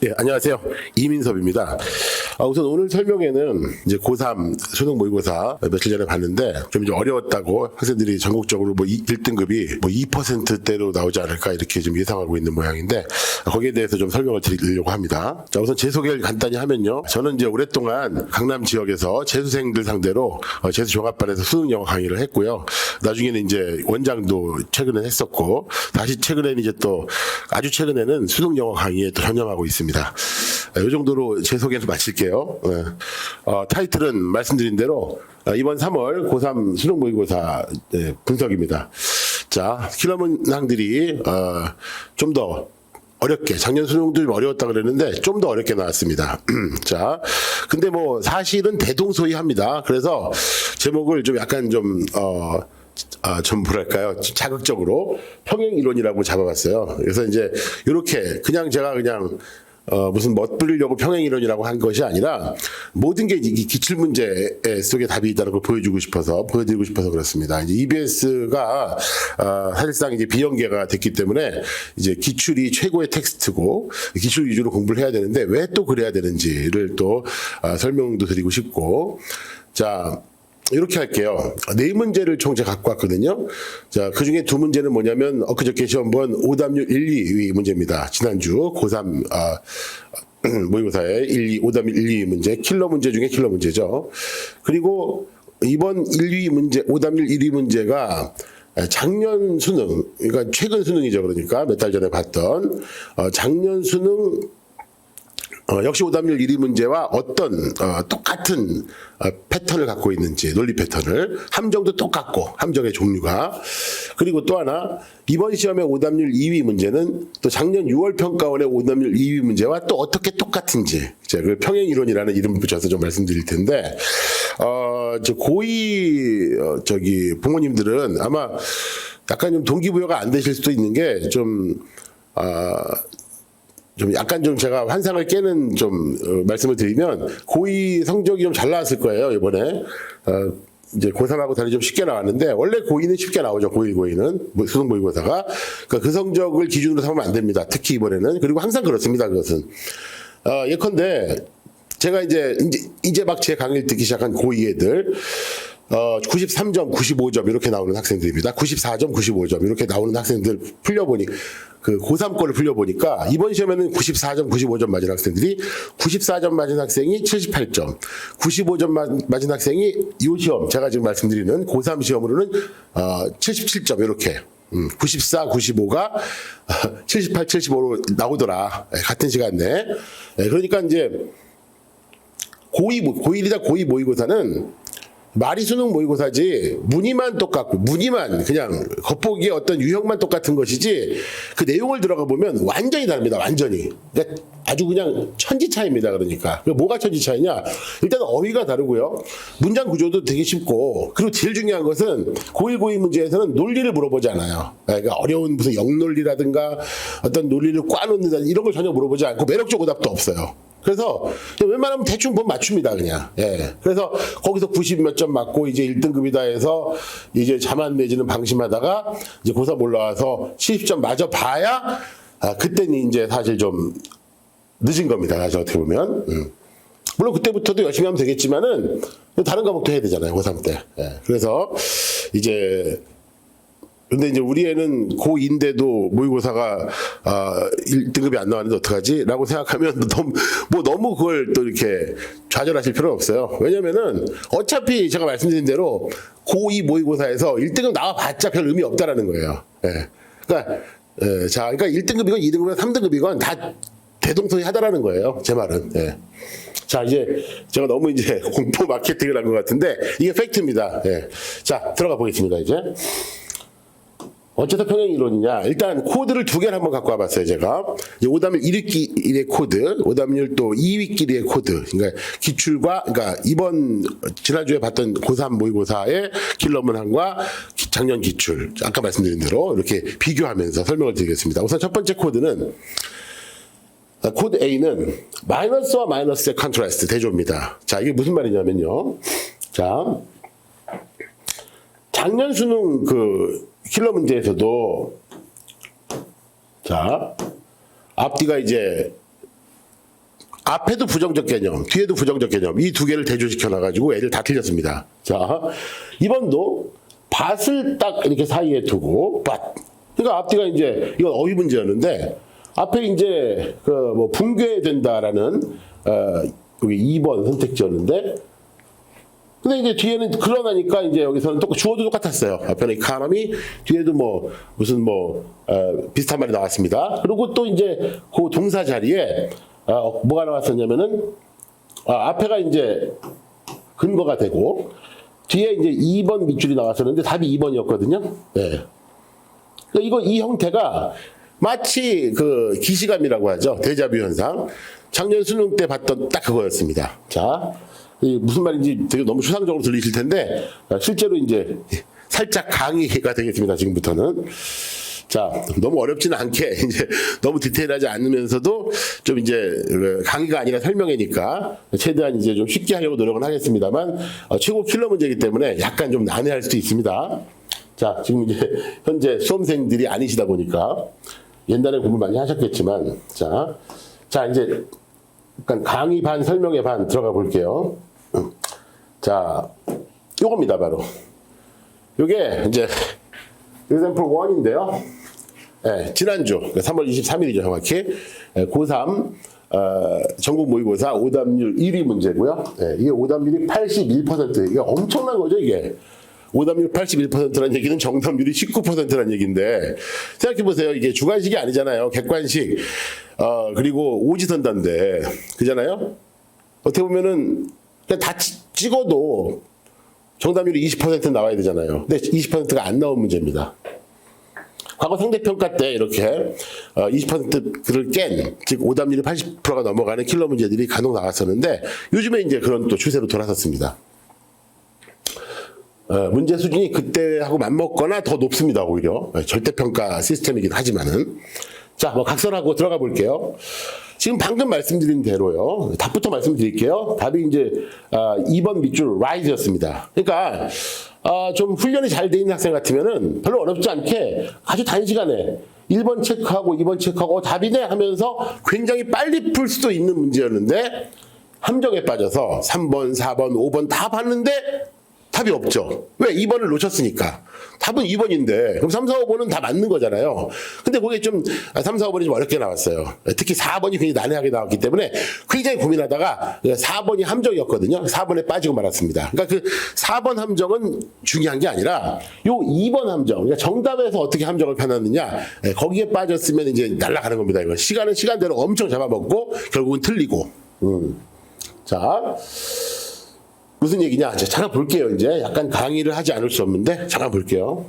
예, 안녕하세요. 이민섭입니다. 우선 오늘 설명에는 이제 고3 수능 모의고사 며칠 전에 봤는데 좀 이제 어려웠다고 학생들이 전국적으로 뭐 1등급이 뭐 2%대로 나오지 않을까 이렇게 좀 예상하고 있는 모양인데 거기에 대해서 좀 설명을 드리려고 합니다. 자, 우선 제 소개를 간단히 하면요. 저는 이제 오랫동안 강남 지역에서 재수생들 상대로 재수 종합반에서 수능 영어 강의를 했고요. 나중에는 이제 원장도 최근에 했었고 다시 최근에는 이제 또 아주 최근에는 수능 영어 강의에 또 전념하고 있습니다. 이 정도로 제 소개를 마칠게요. 타이틀은 말씀드린 대로 이번 3월 고3 수능 모의고사 분석입니다. 자, 킬러 문항들이 좀 더 어렵게, 작년 수능도 좀 어려웠다 그랬는데 좀 더 어렵게 나왔습니다. 자, 근데 뭐 사실은 대동소이합니다. 그래서 제목을 좀 약간 좀 뭐랄까요, 자극적으로 평행이론이라고 잡아봤어요. 그래서 이제 이렇게 그냥 제가 그냥 무슨 멋부리려고 평행이론이라고 한 것이 아니라 모든 게 기출문제 속에 답이 있다는 걸 보여드리고 싶어서 그렇습니다. 이제 EBS가 사실상 이제 비연계가 됐기 때문에 이제 기출이 최고의 텍스트고 기출 위주로 공부를 해야 되는데 왜 또 그래야 되는지를 또 설명도 드리고 싶고, 자, 이렇게 할게요. 4문제를 총 제가 갖고 왔거든요. 자, 그 중에 2문제는 뭐냐면, 엊그저께 시험본 오답률 1, 2위 문제입니다. 지난주 고3, 모의고사의 1, 2, 오답률 1, 2 문제, 킬러 문제 중에 킬러 문제죠. 그리고 이번 1, 2 문제, 오답률 1, 2 문제가 작년 수능, 그러니까 최근 수능이죠. 그러니까 몇 달 전에 봤던, 작년 수능 역시 오답률 1위 문제와 어떤 똑같은 패턴을 갖고 있는지, 논리 패턴을, 함정도 똑같고 함정의 종류가, 그리고 또 하나 이번 시험의 오답률 2위 문제는 또 작년 6월 평가원의 오답률 2위 문제와 또 어떻게 똑같은지, 제가 그 평행이론이라는 이름을 붙여서 좀 말씀드릴 텐데, 저 고2 부모님들은 아마 약간 좀 동기부여가 안 되실 수도 있는 게 좀 약간 좀 제가 환상을 깨는 좀 말씀을 드리면, 고2 성적이 좀 잘 나왔을 거예요, 이번에. 이제 고3하고 다리 좀 쉽게 나왔는데, 원래 고2는 쉽게 나오죠, 고2는. 수능 모의고사가. 그러니까 그 성적을 기준으로 삼으면 안 됩니다. 특히 이번에는. 그리고 항상 그렇습니다, 그것은. 예컨대, 제가 이제 막 제 강의를 듣기 시작한 고2 애들, 93점, 95점 이렇게 나오는 학생들입니다. 94점, 95점 이렇게 나오는 학생들 풀려보니, 그 고3 거를 풀려보니까 이번 시험에는 94점, 95점 맞은 학생들이 94점 맞은 학생이 78점, 95점 맞은 학생이 이 시험, 제가 지금 말씀드리는 고3 시험으로는 77점 이렇게. 94, 95가 78, 75로 나오더라. 같은 시간 내에. 그러니까 이제 고1이다 고2 모의고사는 말이 수능 모의고사지, 문의만 똑같고, 문의만 그냥 겉보기에 어떤 유형만 똑같은 것이지, 그 내용을 들어가 보면 완전히 다릅니다. 완전히. 그러니까 아주 그냥 천지 차이입니다. 그러니까. 뭐가 천지 차이냐? 일단 어휘가 다르고요. 문장 구조도 되게 쉽고, 그리고 제일 중요한 것은 고1, 고2 문제에서는 논리를 물어보지 않아요. 그러니까 어려운 무슨 역논리라든가 어떤 논리를 꽈놓는다 이런 걸 전혀 물어보지 않고 매력적 오답도 없어요. 그래서 웬만하면 대충 보면 맞춥니다, 그냥. 예. 그래서 거기서 90 몇 점 맞고 이제 1등급이다 해서 이제 자만 내지는 방심하다가 이제 고3 올라와서 70점 맞아 봐야 그때는 이제 사실 좀 늦은 겁니다, 사실 어떻게 보면. 물론 그때부터도 열심히 하면 되겠지만은 다른 과목도 해야 되잖아요, 고3 때. 예. 그래서 이제 근데 이제 우리 애는 고2인데도 모의고사가 1등급이 안 나왔는데 어떡하지? 라고 생각하면 너무 그걸 또 이렇게 좌절하실 필요는 없어요. 왜냐면은 어차피 제가 말씀드린 대로 고2 모의고사에서 1등급 나와봤자 별 의미 없다라는 거예요. 예. 그러니까 1등급이건 2등급이건 3등급이건 다 대동소이 하다라는 거예요, 제 말은. 예. 자, 이제 제가 너무 이제 공포 마케팅을 한 것 같은데 이게 팩트입니다. 예. 자, 들어가 보겠습니다, 이제. 어째서 평행이론이냐? 일단 코드를 2개를 한번 갖고 와봤어요, 제가. 오답률 1위끼리의 코드, 오답률 또 2위끼리의 코드. 그러니까 기출과, 그러니까 지난주에 봤던 고3 모의고사의 킬러 문항과 작년 기출, 아까 말씀드린 대로 이렇게 비교하면서 설명을 드리겠습니다. 우선 첫 번째 코드는, 코드 A는 마이너스와 마이너스의 컨트라스트, 대조입니다. 자, 이게 무슨 말이냐면요. 자, 작년 수능 킬러 문제에서도, 자, 앞뒤가 이제 앞에도 부정적 개념, 뒤에도 부정적 개념 이 두 개를 대조시켜 놔가지고 애들 다 틀렸습니다. 자, 이번도 밭을 딱 이렇게 사이에 두고 밭. 그러니까 앞뒤가 이제 이건 어휘 문제였는데 앞에 이제 그 뭐 붕괴된다라는 여기 2번 선택지였는데 근데 이제 뒤에는 그러나니까 이제 여기서는 주어도 똑같았어요. 앞에는 economy, 뒤에도 뭐 무슨 비슷한 말이 나왔습니다. 그리고 또 이제 그 동사 자리에 뭐가 나왔었냐면은 앞에가 이제 근거가 되고 뒤에 이제 2번 밑줄이 나왔었는데 답이 2번이었거든요. 네. 그러니까 이 형태가 마치 그 기시감이라고 하죠. 데자뷰 현상. 작년 수능 때 봤던 딱 그거였습니다. 자, 무슨 말인지 되게 너무 추상적으로 들리실 텐데 실제로 이제 살짝 강의가 되겠습니다. 지금부터는. 자, 너무 어렵지는 않게 이제 너무 디테일하지 않으면서도 좀 이제 강의가 아니라 설명이니까 최대한 이제 좀 쉽게 하려고 노력은 하겠습니다만 최고 킬러 문제이기 때문에 약간 좀 난해할 수도 있습니다. 자, 지금 이제 현재 수험생들이 아니시다 보니까 옛날에 공부 많이 하셨겠지만 자 이제 약간 강의 반 설명의 반 들어가 볼게요. 자, 요겁니다 바로. 요게 이제 example 1인데요. 네, 지난주 3월 23일이죠 정확히. 고3 전국 모의고사 오답률 1위 문제고요. 네, 이게 오답률이 81%. 이게 엄청난 거죠 이게. 오답률 81%라는 얘기는 정답률이 19%라는 얘기인데 생각해보세요. 이게 주관식이 아니잖아요. 객관식. 그리고 오지선다인데 그잖아요. 어떻게 보면은 그냥 다 찍어도 정답률이 20% 나와야 되잖아요. 근데 20%가 안 나온 문제입니다. 과거 상대평가 때 이렇게 20%를 깬, 즉 오답률이 80%가 넘어가는 킬러 문제들이 간혹 나왔었는데 요즘에 이제 그런 또 추세로 돌아섰습니다. 문제 수준이 그때하고 맞먹거나 더 높습니다. 오히려 절대평가 시스템이긴 하지만은. 자, 뭐 각설하고 들어가 볼게요. 지금 방금 말씀드린 대로요. 답부터 말씀드릴게요. 답이 이제 2번 밑줄 rise였습니다. 그러니까 좀 훈련이 잘 돼 있는 학생 같으면은 별로 어렵지 않게 아주 단시간에 1번 체크하고 2번 체크하고 답이네 하면서 굉장히 빨리 풀 수도 있는 문제였는데 함정에 빠져서 3번, 4번, 5번 다 봤는데 답이 없죠. 왜? 2번을 놓쳤으니까. 답은 2번인데 그럼 3, 4, 5번은 다 맞는 거잖아요. 근데 그게 좀 3, 4, 5번이 좀 어렵게 나왔어요. 특히 4번이 굉장히 난해하게 나왔기 때문에 굉장히 고민하다가 4번이 함정이었거든요. 4번에 빠지고 말았습니다. 그러니까 그 4번 함정은 중요한 게 아니라 요 2번 함정, 그러니까 정답에서 어떻게 함정을 펴놨느냐 거기에 빠졌으면 이제 날아가는 겁니다. 이거 시간은 시간대로 엄청 잡아먹고 결국은 틀리고. 자. 무슨 얘기냐? 잠깐 볼게요. 이제 약간 강의를 하지 않을 수 없는데 잠깐 볼게요.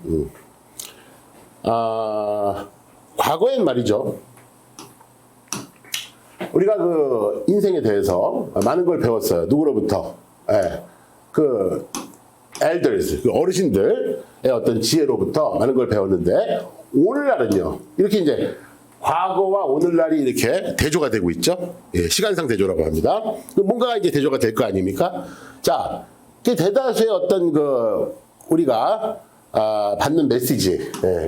과거엔 말이죠. 우리가 그 인생에 대해서 많은 걸 배웠어요. 누구로부터? 그 elders, 그 어르신들의 어떤 지혜로부터 많은 걸 배웠는데 오늘날은요. 이렇게 이제 과거와 오늘날이 이렇게 대조가 되고 있죠. 예, 시간상 대조라고 합니다. 뭔가가 이제 대조가 될 거 아닙니까? 자, 그 대다수의 어떤 그 우리가 받는 메시지,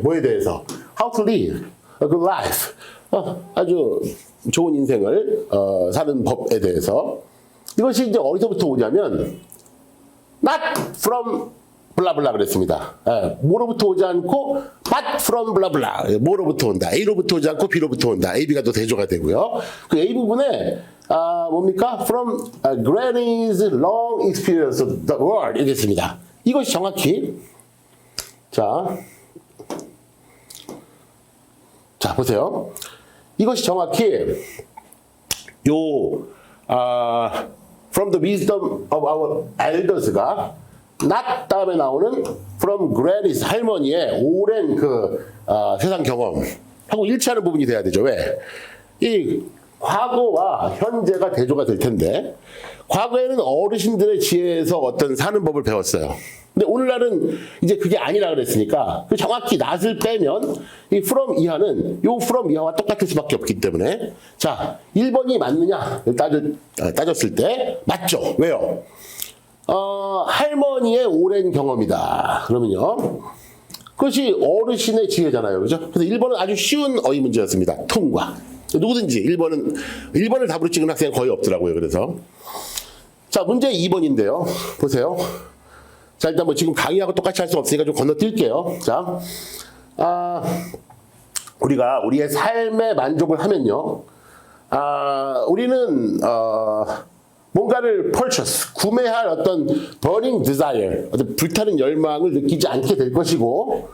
뭐에 대해서 how to live a good life, 아주 좋은 인생을 사는 법에 대해서 이것이 이제 어디서부터 오냐면 not from 블라블라 그랬습니다. 뭐로부터 오지 않고 but from 블라블라 뭐로부터 온다. A로부터 오지 않고 B로부터 온다. A, B가 또 대조가 되고요. 그 A 부분에 뭡니까? From Granny's long experience of the world 이랬습니다. 이것이 정확히 자 보세요. 이것이 정확히 from the wisdom of our elders가 not 다음에 나오는 from granny's 할머니의 오랜 그 세상 경험하고 일치하는 부분이 돼야 되죠. 왜? 이 과거와 현재가 대조가 될 텐데 과거에는 어르신들의 지혜에서 어떤 사는 법을 배웠어요. 근데 오늘날은 이제 그게 아니라 그랬으니까 정확히 not을 빼면 이 from 이하는 요 from 이하와 똑같을 수밖에 없기 때문에 자 1번이 맞느냐 따졌을 때 맞죠. 왜요? 할머니의 오랜 경험이다. 그러면요. 그것이 어르신의 지혜잖아요. 그죠? 그래서 1번은 아주 쉬운 어휘 문제였습니다. 통과. 누구든지 1번을 답으로 찍은 학생은 거의 없더라고요. 그래서 자, 문제 2번인데요. 보세요. 자, 일단 뭐 지금 강의하고 똑같이 할 수 없으니까 좀 건너뛸게요. 자, 우리가 우리의 삶에 만족을 하면요. 우리는 뭔가를 purchase, 구매할 어떤 burning desire, 어떤 불타는 열망을 느끼지 않게 될 것이고,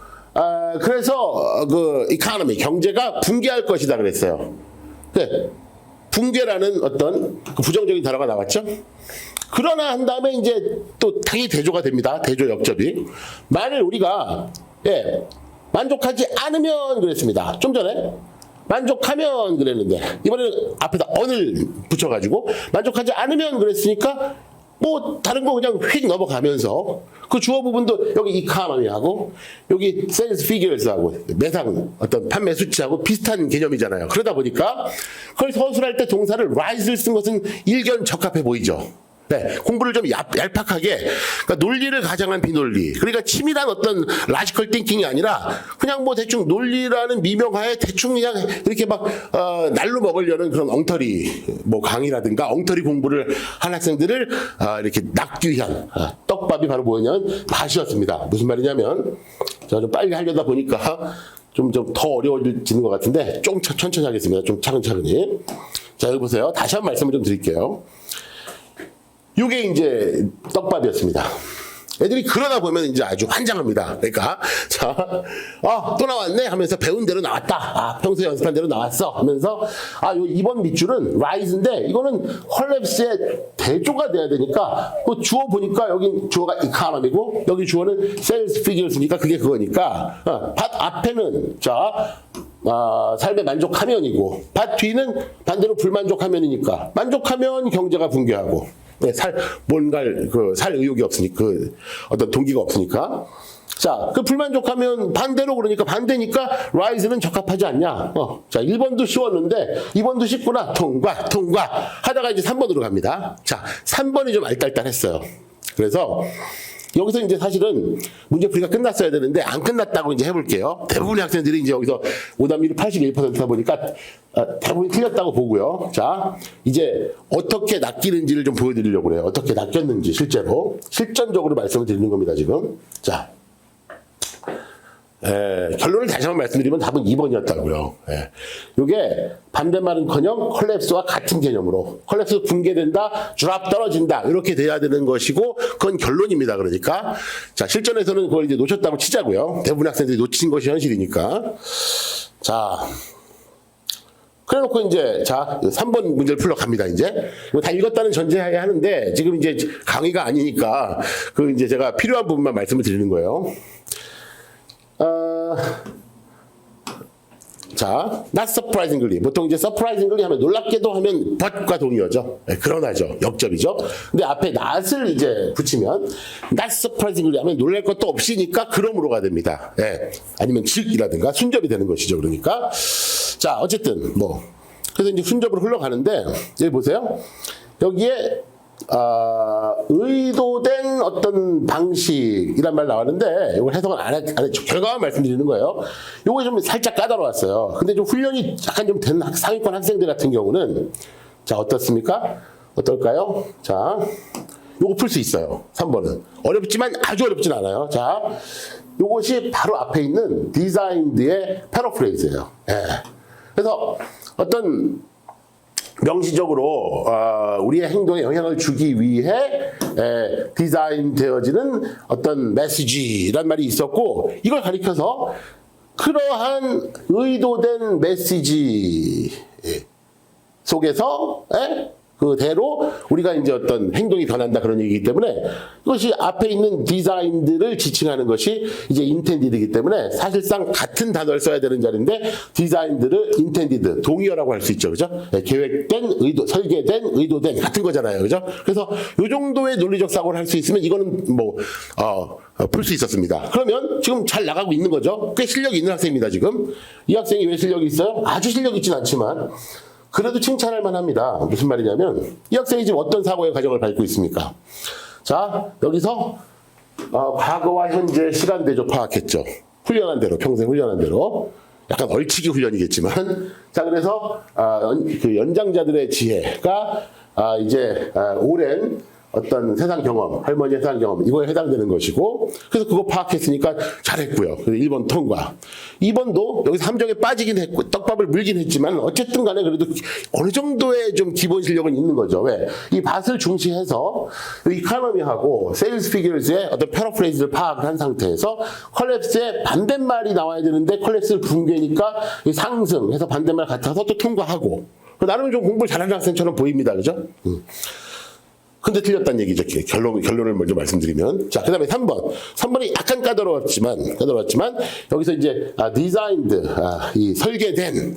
그래서 그 economy, 경제가 붕괴할 것이다 그랬어요. 네, 붕괴라는 어떤 그 부정적인 단어가 나왔죠. 그러나 한 다음에 이제 또 당연히 대조가 됩니다. 대조 역접이. 만일 우리가 만족하지 않으면 그랬습니다. 좀 전에 만족하면 그랬는데 이번에는 앞에다 on을 붙여가지고 만족하지 않으면 그랬으니까 뭐 다른 거 그냥 휙 넘어가면서 그 주어 부분도 여기 economy하고 여기 sales figures하고 매상 어떤 판매 수치하고 비슷한 개념이잖아요. 그러다 보니까 그걸 서술할 때 동사를 rise를 쓴 것은 일견 적합해 보이죠. 네, 공부를 좀 얄팍하게, 그러니까 논리를 가장한 비논리, 그러니까 치밀한 어떤 라지컬 띵킹이 아니라 그냥 뭐 대충 논리라는 미명하에 대충 그냥 이렇게 막 날로 먹으려는 그런 엉터리 뭐 강의라든가 엉터리 공부를 한 학생들을 이렇게 낚기 위한 떡밥이 바로 뭐냐면 맛이었습니다. 무슨 말이냐면 제가 좀 빨리 하려다 보니까 좀 더 어려워지는 것 같은데 조금 천천히 하겠습니다. 좀 차근차근히. 자, 여기 보세요. 다시 한번 말씀을 좀 드릴게요. 이게 이제 떡밥이었습니다. 애들이 그러다 보면 이제 아주 환장합니다. 그러니까 자, 또 나왔네 하면서 배운 대로 나왔다. 평소에 연습한 대로 나왔어 하면서 요 2번 밑줄은 rise인데 이거는 collapse의 대조가 돼야 되니까 그 주어 보니까 여기 주어가 economy고 여기 주어는 sales figures니까 그게 그거니까 밭 앞에는 자 삶에 만족하면이고 밭 뒤는 반대로 불만족하면이니까 만족하면 경제가 붕괴하고 살 의욕이 없으니까 어떤 동기가 없으니까 자, 그 불만족하면 반대로 그러니까 반대니까 rise는 적합하지 않냐. 자, 1번도 쉬웠는데 2번도 쉽구나. 통과 하다가 이제 3번으로 갑니다. 자, 3번이 좀 알딸딸했어요. 그래서 여기서 이제 사실은 문제풀이가 끝났어야 되는데 안 끝났다고 이제 해볼게요. 대부분의 학생들이 이제 여기서 오답률이 81%다 보니까 대부분 틀렸다고 보고요. 자, 이제 어떻게 낚이는지를 좀 보여드리려고 그래요. 어떻게 낚였는지 실제로 실전적으로 말씀을 드리는 겁니다. 지금. 자, 결론을 다시 한번 말씀드리면 답은 2번이었다고요. 이게 반대말은커녕 콜랩스와 같은 개념으로 콜랩스 붕괴된다, 드랍 떨어진다 이렇게 돼야 되는 것이고 그건 결론입니다. 그러니까 자, 실전에서는 그걸 이제 놓쳤다고 치자고요. 대부분 학생들이 놓친 것이 현실이니까. 자, 그래놓고 이제 자 3번 문제를 풀러 갑니다. 이제 이거 다 읽었다는 전제하에 하는데 지금 이제 강의가 아니니까 그 이제 제가 필요한 부분만 말씀을 드리는 거예요. 자, not surprisingly. 보통 이제 surprisingly 하면 놀랍게도 하면 but과 동의어죠. 그러나죠. 역접이죠. 근데 앞에 not을 이제 붙이면 not surprisingly 하면 놀랄 것도 없이니까 그러므로가 됩니다. 아니면 즉이라든가 순접이 되는 것이죠. 그러니까. 자, 어쨌든 뭐. 그래서 이제 순접으로 흘러가는데 여기 보세요. 여기에 의도된 어떤 방식이란 말 나왔는데 이걸 해석은 안 했죠. 결과만 말씀드리는 거예요. 이거 좀 살짝 까다로웠어요. 근데 좀 훈련이 약간 좀 된 상위권 학생들 같은 경우는 자, 어떻습니까? 어떨까요? 자, 요거 풀 수 있어요. 3번은. 어렵지만 아주 어렵진 않아요. 자, 요것이 바로 앞에 있는 designed의 패러프레이즈예요. 그래서 어떤 명시적으로 우리의 행동에 영향을 주기 위해 디자인되어지는 어떤 메시지란 말이 있었고 이걸 가리켜서 그러한 의도된 메시지 속에서 그대로 우리가 이제 어떤 행동이 변한다 그런 얘기이기 때문에 이것이 앞에 있는 디자인들을 지칭하는 것이 이제 intended이기 때문에 사실상 같은 단어를 써야 되는 자리인데 디자인들을 intended, 동의어라고 할 수 있죠. 그죠? 계획된, 설계된, 의도된 같은 거잖아요. 그죠? 그래서 이 정도의 논리적 사고를 할 수 있으면 이거는 뭐 풀 수 있었습니다. 그러면 지금 잘 나가고 있는 거죠. 꽤 실력이 있는 학생입니다. 지금. 이 학생이 왜 실력이 있어요? 아주 실력 있진 않지만 그래도 칭찬할 만합니다. 무슨 말이냐면 이 학생이 지금 어떤 사고의 과정을 밟고 있습니까? 자, 여기서 과거와 현재 시간 대조 파악했죠. 훈련한 대로, 평생 훈련한 대로. 약간 얼치기 훈련이겠지만 자 그래서 그 연장자들의 지혜가 이제 오랜 어떤 세상 경험, 할머니의 세상 경험 이거에 해당되는 것이고 그래서 그거 파악했으니까 잘했고요. 그래서 1번 통과. 2번도 여기서 함정에 빠지긴 했고 떡밥을 물긴 했지만 어쨌든 간에 그래도 어느 정도의 좀 기본 실력은 있는 거죠. 왜? 이 밭을 중시해서 이카노미하고 세일스 피규어스의 어떤 패러프레이즈를 파악한 상태에서 컬랩스의 반대말이 나와야 되는데 컬랩스를 붕괴니까 상승해서 반대말 같아서 또 통과하고 나름 좀 공부를 잘하는 학생처럼 보입니다. 그죠? 근데 틀렸다는 얘기죠. 결론을 먼저 말씀드리면. 자, 그 다음에 3번. 3번이 약간 까다로웠지만, 여기서 이제, 이 설계된,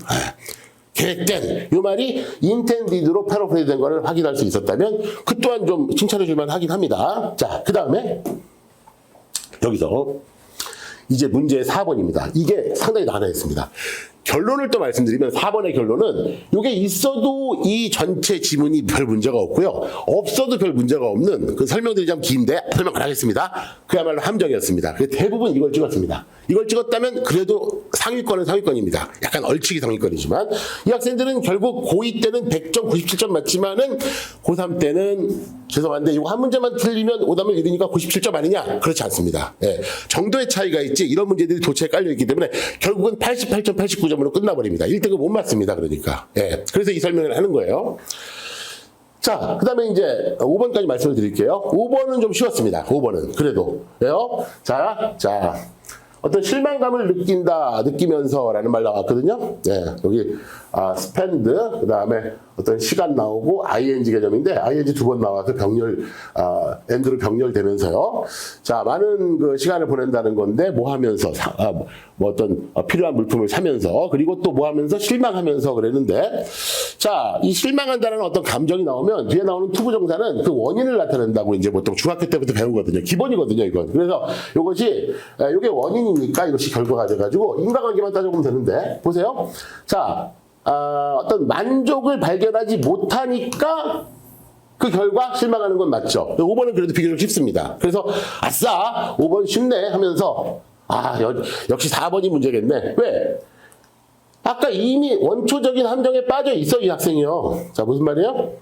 계획된, 이 말이 intended로 패러프레이즈 된 거를 확인할 수 있었다면, 그 또한 좀 칭찬해 줄만 하긴 합니다. 자, 그 다음에, 여기서, 이제 문제 4번입니다. 이게 상당히 난해했습니다. 결론을 또 말씀드리면 4번의 결론은 이게 있어도 이 전체 지문이 별 문제가 없고요. 없어도 별 문제가 없는 그 설명드리자면 긴데 설명 안 하겠습니다. 그야말로 함정이었습니다. 대부분 이걸 찍었습니다. 이걸 찍었다면 그래도 상위권은 상위권입니다. 약간 얼치기 상위권이지만 이 학생들은 결국 고2 때는 100점, 97점 맞지만은 고3 때는 죄송한데 이거 한 문제만 틀리면 오답을 잃으니까 97점 아니냐? 그렇지 않습니다. 예, 정도의 차이가 있지 이런 문제들이 도체에 깔려있기 때문에 결국은 88점, 89점으로 끝나버립니다. 1등은 못 맞습니다. 그러니까. 예, 그래서 이 설명을 하는 거예요. 자, 그 다음에 이제 5번까지 말씀을 드릴게요. 5번은 좀 쉬웠습니다. 5번은. 그래도. 왜요? 자. 어떤 실망감을 느끼면서 라는 말 나왔거든요. 네, 여기, spend, 그 다음에 어떤 시간 나오고, ing 개념인데, ing 2번 나와서 end로 병렬되면서요. 자, 많은 그 시간을 보낸다는 건데, 뭐 하면서, 뭐 어떤 필요한 물품을 사면서, 그리고 또 뭐 하면서 실망하면서 그랬는데, 자, 이 실망한다는 어떤 감정이 나오면, 뒤에 나오는 투부정사는 그 원인을 나타낸다고 이제 보통 중학교 때부터 배우거든요. 기본이거든요, 이건. 그래서 요게 원인이니까 이것이 결과가 돼가지고, 인과관계만 따져보면 되는데, 보세요. 자, 어떤 만족을 발견하지 못하니까 그 결과 실망하는 건 맞죠. 5번은 그래도 비교적 쉽습니다. 그래서 아싸 5번 쉽네 하면서 역시 4번이 문제겠네. 왜? 아까 이미 원초적인 함정에 빠져 있어 이 학생이요. 자 무슨 말이에요?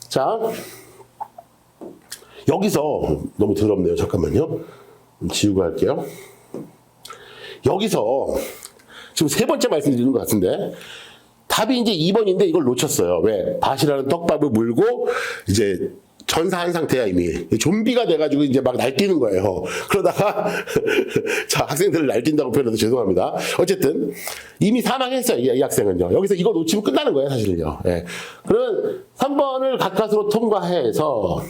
자 여기서 너무 더럽네요. 잠깐만요. 지우고 할게요. 여기서 지금 세 번째 말씀드리는 것 같은데 답이 이제 2번인데 이걸 놓쳤어요. 왜? 밭이라는 떡밥을 물고 이제 전사한 상태야 이미. 좀비가 돼가지고 이제 막 날뛰는 거예요. 그러다가 자 학생들을 날뛴다고 표현해서 죄송합니다. 어쨌든 이미 사망했어요. 이 학생은요. 여기서 이거 놓치면 끝나는 거예요. 사실은요. 예. 그러면 3번을 가까스로 통과해서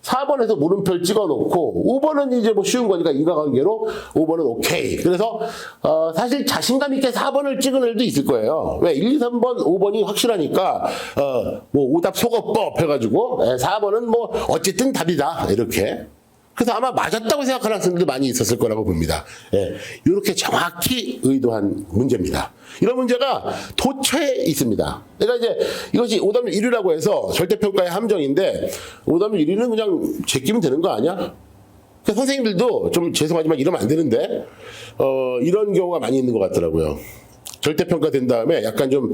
4번에서 물음표를 찍어놓고 5번은 이제 뭐 쉬운 거니까 인과관계로 5번은 오케이. 그래서 사실 자신감 있게 4번을 찍은 애들도 있을 거예요. 왜? 1, 2, 3번, 5번이 확실하니까 뭐 오답 속어법 해가지고 4번은 뭐 어쨌든 답이다 이렇게. 그래서 아마 맞았다고 생각하는 학생들도 많이 있었을 거라고 봅니다. 예, 이렇게 정확히 의도한 문제입니다. 이런 문제가 도처에 있습니다. 그러니까 이제 이것이 오답률 1위라고 해서 절대평가의 함정인데 오답률 1위는 그냥 제끼면 되는 거 아니야? 그러니까 선생님들도 좀 죄송하지만 이러면 안 되는데 이런 경우가 많이 있는 것 같더라고요. 절대평가 된 다음에 약간 좀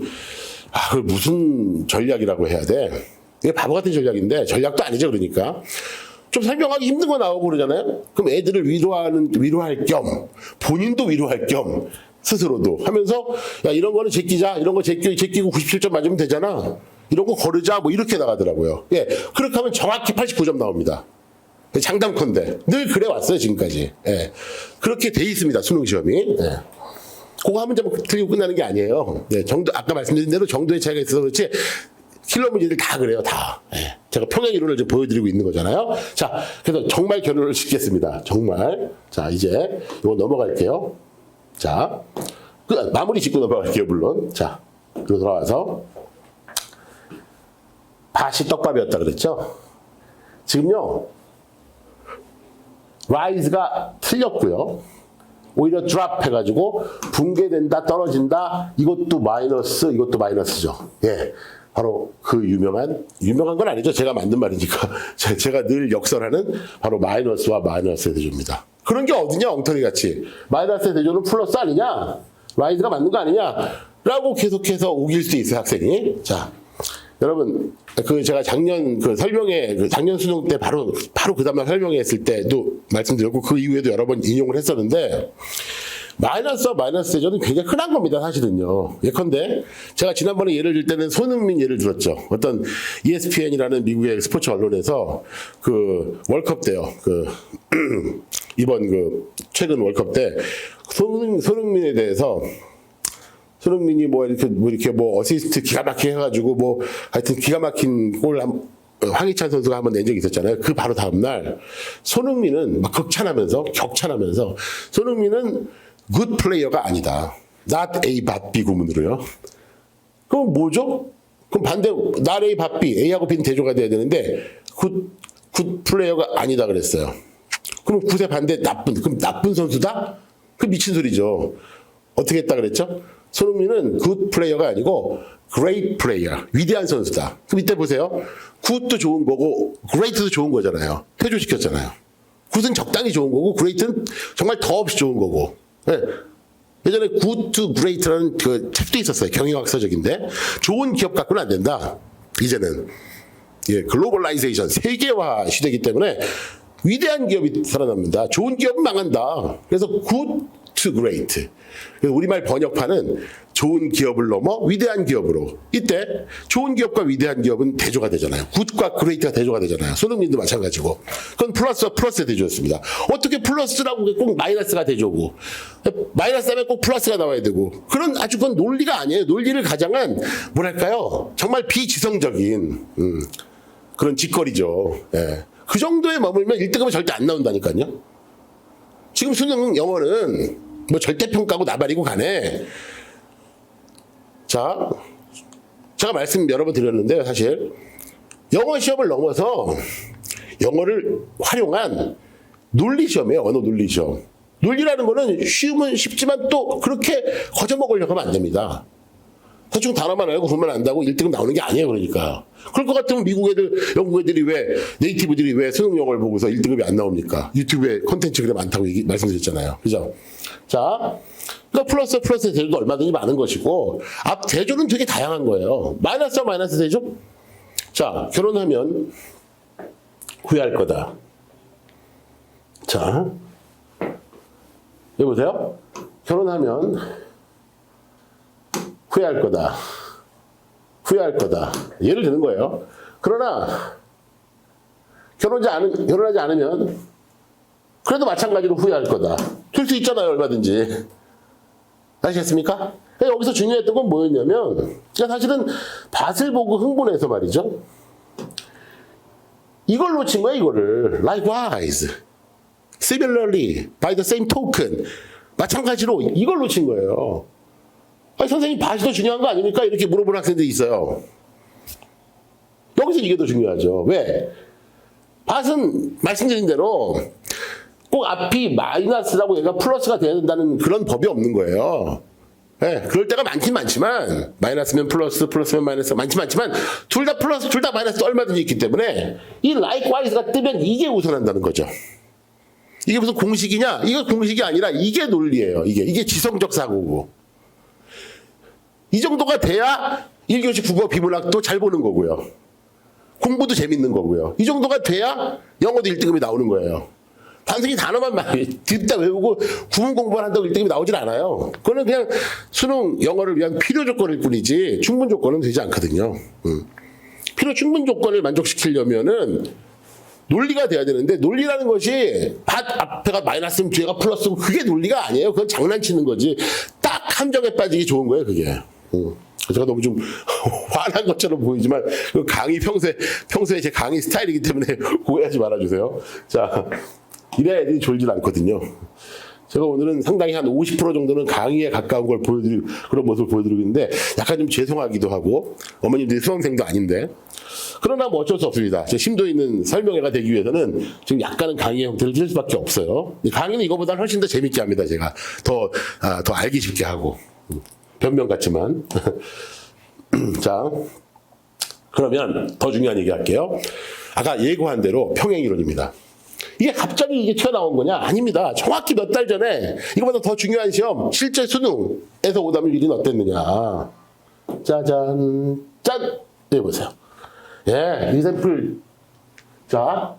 그걸 무슨 전략이라고 해야 돼? 이게 바보 같은 전략인데 전략도 아니죠. 그러니까. 좀 설명하기 힘든 거 나오고 그러잖아요. 그럼 애들을 위로할 겸 본인도 위로할 겸 스스로도 하면서 야 이런 거는 제끼자. 이런 거 제끼고 97점 맞으면 되잖아. 이런 거 거르자. 뭐 이렇게 나가더라고요. 예, 그렇게 하면 정확히 89점 나옵니다. 장담컨대 늘 그래 왔어요 지금까지. 예, 그렇게 돼 있습니다 수능 시험이. 예. 그거 한 문제 틀리고 끝나는 게 아니에요. 네, 아까 말씀드린 대로 정도의 차이가 있어서 그렇지. 킬러 문제들 다 그래요, 다. 예. 제가 평행 이론을 좀 보여드리고 있는 거잖아요. 자, 그래서 정말 결론을 짓겠습니다. 정말. 자, 이제 이거 넘어갈게요. 자, 마무리 짓고 넘어갈게요, 물론. 자, 그리고 돌아와서 밭이 떡밥이었다 그랬죠? 지금요, rise가 틀렸고요. 오히려 drop 해가지고 붕괴된다, 떨어진다. 이것도 마이너스, 이것도 마이너스죠. 예. 바로 그 유명한 건 아니죠. 제가 만든 말이니까. 제가 늘 역설하는 바로 마이너스와 마이너스의 대조입니다. 그런 게 어디냐, 엉터리 같이. 마이너스의 대조는 플러스 아니냐? rise가 맞는 거 아니냐라고 계속해서 우길 수 있어요, 학생이. 자, 여러분, 제가 작년 작년 수능 때 바로 그 다음날 설명했을 때도 말씀드렸고, 그 이후에도 여러 번 인용을 했었는데, 마이너스와 마이너스 대전은 굉장히 흔한 겁니다, 사실은요. 예컨대 제가 지난번에 예를 들 때는 손흥민 예를 들었죠. 어떤 ESPN이라는 미국의 스포츠 언론에서 그 월컵 때요. 이번 최근 월컵 때 손흥민에 대해서 손흥민이 이렇게 어시스트 기가 막히게 해가지고 하여튼 기가 막힌 골 황희찬 선수가 한번 낸 적이 있었잖아요. 그 바로 다음날 손흥민은 막 격찬하면서 손흥민은 good player가 아니다. not A but B 구문으로요. 그럼 뭐죠? 그럼 반대 not A but B, A하고 B는 대조가 돼야 되는데 good player가 아니다 그랬어요. 그럼 굿의 반대 그럼 나쁜 선수다? 그 미친 소리죠. 어떻게 했다 그랬죠? 손흥민은 good player가 아니고 great player, 위대한 선수다. 그럼 이때 보세요. good도 좋은 거고 great도 좋은 거잖아요. 표준시켰잖아요. good은 적당히 좋은 거고 great는 정말 더없이 좋은 거고. 네. 예전에 good to great라는 그 책도 있었어요. 경영학서적인데 좋은 기업 갖고는 안 된다. 이제는 글로벌라이제이션 세계화 시대이기 때문에 위대한 기업이 살아납니다. 좋은 기업은 망한다. 그래서 good to great. 우리말 번역판은 좋은 기업을 넘어 위대한 기업으로. 이때 좋은 기업과 위대한 기업은 대조가 되잖아요. 굿과 그레이트가 대조가 되잖아요. 손흥민도 마찬가지고. 그건 플러스와 플러스의 대조였습니다. 어떻게 플러스라고 꼭 마이너스가 대조고 마이너스 하면 꼭 플러스가 나와야 되고 그건 논리가 아니에요. 논리를 가장한 뭐랄까요? 정말 비지성적인 그런 짓거리죠. 예. 그 정도에 머물면 1등급은 절대 안 나온다니까요. 지금 수능 영어는 절대평가고 나발이고 가네. 자, 제가 말씀 여러 번 드렸는데요, 사실. 영어 시험을 넘어서 영어를 활용한 논리 시험이에요, 언어 논리 시험. 논리라는 거는 쉬우면 쉽지만 또 그렇게 거저먹으려고 하면 안 됩니다. 대충 단어만 알고 그것만 안다고 1등급 나오는 게 아니에요, 그러니까. 그럴 것 같으면 미국 애들, 영국 애들이 네이티브들이 왜 수능 영어를 보고서 1등급이 안 나옵니까? 유튜브에 콘텐츠 그래 많다고 말씀드렸잖아요. 그죠? 자, 그러니까 플러스의 대조도 얼마든지 많은 것이고, 앞 대조는 되게 다양한 거예요. 마이너스와 마이너스 대조? 자, 결혼하면 후회할 거다. 자, 여보세요? 결혼하면 후회할 거다. 예를 드는 거예요. 그러나 결혼하지 않으면 그래도 마찬가지로 후회할 거다. 될 수 있잖아요, 얼마든지. 아시겠습니까? 여기서 중요했던 건 뭐였냐면 사실은 밭을 보고 흥분해서 말이죠. 이걸 놓친 거야, 이거를. Likewise, similarly, by the same token. 마찬가지로 이걸 놓친 거예요. 아니, 선생님 밭이 더 중요한 거 아닙니까? 이렇게 물어보는 학생들이 있어요. 여기서 이게 더 중요하죠. 왜? 밭은 말씀드린 대로 꼭 앞이 마이너스라고 얘가 플러스가 돼야 된다는 그런 법이 없는 거예요. 네, 그럴 때가 많긴 많지만 마이너스면 플러스, 플러스면 마이너스 많지만 둘 다 플러스, 둘 다 마이너스 얼마든지 있기 때문에 이 likewise,가 뜨면 이게 우선한다는 거죠. 이게 무슨 공식이냐? 이거 공식이 아니라 이게 논리예요. 이게 지성적 사고고. 이 정도가 돼야 1교시 국어 비문학도 잘 보는 거고요. 공부도 재밌는 거고요. 이 정도가 돼야 영어도 1등급이 나오는 거예요. 단순히 단어만 듣다 외우고 구문 공부만 한다고 1등급이 나오질 않아요. 그거는 그냥 수능 영어를 위한 필요 조건일 뿐이지 충분 조건은 되지 않거든요. 필요 충분 조건을 만족시키려면은 논리가 돼야 되는데 논리라는 것이 앞에가 마이너스면 뒤에가 플러스고 그게 논리가 아니에요. 그건 장난치는 거지. 딱 함정에 빠지기 좋은 거예요, 그게. 제가 너무 좀 화난 것처럼 보이지만 그 강의 평소에 제 강의 스타일이기 때문에 오해하지 말아주세요. 자, 이래야 애들이 졸질 않거든요. 제가 오늘은 상당히 한 50% 정도는 강의에 가까운 걸 그런 모습을 보여드리고 있는데 약간 좀 죄송하기도 하고 어머님들이 수험생도 아닌데 그러나 뭐 어쩔 수 없습니다. 제 심도 있는 설명회가 되기 위해서는 지금 약간은 강의의 형태를 줄 수밖에 없어요. 강의는 이거보다 훨씬 더 재밌게 합니다. 제가 더 알기 쉽게 하고 변명 같지만 자, 그러면 더 중요한 얘기 할게요. 아까 예고한 대로 평행이론입니다. 이게 갑자기 이게 튀어나온 거냐? 아닙니다. 정확히 몇 달 전에 이거보다 더 중요한 시험 실제 수능에서 오답률 1위는 어땠느냐? 짜잔, 짠! 여기 보세요. 예, 리샘플, 자,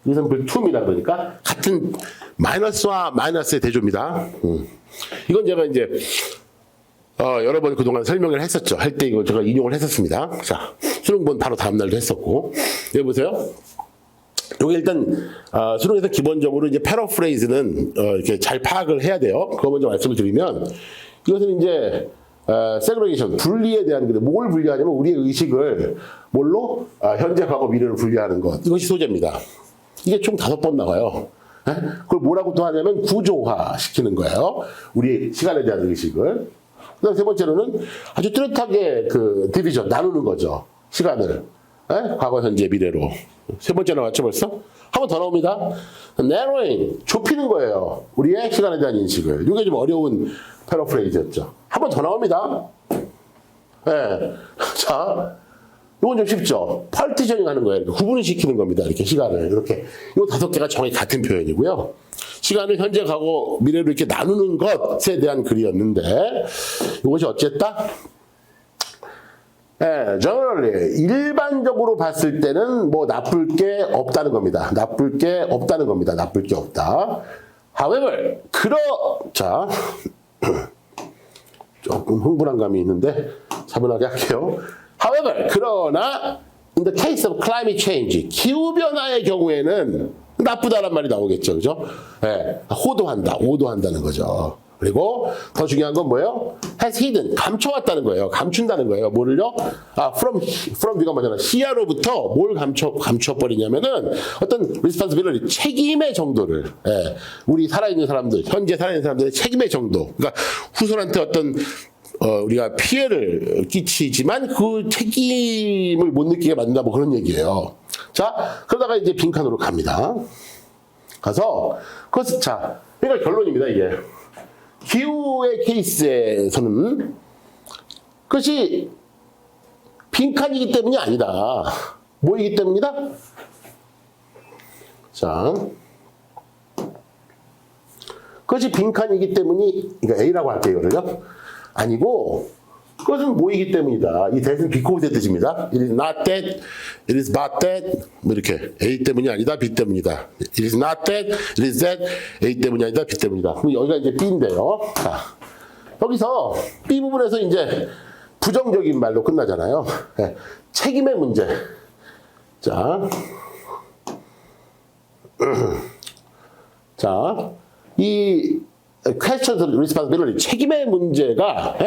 리샘플 2입니다. 그러니까 같은 마이너스와 마이너스의 대조입니다. 이건 제가 이제 여러 번 그동안 설명을 했었죠. 할 때 이거 제가 인용을 했었습니다. 자, 수능본 바로 다음날도 했었고. 여기 보세요. 여기 일단 수능에서 기본적으로 이제 패러프레이즈는 이렇게 잘 파악을 해야 돼요. 그거 먼저 말씀을 드리면 이것은 이제 세그레이션 분리에 대한 건데 뭘 분리하냐면 우리의 의식을 뭘로 현재, 과거, 미래로 분리하는 것. 이것이 소재입니다. 이게 총 5번 나와요. 그걸 뭐라고 또 하냐면 구조화 시키는 거예요. 우리의 시간에 대한 의식을. 그다음 세 번째로는 아주 뚜렷하게 그 디비전 나누는 거죠. 시간을. 과거, 현재, 미래로. 세 번째 나왔죠 벌써? 한 번 더 나옵니다. narrowing, 좁히는 거예요. 우리의 시간에 대한 인식을. 이게 좀 어려운 패러프레이즈였죠. 한 번 더 나옵니다. 네. 자, 이건 좀 쉽죠. 파티셔닝 하는 거예요. 이렇게 구분을 시키는 겁니다. 이렇게 시간을. 이렇게. 이 5개가 정확히 같은 표현이고요. 시간을 현재, 과거, 미래로 이렇게 나누는 것에 대한 글이었는데, 이것이 어쨌다? 예, generally, 일반적으로 봤을 때는 뭐 나쁠 게 없다는 겁니다. 나쁠 게 없다는 겁니다. 나쁠 게 없다. However, 자, 조금 흥분한 감이 있는데, 차분하게 할게요. However, 그러나, in the case of climate change, 기후변화의 경우에는 나쁘다란 말이 나오겠죠. 그죠? 예, 오도한다는 거죠. 그리고 더 중요한 건 뭐예요? has hidden, 감춰왔다는 거예요. 감춘다는 거예요. 뭐를요? from B가 뭐잖아. 시야로부터 뭘 감춰버리냐면은 어떤 responsibility, 책임의 정도를, 예, 우리 살아있는 사람들, 현재 살아있는 사람들의 책임의 정도. 그러니까 후손한테 어떤 우리가 피해를 끼치지만 그 책임을 못 느끼게 만든다, 뭐 그런 얘기예요. 자, 그러다가 이제 빈칸으로 갑니다. 가서, 자, 그러니까 결론입니다, 이게. 기후의 케이스에서는 그것이 빈칸이기 때문이 아니다. 뭐이기 때문이다? 자, 그것이 빈칸이기 때문이, 그러니까 A라고 할게요, 이거를요. 아니고, 그것은 뭐이기 때문이다. 이 that은 because의 뜻입니다. It is not that, it is but that, 뭐 이렇게. A 때문이 아니다, B 때문이다. It is not that, it is that, A 때문이 아니다, B 때문이다. 그럼 여기가 이제 B인데요. 자, 여기서 B 부분에서 이제 부정적인 말로 끝나잖아요. 네. 책임의 문제. 자, 자, 이 question of responsibility, 책임의 문제가,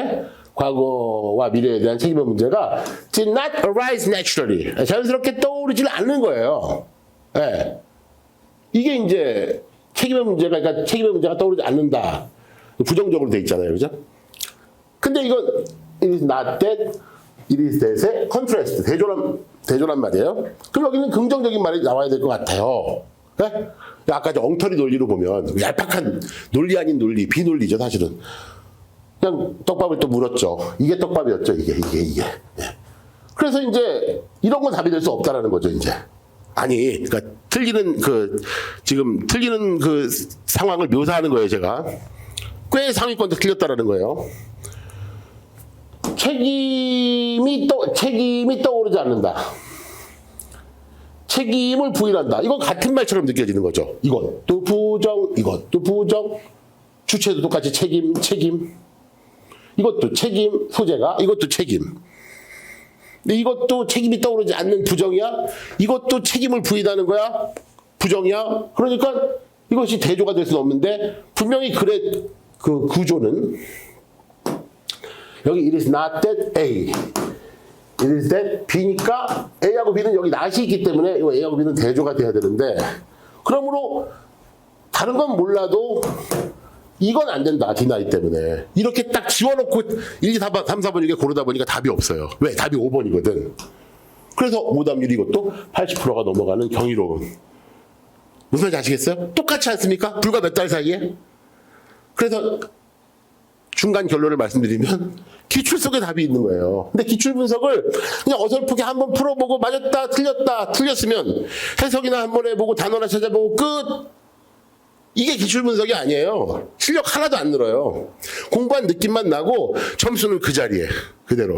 과거와 미래에 대한 책임의 문제가 did not arise naturally. 자연스럽게 떠오르질 않는 거예요. 예. 이게 이제 책임의 문제가, 그러니까 책임의 문제가 떠오르지 않는다. 부정적으로 돼 있잖아요. 그죠? 근데 이건 it is not that, it is that의 contrast, 대조란 말이에요. 그럼 여기는 긍정적인 말이 나와야 될 것 같아요. 예? 아까 저 엉터리 논리로 보면 얄팍한 논리 아닌 논리, 비논리죠, 사실은. 그냥 떡밥을 또 물었죠. 이게 떡밥이었죠. 이게. 예. 그래서 이제 이런 건 답이 될 수 없다라는 거죠. 이제 아니, 그러니까 지금 틀리는 그 상황을 묘사하는 거예요. 제가 꽤 상위권도 틀렸다라는 거예요. 책임이 떠오르지 않는다. 책임을 부인한다. 이건 같은 말처럼 느껴지는 거죠. 이것도 부정, 이것도 부정. 주체도 똑같이 책임. 이것도 책임, 소재가, 이것도 책임. 근데 이것도 책임이 떠오르지 않는 부정이야? 이것도 책임을 부인하는 거야? 부정이야? 그러니까 이것이 대조가 될 수는 없는데, 분명히 그 구조는, 여기 it is not that A, it is that B니까 A하고 B는 여기 not이 있기 때문에 이거 A하고 B는 대조가 돼야 되는데, 그러므로 다른 건 몰라도 이건 안 된다, deny 때문에. 이렇게 딱 지워놓고 1, 2, 3, 4번 이렇게 고르다 보니까 답이 없어요. 왜? 답이 5번이거든. 그래서 오답률이 이것도 80%가 넘어가는 경이로운. 무슨 말인지 아시겠어요? 똑같지 않습니까? 불과 몇 달 사이에? 그래서 중간 결론을 말씀드리면 기출 속에 답이 있는 거예요. 근데 기출 분석을 그냥 어설프게 한번 풀어보고 맞았다, 틀렸다, 틀렸으면 해석이나 한번 해보고 단어나 찾아보고 끝. 이게 기출 분석이 아니에요. 실력 하나도 안 늘어요. 공부한 느낌만 나고 점수는 그 자리에 그대로.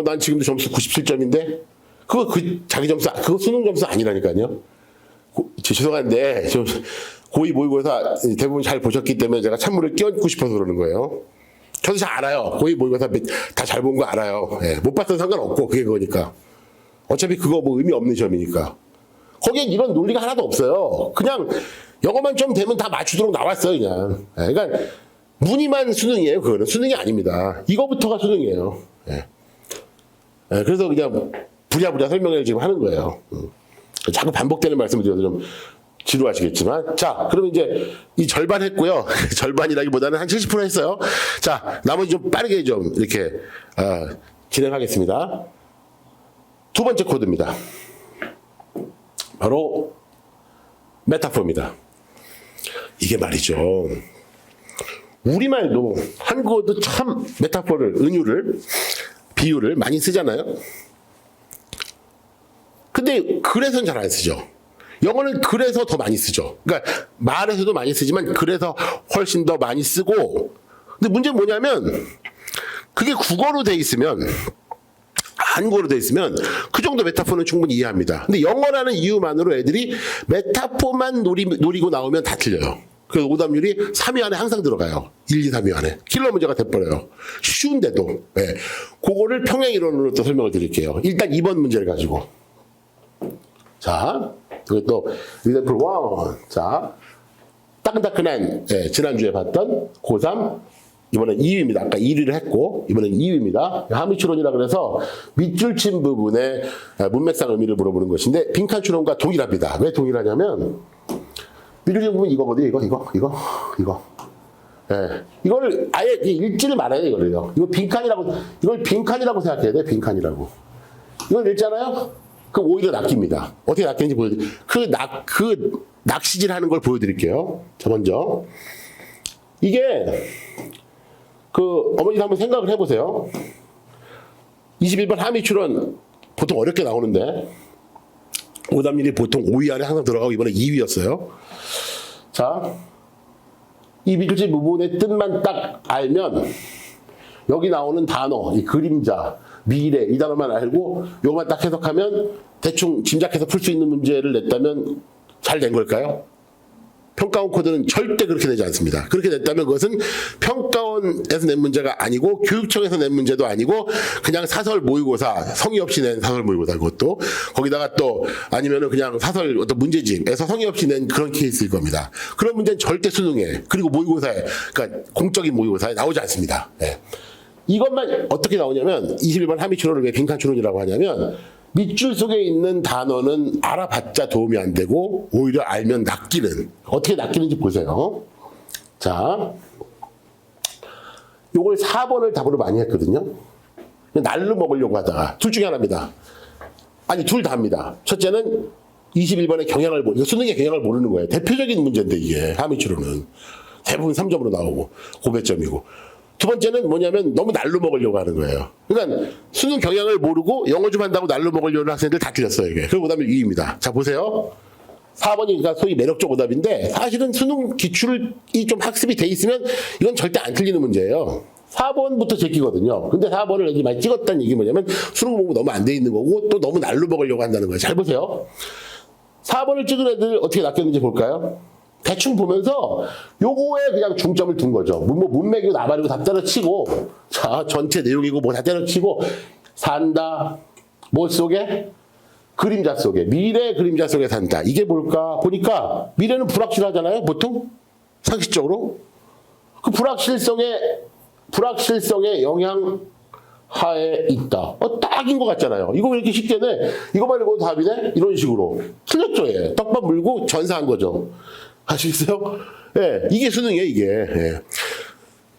난 지금도 점수 97점인데 그거 자기 점수 그거 수능 점수 아니라니까요. 죄송한데 좀 고2 모의고사 대부분 잘 보셨기 때문에 제가 찬물을 끼얹고 싶어서 그러는 거예요. 저도 잘 알아요. 고2 모의고사 다 잘 본 거 알아요. 예, 못 봤던 상관없고 그게 그거니까. 어차피 그거 뭐 의미 없는 시험이니까. 거기엔 이런 논리가 하나도 없어요. 그냥 영어만 좀 되면 다 맞추도록 나왔어요, 그냥. 예, 그러니까 무늬만 수능이에요. 그거는 수능이 아닙니다. 이거부터가 수능이에요. 예. 예, 그래서 그냥 부랴부랴 설명을 지금 하는 거예요. 자꾸 반복되는 말씀을 드려도 좀 지루하시겠지만. 자, 그러면 이제 이 절반 했고요. 절반이라기보다는 한 70% 했어요. 자, 나머지 좀 빠르게 좀 이렇게 진행하겠습니다. 두 번째 코드입니다. 바로 메타포입니다. 이게 말이죠. 우리말도 한국어도 참 메타포를, 은유를, 비유를 많이 쓰잖아요. 근데 그래서는 잘 안 쓰죠. 영어는 그래서 더 많이 쓰죠. 그러니까 말에서도 많이 쓰지만 그래서 훨씬 더 많이 쓰고. 근데 문제는 뭐냐면 그게 국어로 돼 있으면, 한국어로 돼 있으면 그 정도 메타포는 충분히 이해합니다. 근데 영어라는 이유만으로 애들이 메타포만 노리고 나오면 다 틀려요. 그래서 오답률이 3위 안에 항상 들어가요. 1, 2, 3위 안에. 킬러 문제가 돼버려요. 쉬운데도. 네. 그거를 평행이론으로 또 설명을 드릴게요. 일단 2번 문제를 가지고. 자, 이게 또 example 1. 자, 따끈따끈한, 지난주에 봤던 고3. 이번엔 2위입니다. 아까 1위를 했고 이번엔 2위입니다. 함의추론이라 그래서 밑줄 친 부분에 문맥상 의미를 물어보는 것인데 빈칸 추론과 동일합니다. 왜 동일하냐면 밑줄 친 부분 이거거든요. 이거. 예. 이거를 아예 읽지를 말아요. 이거를요. 이걸 빈칸이라고 생각해야 돼. 빈칸이라고. 이걸 읽잖아요. 그럼 오히려 낚입니다. 어떻게 낚이는지 보여드릴게요. 그 낚시질 하는 걸 보여드릴게요. 자, 먼저 이게 어머니도 한번 생각을 해보세요. 21번 함의추론 보통 어렵게 나오는데 오답률이 보통 5위 안에 항상 들어가고 이번에 2위였어요. 자, 이 밑줄 부분의 뜻만 딱 알면 여기 나오는 단어, 이 그림자, 미래 이 단어만 알고 요것만 딱 해석하면 대충 짐작해서 풀 수 있는 문제를 냈다면 잘 낸 걸까요? 평가원 코드는 절대 그렇게 내지 않습니다. 그렇게 냈다면 그것은 평가원에서 낸 문제가 아니고 교육청에서 낸 문제도 아니고 그냥 사설 모의고사, 성의 없이 낸 사설 모의고사, 그것도 거기다가 또 아니면은 그냥 사설 어떤 문제집에서 성의 없이 낸 그런 케이스일 겁니다. 그런 문제는 절대 수능에, 그리고 모의고사에, 그러니까 공적인 모의고사에 나오지 않습니다. 네. 이것만 어떻게 나오냐면 21번 함의추론을 왜 빈칸 추론이라고 하냐면 밑줄 속에 있는 단어는 알아봤자 도움이 안 되고 오히려 알면 낚이는, 어떻게 낚이는지 보세요. 자, 요걸 4번을 답으로 많이 했거든요. 날로 먹으려고 하다가 둘 중에 하나입니다. 아니 둘 다입니다. 첫째는 21번의 경향을 이거 수능의 경향을 모르는 거예요. 대표적인 문제인데 이게 함의추론은 대부분 3점으로 나오고 고배점이고. 두 번째는 뭐냐면 너무 날로 먹으려고 하는 거예요. 그러니까 수능 경향을 모르고 영어 좀 한다고 날로 먹으려는 학생들 다 틀렸어요. 이게. 그리고 그다음에 2위입니다. 자, 보세요. 4번이 그러니까 소위 매력적 오답인데 사실은 수능 기출이 좀 학습이 돼 있으면 이건 절대 안 틀리는 문제예요. 4번부터 제끼거든요. 근데 4번을 애들이 많이 찍었다는 얘기 뭐냐면 수능 공부 너무 안 돼 있는 거고 또 너무 날로 먹으려고 한다는 거예요. 잘 보세요. 4번을 찍은 애들 어떻게 낚였는지 볼까요? 대충 보면서 요거에 그냥 중점을 둔 거죠. 뭐 문맥이고 나발이고 다 때려치고, 자, 전체 내용이고 뭐 다 때려치고, 산다, 뭐 속에? 그림자 속에, 미래 그림자 속에 산다. 이게 뭘까? 보니까 미래는 불확실하잖아요, 보통? 상식적으로. 그 불확실성의 영향 하에 있다. 딱인 것 같잖아요. 이거 왜 이렇게 쉽게 내? 이거만 읽어도 답이네? 이런 식으로. 틀렸죠, 얘. 떡밥 물고 전사한 거죠. 아시겠어요? 예, 이게 수능이에요, 이게. 예.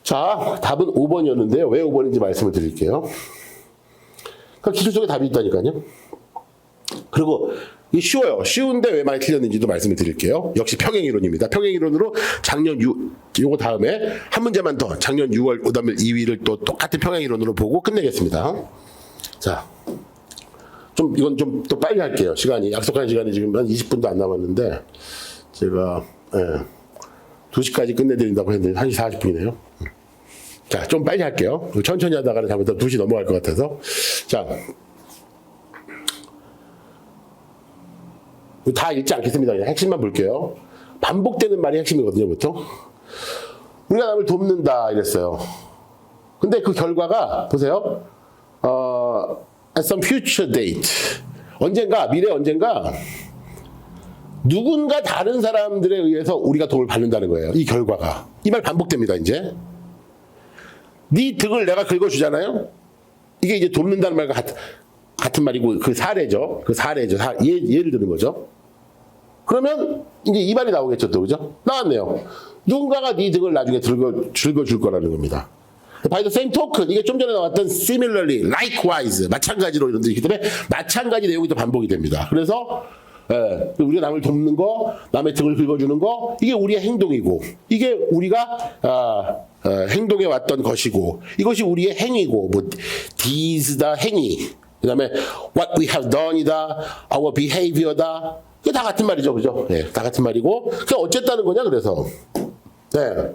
자, 답은 5번이었는데요. 왜 5번인지 말씀을 드릴게요. 그러니까 기출 속에 답이 있다니까요. 그리고 이게 쉬워요. 쉬운데 왜 많이 틀렸는지도 말씀을 드릴게요. 역시 평행이론입니다. 평행이론으로 요거 다음에 한 문제만 더 작년 6월 오답률 2위를 또 똑같은 평행이론으로 보고 끝내겠습니다. 자, 이건 좀 또 빨리 할게요. 약속한 시간이 지금 한 20분도 안 남았는데 제가 2시까지 끝내드린다고 했는데 1시 40분이네요. 자, 좀 빨리 할게요. 천천히 하다가는 잘못하면 2시 넘어갈 것 같아서. 자, 다 읽지 않겠습니다. 그냥 핵심만 볼게요. 반복되는 말이 핵심이거든요, 보통. 우리가 남을 돕는다 이랬어요. 근데 그 결과가 보세요. At some future date. 미래 언젠가 누군가 다른 사람들에 의해서 우리가 도움을 받는다는 거예요. 이 결과가. 이 말 반복됩니다, 이제. 네 등을 내가 긁어주잖아요? 이게 이제 돕는다는 말과 같은 말이고, 그 사례죠. 예를 드는 거죠. 그러면 이제 이 말이 나오겠죠, 또, 그죠? 나왔네요. 누군가가 네 등을 나중에 긁어줄 거라는 겁니다. By the same token, 이게 좀 전에 나왔던 similarly, likewise, 마찬가지로 이런 뜻이기 때문에 마찬가지 내용이 또 반복이 됩니다. 그래서 우리가 남을 돕는 거, 남의 등을 긁어주는 거, 이게 우리의 행동이고, 이게 우리가 행동해 왔던 것이고, 이것이 우리의 행위고, 뭐 deeds다 행위, 그 다음에 what we have done이다, our behavior다, 이게 다 같은 말이죠, 그죠? 네, 다 같은 말이고, 그게 어쨌다는 거냐, 그래서. 네.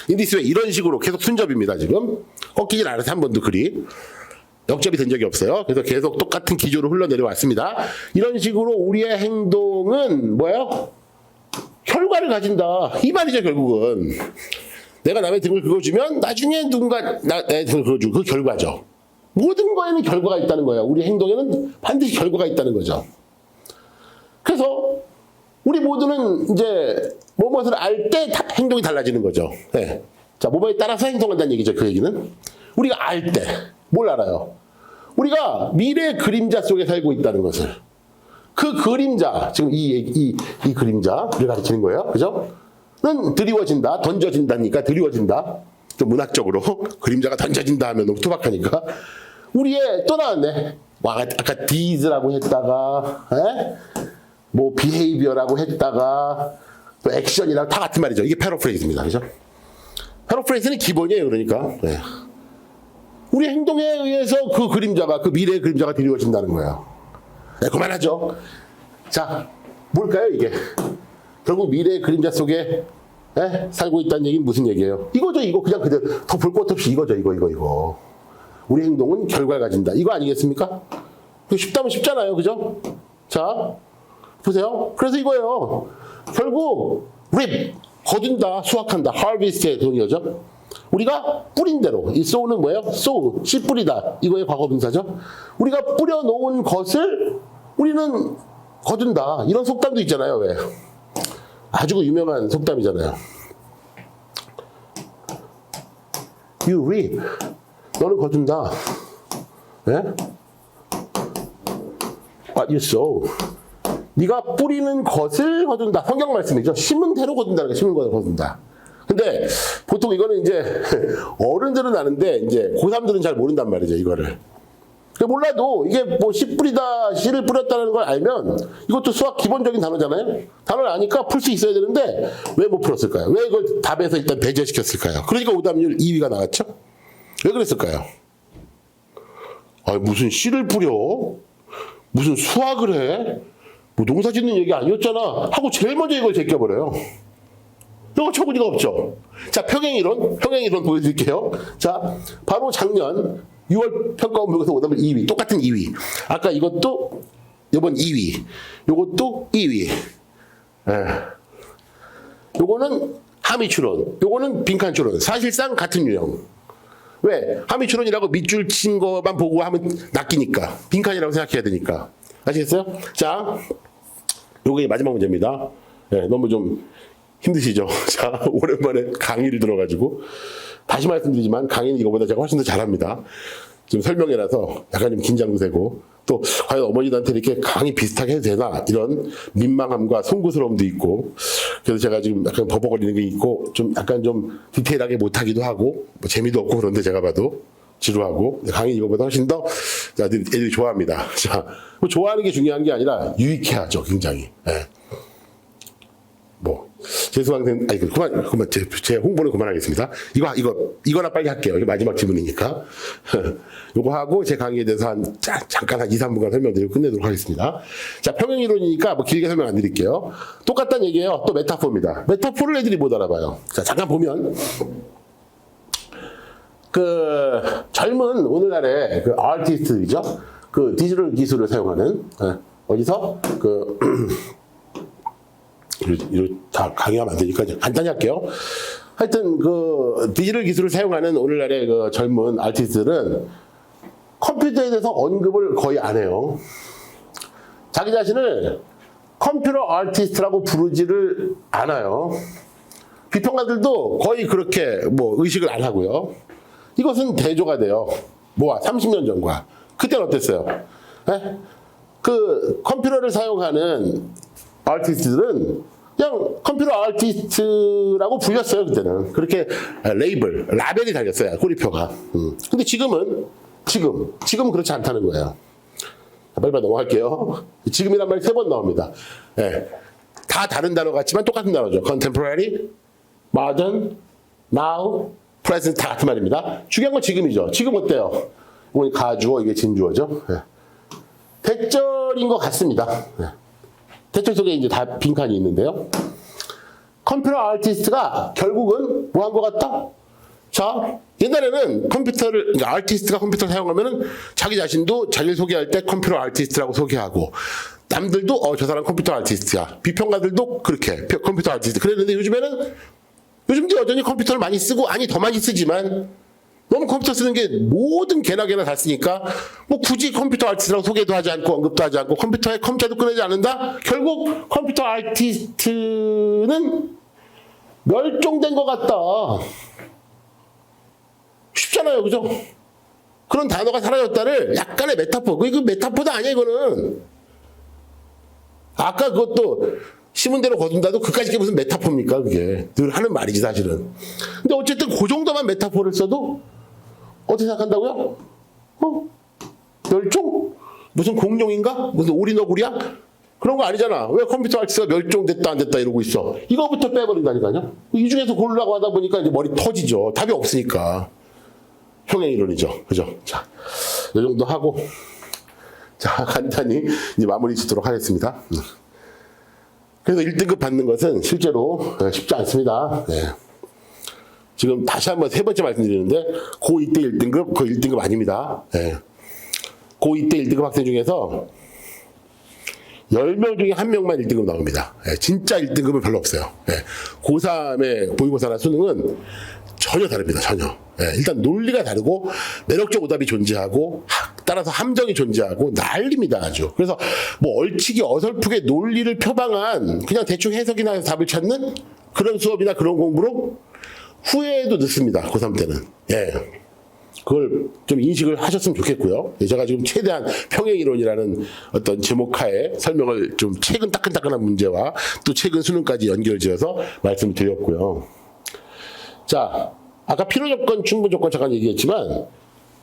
인디스 왜 이런 식으로 계속 순접입니다, 지금. 꺾이질 않아서 한 번도 글이. 역접이 된 적이 없어요. 그래서 계속 똑같은 기조로 흘러내려왔습니다. 이런 식으로 우리의 행동은 뭐예요? 결과를 가진다. 이 말이죠, 결국은. 내가 남의 등을 긁어주면 나중에 누군가 내 등을 긁어주고 그 결과죠. 모든 거에는 결과가 있다는 거예요. 우리 행동에는 반드시 결과가 있다는 거죠. 그래서 우리 모두는 이제 무엇을 알 때 행동이 달라지는 거죠. 네. 자, 뭐뭐에 따라서 행동한다는 얘기죠. 그 얘기는. 우리가 알 때 뭘 알아요? 우리가 미래의 그림자 속에 살고 있다는 것을. 그 그림자, 지금 이 그림자를 가르치는 거예요. 그죠? 는 드리워진다, 던져진다니까 드리워진다. 좀 문학적으로 그림자가 던져진다 하면 너무 투박하니까. 우리의 또 나왔네. 아까 deeds라고 했다가, 뭐 behavior라고 했다가, 또 액션이랑 다 같은 말이죠. 이게 패러프레이즈입니다. 그죠? 패러프레이즈는 기본이에요. 그러니까. 네. 우리 행동에 의해서 그 미래의 그림자가 드리워진다는 거예요. 네, 그만하죠. 자, 뭘까요, 이게? 결국 미래의 그림자 속에 살고 있다는 얘기는 무슨 얘기예요? 이거죠, 이거. 그냥 그대로. 더 볼 것 없이 이거죠, 이거. 우리 행동은 결과를 가진다. 이거 아니겠습니까? 쉽다면 쉽잖아요. 그죠? 자, 보세요. 그래서 이거예요. 결국 reap, 거둔다, 수확한다. harvest의 동의어죠. 우리가 뿌린 대로. 이 sow는 뭐예요? sow, 씨 뿌리다. 이거의 과거분사죠. 우리가 뿌려놓은 것을 우리는 거둔다. 이런 속담도 있잖아요. 왜? 아주 유명한 속담이잖아요. You reap. 너는 거둔다. 네? What you sow. 네가 뿌리는 것을 거둔다. 성경 말씀이죠. 심은 대로 거둔다는 거, 심은 대로 거둔다. 근데 보통 이거는 이제 어른들은 아는데 이제 고3들은 잘 모른단 말이죠, 이거를. 몰라도 이게 뭐 씨 뿌리다, 씨를 뿌렸다는 걸 알면 이것도 수학 기본적인 단어잖아요. 단어를 아니까 풀 수 있어야 되는데 왜 못 풀었을까요? 왜 이걸 답에서 일단 배제시켰을까요? 그러니까 오답률 2위가 나왔죠? 왜 그랬을까요? 무슨 씨를 뿌려? 무슨 수학을 해? 뭐 농사 짓는 얘기 아니었잖아 하고 제일 먼저 이걸 제껴버려요. 이거 어처구니가 없죠. 자, 평행이론 보여드릴게요. 자, 바로 작년 6월 평가원 모의고사 오답률 2위, 똑같은 2위. 아까 이것도 이번 2위, 요것도 2위. 요거는 함의추론, 요거는 빈칸추론. 사실상 같은 유형. 왜? 함의추론이라고 밑줄 친 거만 보고 하면 낚이니까. 빈칸이라고 생각해야 되니까. 아시겠어요? 자, 요게 마지막 문제입니다. 너무 좀 힘드시죠? 자, 오랜만에 강의를 들어가지고. 다시 말씀드리지만 강의는 이거보다 제가 훨씬 더 잘합니다. 지금 설명회라서 약간 좀 긴장도 되고, 또 과연 어머니들한테 이렇게 강의 비슷하게 해도 되나 이런 민망함과 송구스러움도 있고, 그래서 제가 지금 약간 버벅거리는 게 있고 좀 약간 좀 디테일하게 못하기도 하고 뭐 재미도 없고 그런데 제가 봐도 지루하고 강의 이거보다 훨씬 더 애들이 좋아합니다. 자, 뭐 좋아하는 게 중요한 게 아니라 유익해야죠, 굉장히. 예. 뭐 재수강생 아니 그만 제 홍보는 그만하겠습니다. 이거나 빨리 할게요. 이게 마지막 질문이니까. 요거 하고 제 강의에 대해서 잠깐 한 2, 3분간 설명드리고 끝내도록 하겠습니다. 자, 평행 이론이니까 뭐 길게 설명 안 드릴게요. 똑같다는 얘기예요. 또 메타포입니다. 메타포를 애들이 못 알아봐요. 자, 잠깐 보면 그 젊은 오늘날의 그 아티스트이죠. 그 디지털 기술을 사용하는 어디서 그 이거 다 강의하면 안 되니까 간단히 할게요. 하여튼 그 디지털 기술을 사용하는 오늘날의 그 젊은 아티스트들은 컴퓨터에 대해서 언급을 거의 안 해요. 자기 자신을 컴퓨터 아티스트라고 부르지를 않아요. 비평가들도 거의 그렇게 뭐 의식을 안 하고요. 이것은 대조가 돼요. 뭐야, 30년 전과. 그때는 어땠어요? 네? 그 컴퓨터를 사용하는 아티스트들은 그냥 컴퓨터 아티스트라고 불렸어요, 그때는. 그렇게 라벨이 달렸어요, 꼬리표가. 근데 지금은 그렇지 않다는 거예요. 빨리빨리 넘어갈게요. 지금이란 말이 3번 나옵니다. 네. 다 다른 단어 같지만 똑같은 단어죠. contemporary, modern, now, present 다 같은 말입니다. 중요한 건 지금이죠. 지금 어때요? 이건 가주어, 이게 진주어죠. 네. 대절인 것 같습니다. 네. 대절 속에 이제 다 빈칸이 있는데요. 컴퓨터 아티스트가 결국은 뭐 한 것 같다? 자, 옛날에는 그러니까 아티스트가 컴퓨터를 사용하면은 자기 자신도 자기를 소개할 때 컴퓨터 아티스트라고 소개하고, 남들도 저 사람 컴퓨터 아티스트야. 비평가들도 그렇게 컴퓨터 아티스트. 그랬는데 요즘도 여전히 컴퓨터를 많이 쓰고, 아니 더 많이 쓰지만 너무 컴퓨터 쓰는 게 모든 개나 다 쓰니까 뭐 굳이 컴퓨터 아티스트라고 소개도 하지 않고 언급도 하지 않고 컴퓨터에 컴자도 꺼내지 않는다? 결국 컴퓨터 아티스트는 멸종된 것 같다. 쉽잖아요, 그죠? 그런 단어가 사라졌다를 약간의 메타포. 이거 메타포도 아니야, 이거는. 아까 그것도 심은 대로 거둔다도 그까짓 게 무슨 메타포입니까, 그게. 늘 하는 말이지, 사실은. 근데 어쨌든 그 정도만 메타포를 써도 어떻게 생각한다고요? 멸종? 무슨 공룡인가? 무슨 오리너구리야? 그런 거 아니잖아. 왜 컴퓨터 아티스트가 멸종됐다 안 됐다 이러고 있어. 이거부터 빼버린다니까요. 이 중에서 고르라고 하다 보니까 이제 머리 터지죠. 답이 없으니까. 평행 이론이죠. 그죠? 자, 이 정도 하고, 자, 간단히 이제 마무리 짓도록 하겠습니다. 그래서 1등급 받는 것은 실제로 쉽지 않습니다. 네. 지금 다시 한번 3번째 말씀드리는데, 고2 때 1등급, 그거 1등급 아닙니다. 네. 고2 때 1등급 학생 중에서 10명 중에 1명만 1등급 나옵니다. 네. 진짜 1등급은 별로 없어요. 네. 고3의 모의고사나 수능은 전혀 다릅니다. 전혀. 네. 일단 논리가 다르고 매력적 오답이 존재하고 따라서 함정이 존재하고 난립니다. 아주. 그래서 뭐 얼치기 어설프게 논리를 표방한 그냥 대충 해석이나 해서 답을 찾는 그런 수업이나 그런 공부로 후회도 늦습니다. 고3 때는. 예. 그걸 좀 인식을 하셨으면 좋겠고요. 제가 지금 최대한 평행이론이라는 어떤 제목하에 설명을 좀 최근 따끈따끈한 문제와 또 최근 수능까지 연결지어서 말씀을 드렸고요. 자, 아까 필요조건, 충분조건 잠깐 얘기했지만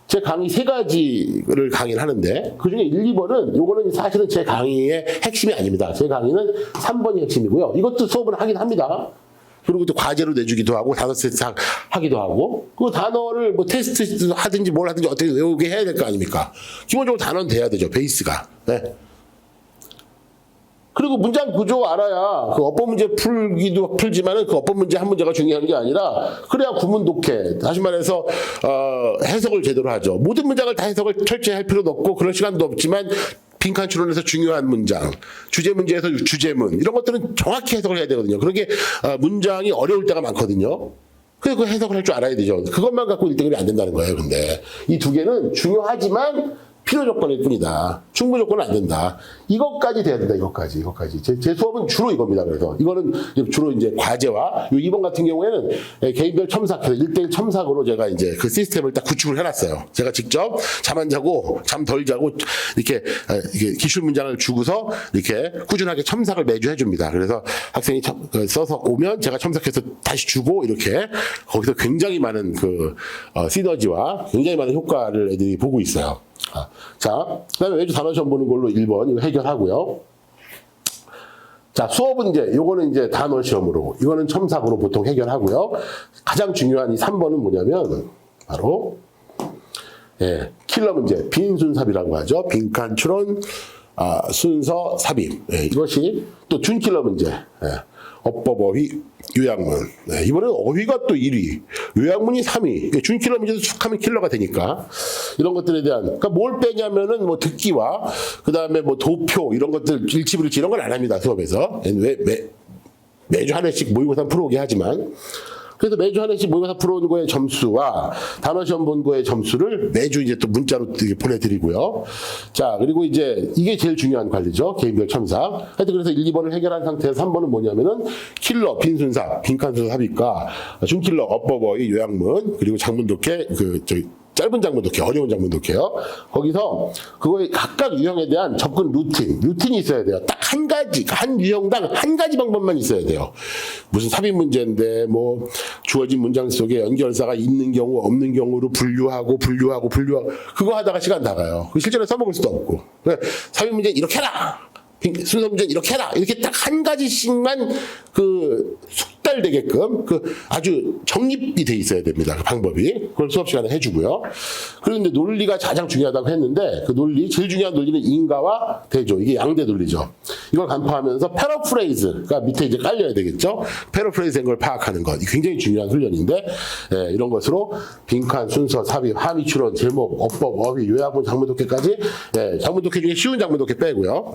제 강의 3가지를 강의를 하는데 그중에 1, 2번은 요거는 사실은 제 강의의 핵심이 아닙니다. 제 강의는 3번이 핵심이고요. 이것도 수업은 하긴 합니다. 그리고 또 과제로 내주기도 하고 단어 테스트 하기도 하고 그 단어를 뭐 테스트 하든지 뭘 하든지 어떻게 외우게 해야 될 거 아닙니까? 기본적으로 단어는 돼야 되죠. 베이스가. 네. 그리고 문장 구조 알아야 그 어법 문제 풀지만은 그 어법 문제 한 문제가 중요한 게 아니라 그래야 구문 독해. 다시 말해서 해석을 제대로 하죠. 모든 문장을 다 해석을 철저히 할 필요도 없고 그럴 시간도 없지만 빈칸 추론에서 중요한 문장, 주제 문제에서 주제문 이런 것들은 정확히 해석을 해야 되거든요. 그러게 문장이 어려울 때가 많거든요. 그래서 그 해석을 할 줄 알아야 되죠. 그것만 갖고 1등급이 안 된다는 거예요. 근데 이 2개는 중요하지만 필요 조건일 뿐이다. 충분 조건은 안 된다. 이것까지 돼야 된다. 이것까지. 제 수업은 주로 이겁니다. 그래서 이거는 주로 이제 과제와 요 2번 같은 경우에는 개인별 첨삭해서 1대1 첨삭으로 제가 이제 그 시스템을 딱 구축을 해놨어요. 제가 직접 잠 안 자고 잠 덜 자고 이렇게 기출 문장을 주고서 이렇게 꾸준하게 첨삭을 매주 해줍니다. 그래서 학생이 써서 오면 제가 첨삭해서 다시 주고 이렇게 거기서 굉장히 많은 그 시너지와 굉장히 많은 효과를 애들이 보고 있어요. 자, 그다음에 매주 단어 시험 보는 걸로 1번 이거 해결하고요. 자, 수업은 이제 요거는 이제 단어 시험으로, 이거는 첨삭으로 보통 해결하고요. 가장 중요한 이 3번은 뭐냐면 바로 킬러 문제, 빈순삽이라고 하죠. 빈칸 추론, 순서 삽입. 이것이 또 준킬러 문제. 어법, 어휘, 요약문. 이번에는 어휘가 또 1위, 요약문이 3위. 준킬러 문제도 쑥 하면 킬러가 되니까. 이런 것들에 대한, 그러니까 뭘 빼냐면은 뭐 듣기와, 그 다음에 뭐 도표, 이런 것들, 일치불일치 이런 건 안 합니다, 수업에서. 매주 한 회씩 모의고사 풀어오게 하지만. 그래서 매주 한 회씩 모의고사 풀어온 거의 점수와 단어 시험 본 거의 점수를 매주 이제 또 문자로 보내드리고요. 자, 그리고 이제 이게 제일 중요한 관리죠. 개인별 첨삭. 하여튼 그래서 1, 2번을 해결한 상태에서 3번은 뭐냐면은 킬러, 빈순삽, 빈칸순서 삽입과 준킬러, 어법어의 요약문, 그리고 장문 독해, 짧은 장문 독해, 어려운 장문 독해요. 거기서 그거의 각각 유형에 대한 접근 루틴이 있어야 돼요. 딱 한 가지, 한 유형당 한 가지 방법만 있어야 돼요. 무슨 삽입 문제인데 뭐 주어진 문장 속에 연결사가 있는 경우 없는 경우로 분류하고 그거 하다가 시간 나가요. 실제로 써먹을 수도 없고. 삽입 문제 이렇게 해라. 순서 문제 이렇게 해라. 이렇게 딱 한 가지씩만 숙달되게끔 아주 정립이 돼 있어야 됩니다. 그 방법이. 그걸 수업 시간에 해주고요. 그런데 논리가 가장 중요하다고 했는데 그 제일 중요한 논리는 인과와 대조. 이게 양대 논리죠. 이걸 간파하면서 패러프레이즈가 밑에 이제 깔려야 되겠죠. 패러프레이즈인 걸 파악하는 것. 굉장히 중요한 훈련인데, 이런 것으로 빈칸, 순서, 삽입, 함의 추론, 제목, 어법, 어휘, 요약문, 장문 독해까지, 장문 독해 중에 쉬운 장문 독해 빼고요.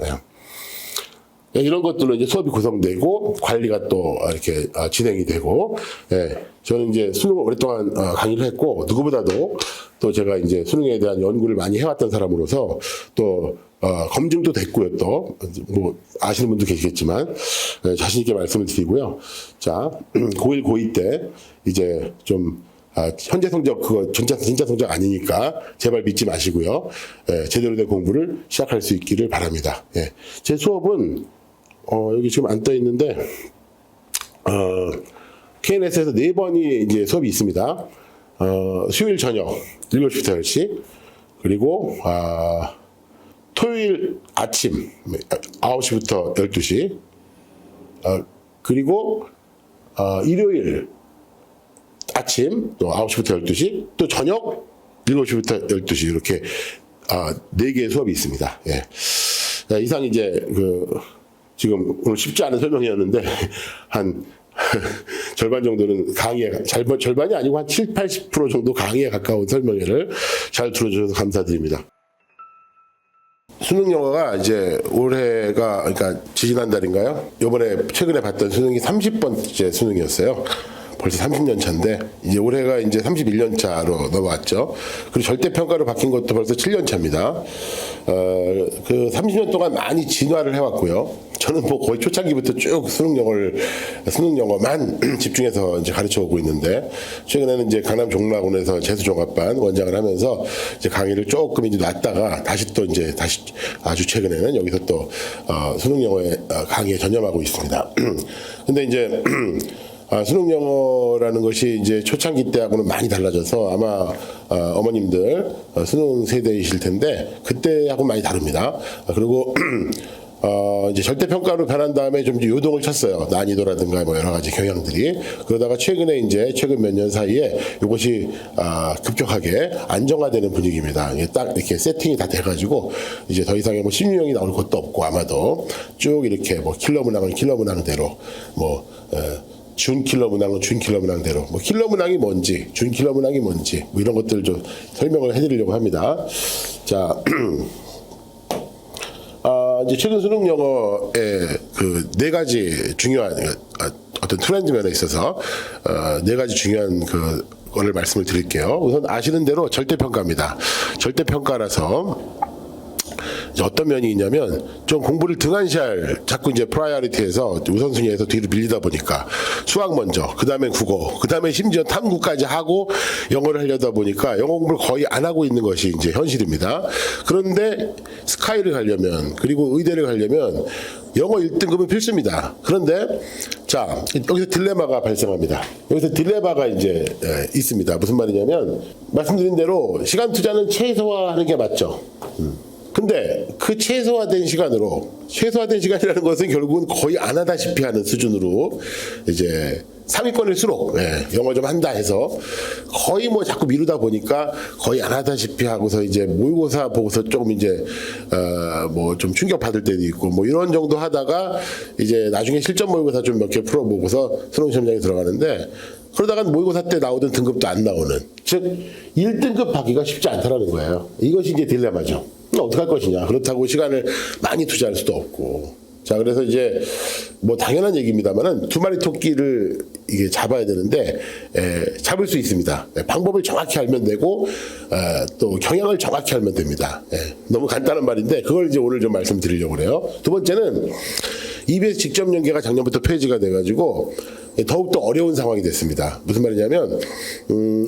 이런 것들로 이제 수업이 구성되고 관리가 또 이렇게 진행이 되고, 저는 이제 수능을 오랫동안 강의를 했고 누구보다도 또 제가 이제 수능에 대한 연구를 많이 해왔던 사람으로서 또 검증도 됐고요. 또 뭐 아시는 분도 계시겠지만 자신 있게 말씀을 드리고요. 자, 고1, 고2 때 이제 좀 현재 성적 그거 진짜 성적 아니니까 제발 믿지 마시고요. 제대로 된 공부를 시작할 수 있기를 바랍니다. 제 수업은 여기 지금 안 떠 있는데, KNS에서 4번이 이제 수업이 있습니다. 수요일 저녁 7시부터 10시, 그리고, 토요일 아침 9시부터 12시, 그리고, 일요일 아침 또 9시부터 12시, 또 저녁 7시부터 12시, 이렇게, 4개의 수업이 있습니다. 이상 이제 지금 오늘 쉽지 않은 설명이었는데 한 절반 정도는 절반이 아니고 한 7, 80% 정도 강의에 가까운 설명회를 잘 들어주셔서 감사드립니다. 수능 영어가 이제 올해가 그러니까 지지난달인가요? 이번에 최근에 봤던 수능이 30번째 수능이었어요. 벌써 30년 차인데 이제 올해가 이제 31년 차로 넘어왔죠. 그리고 절대평가로 바뀐 것도 벌써 7년 차입니다. 그 30년 동안 많이 진화를 해왔고요. 저는 뭐 거의 초창기부터 쭉 수능 영어만 집중해서 이제 가르쳐 오고 있는데, 최근에는 이제 강남 종로학원에서 재수종합반 원장을 하면서 이제 강의를 조금 이제 놨다가 다시 아주 최근에는 여기서 또 수능 영어의 강의에 전념하고 있습니다. 근데 이제 수능 영어라는 것이 이제 초창기 때하고는 많이 달라져서 아마 어머님들 수능 세대이실 텐데 그때하고 많이 다릅니다. 그리고 이제 절대평가로 변한 다음에 좀 요동을 쳤어요. 난이도라든가 뭐 여러 가지 경향들이. 그러다가 최근 몇 년 사이에 이것이 급격하게 안정화되는 분위기입니다. 이게 딱 이렇게 세팅이 다 돼가지고 이제 더 이상의 뭐 심유형이 나올 것도 없고 아마도 쭉 이렇게 뭐 킬러 문항은 킬러 문항대로 뭐 준킬러 문항은 준킬러 문항대로 뭐 킬러 문항이 뭔지 준킬러 문항이 뭔지 뭐 이런 것들을 좀 설명을 해드리려고 합니다. 자. 이제 최근 수능 영어의 그 4가지 중요한 어떤 트렌드 면에 있어서 4가지 중요한 거를 말씀을 드릴게요. 우선 아시는 대로 절대평가입니다. 절대평가라서 이제 어떤 면이 있냐면 좀 공부를 등한시할 자꾸 이제 프라이어리티에서 우선순위에서 뒤로 밀리다 보니까 수학 먼저, 그 다음에 국어, 그 다음에 심지어 탐구까지 하고 영어를 하려다 보니까 영어 공부를 거의 안 하고 있는 것이 이제 현실입니다. 그런데 스카이를 가려면, 그리고 의대를 가려면 영어 1등급은 필수입니다. 그런데 자, 여기서 딜레마가 발생합니다. 여기서 딜레마가 이제 있습니다. 무슨 말이냐면 말씀드린 대로 시간 투자는 최소화하는 게 맞죠. 근데 그 최소화된 시간이라는 것은 결국은 거의 안 하다시피 하는 수준으로 이제 상위권일수록 영어 좀 한다 해서 거의 뭐 자꾸 미루다 보니까 거의 안 하다시피 하고서 이제 모의고사 보고서 조금 이제 뭐 좀 충격 받을 때도 있고 뭐 이런 정도 하다가 이제 나중에 실전 모의고사 좀 몇 개 풀어보고서 수능 시험장에 들어가는데 그러다가 모의고사 때 나오던 등급도 안 나오는, 즉 1등급 받기가 쉽지 않다라는 거예요. 이것이 이제 딜레마죠. 어떻게 할 것이냐. 그렇다고 시간을 많이 투자할 수도 없고. 자, 그래서 이제 뭐 당연한 얘기입니다만은 두 마리 토끼를 이게 잡아야 되는데 잡을 수 있습니다. 방법을 정확히 알면 되고 또 경향을 정확히 알면 됩니다. 너무 간단한 말인데 그걸 이제 오늘 좀 말씀드리려고 그래요. 두 번째는 EBS 직접 연계가 작년부터 폐지가 돼가지고 더욱더 어려운 상황이 됐습니다. 무슨 말이냐면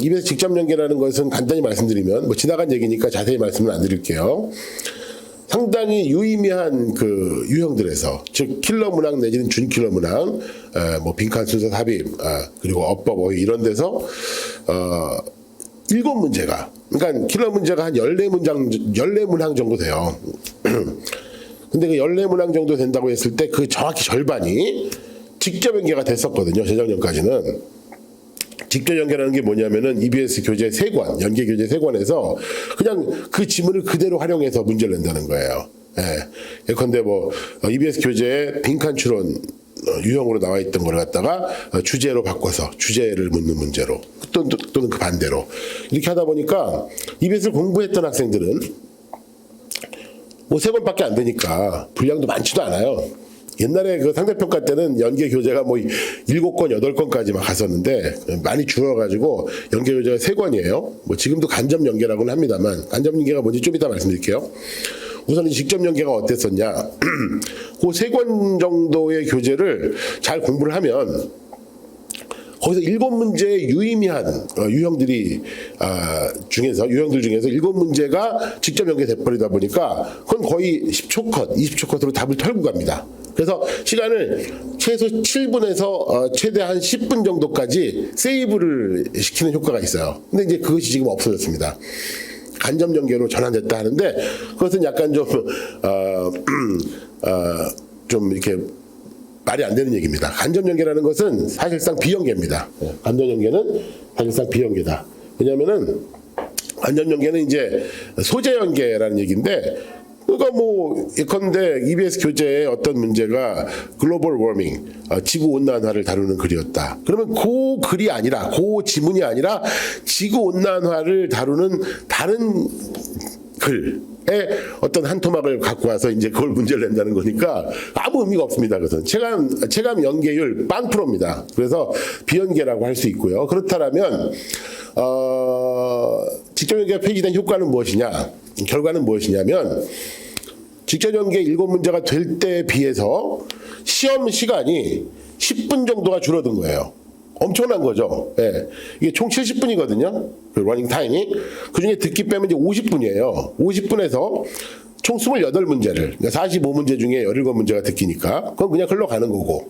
EBS 직접 연계라는 것은 간단히 말씀드리면 뭐 지나간 얘기니까 자세히 말씀을 안 드릴게요. 상당히 유의미한 그 유형들에서, 즉 킬러 문항 내지는 준킬러 문항, 뭐 빈칸 순서 삽입, 그리고 어법 어휘 이런 데서 7문제가, 그러니까 킬러 문제가 한 14문항 정도 돼요. 근데 그 14문항 정도 된다고 했을 때 그 정확히 절반이 직접 연계가 됐었거든요. 재작년까지는. 직접 연계라는 게 뭐냐면은 EBS 교재 3권, 연계 교재 3권에서 그냥 그 지문을 그대로 활용해서 문제를 낸다는 거예요. 예컨대 뭐 EBS 교재에 빈칸 추론 유형으로 나와 있던 걸 갖다가 주제로 바꿔서 주제를 묻는 문제로 또는 그 반대로 이렇게 하다 보니까 EBS를 공부했던 학생들은 뭐 3권밖에 안 되니까 분량도 많지도 않아요. 옛날에 그 상대평가 때는 연계 교재가 뭐 7권, 8권까지 막 갔었는데 많이 줄어가지고 연계 교재가 3권이에요. 뭐 지금도 간접 연계라고는 합니다만 간접 연계가 뭔지 좀 이따 말씀드릴게요. 우선 이 직접 연계가 어땠었냐. 그 3권 정도의 교재를 잘 공부를 하면 거기서 7문제의 유의미한 유형들 중에서 7문제가 직접 연계돼 버리다 보니까 그건 거의 10초 컷, 20초 컷으로 답을 털고 갑니다. 그래서 시간을 최소 7분에서 최대한 10분 정도까지 세이브를 시키는 효과가 있어요. 근데 이제 그것이 지금 없어졌습니다. 간접 연계로 전환됐다 하는데 그것은 약간 좀 이렇게 말이 안 되는 얘기입니다. 간접 연계라는 것은 사실상 비연계입니다. 간접 연계는 사실상 비연계다. 왜냐하면은 간접 연계는 이제 소재 연계라는 얘기인데, 그러니까 뭐 예컨대 EBS 교재에 어떤 문제가 글로벌 워밍, 지구 온난화를 다루는 글이었다. 그러면 그 글이 아니라, 그 지문이 아니라 지구 온난화를 다루는 다른 글에 어떤 한 토막을 갖고 와서 이제 그걸 문제를 낸다는 거니까 아무 의미가 없습니다. 그래서 체감 연계율 0%입니다. 그래서 비연계라고 할 수 있고요. 그렇다면 직접 연계가 폐지된 효과는 무엇이냐? 결과는 무엇이냐면 직접 연계 7문제가 될 때에 비해서 시험 시간이 10분 정도가 줄어든 거예요. 엄청난 거죠. 이게 총 70분이거든요. 그 러닝 타임이. 그 중에 듣기 빼면 이제 50분이에요. 50분에서 총 28문제를, 그러니까 45문제 중에 17문제가 듣기니까, 그건 그냥 흘러가는 거고,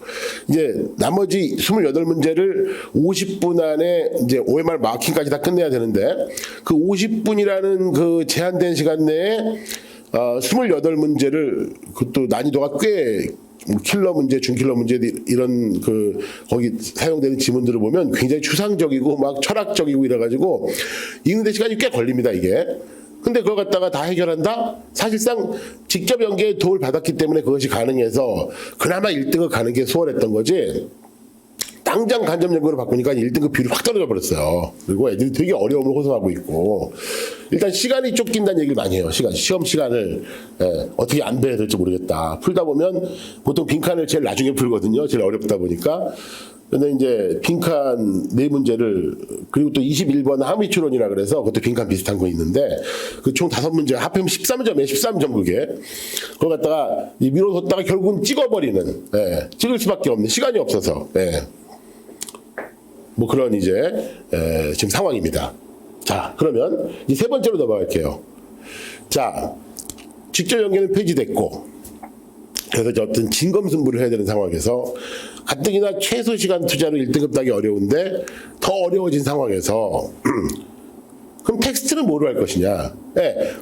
이제 나머지 28문제를 50분 안에 이제 OMR 마킹까지 다 끝내야 되는데, 그 50분이라는 그 제한된 시간 내에 28문제를, 그것도 난이도가 꽤 킬러 문제, 준킬러 문제 이런 그 거기 사용되는 지문들을 보면 굉장히 추상적이고 막 철학적이고 이래가지고 읽는데 시간이 꽤 걸립니다 이게. 근데 그걸 갖다가 다 해결한다? 사실상 직접 연계에 도움을 받았기 때문에 그것이 가능해서 그나마 1등을 가는 게 수월했던 거지. 당장 간접 연구로 바꾸니까 1등급 비율이 확 떨어져 버렸어요. 그리고 애들이 되게 어려움을 호소하고 있고, 일단 시간이 쫓긴다는 얘기를 많이 해요. 시험 시간을 어떻게 안배해야 될지 모르겠다. 풀다 보면 보통 빈칸을 제일 나중에 풀거든요. 제일 어렵다 보니까. 근데 이제 빈칸 네 문제를 그리고 또 21번 함의추론이라 그래서 그것도 빈칸 비슷한 거 있는데 그 총 5문제 합하면 13점이에요. 13점 그게. 그걸 갖다가 미뤄뒀다가 결국은 찍어버리는 찍을 수밖에 없는 시간이 없어서 뭐 그런 이제 지금 상황입니다. 자, 그러면 이제 세 번째로 넘어갈게요. 자, 직접 연계는 폐지됐고 그래서 이제 어떤 진검승부를 해야 되는 상황에서 가뜩이나 최소 시간 투자로 1등급 따기 어려운데 더 어려워진 상황에서 그럼 텍스트는 뭐로 할 것이냐?